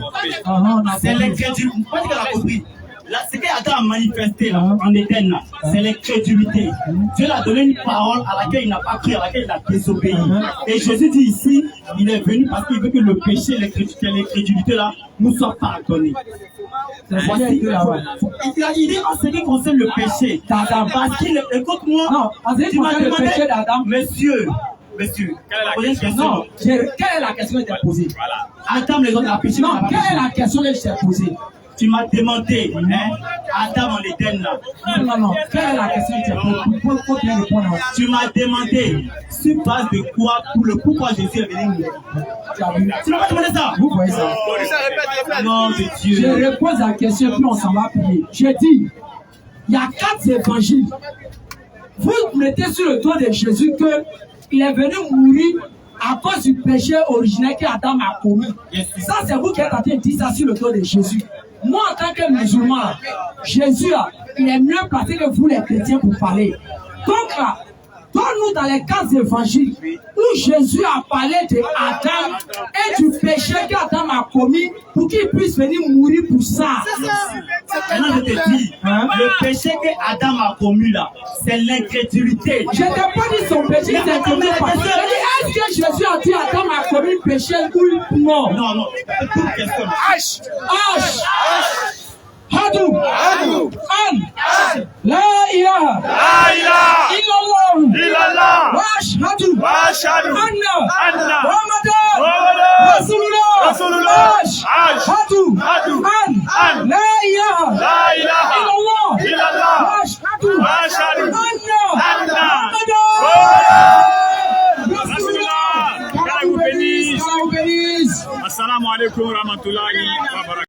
C'est l'incrédulité. Pas qu'il a compris. Là, ce qu'Adam a manifesté là, en Éden là, c'est l'incrédulité. Dieu l'a donné une parole à laquelle il n'a pas cru, à laquelle il a désobéi. Et Jésus dit ici, il est venu parce qu'il veut que le péché, l'incrédulité là, nous soit pardonné. Voici, il dit en ce qui concerne le péché d'Adam, parce qu'il, écoute-moi, Non, en ce qui concerne le péché d'Adam. Monsieur, quelle est la question que tu as posée? Adam les autres a péché. Non, quelle est la question que je t'ai posée? Tu m'as demandé, Adam en Éden là. Non. Quelle est la question que tu as posée? Pourquoi tu répondre? Tu m'as demandé sur base de quoi, pourquoi Jésus est venu mourir? Tu n'as pas demandé ça? Vous voyez ça? Non, de Dieu. Je repose la question, puis on s'en va prier. Je dis, il y a 4 évangiles. Vous mettez sur le dos de Jésus qu'il est venu mourir à cause du péché originel qu'Adam a commis. Ça, c'est vous qui êtes en train de dire ça sur le dos de Jésus. Moi, en tant que musulman, Jésus, il est mieux placé que vous, les chrétiens, pour parler. Donc là, donne-nous dans les 4 évangiles où Jésus a parlé de Adam et du péché qu'Adam a commis pour qu'il puisse venir mourir pour ça. Maintenant, je te dis, le péché que Adam a commis là, c'est l'incrédulité. Je n'ai pas dit son péché, c'est commis par. Est-ce que Jésus a dit Adam a commis péché ou non? Non, non, toute question. Hadou, An, La ilaha, illallah, Washhadu, Anna, Muhammadan, Rasulullah, Hadou, An, La ilaha, illallah, Washhadu, Anna, Muhammadan, Rasulullah. Assalamu alaikum wa rahmatullahi wa barakatuh.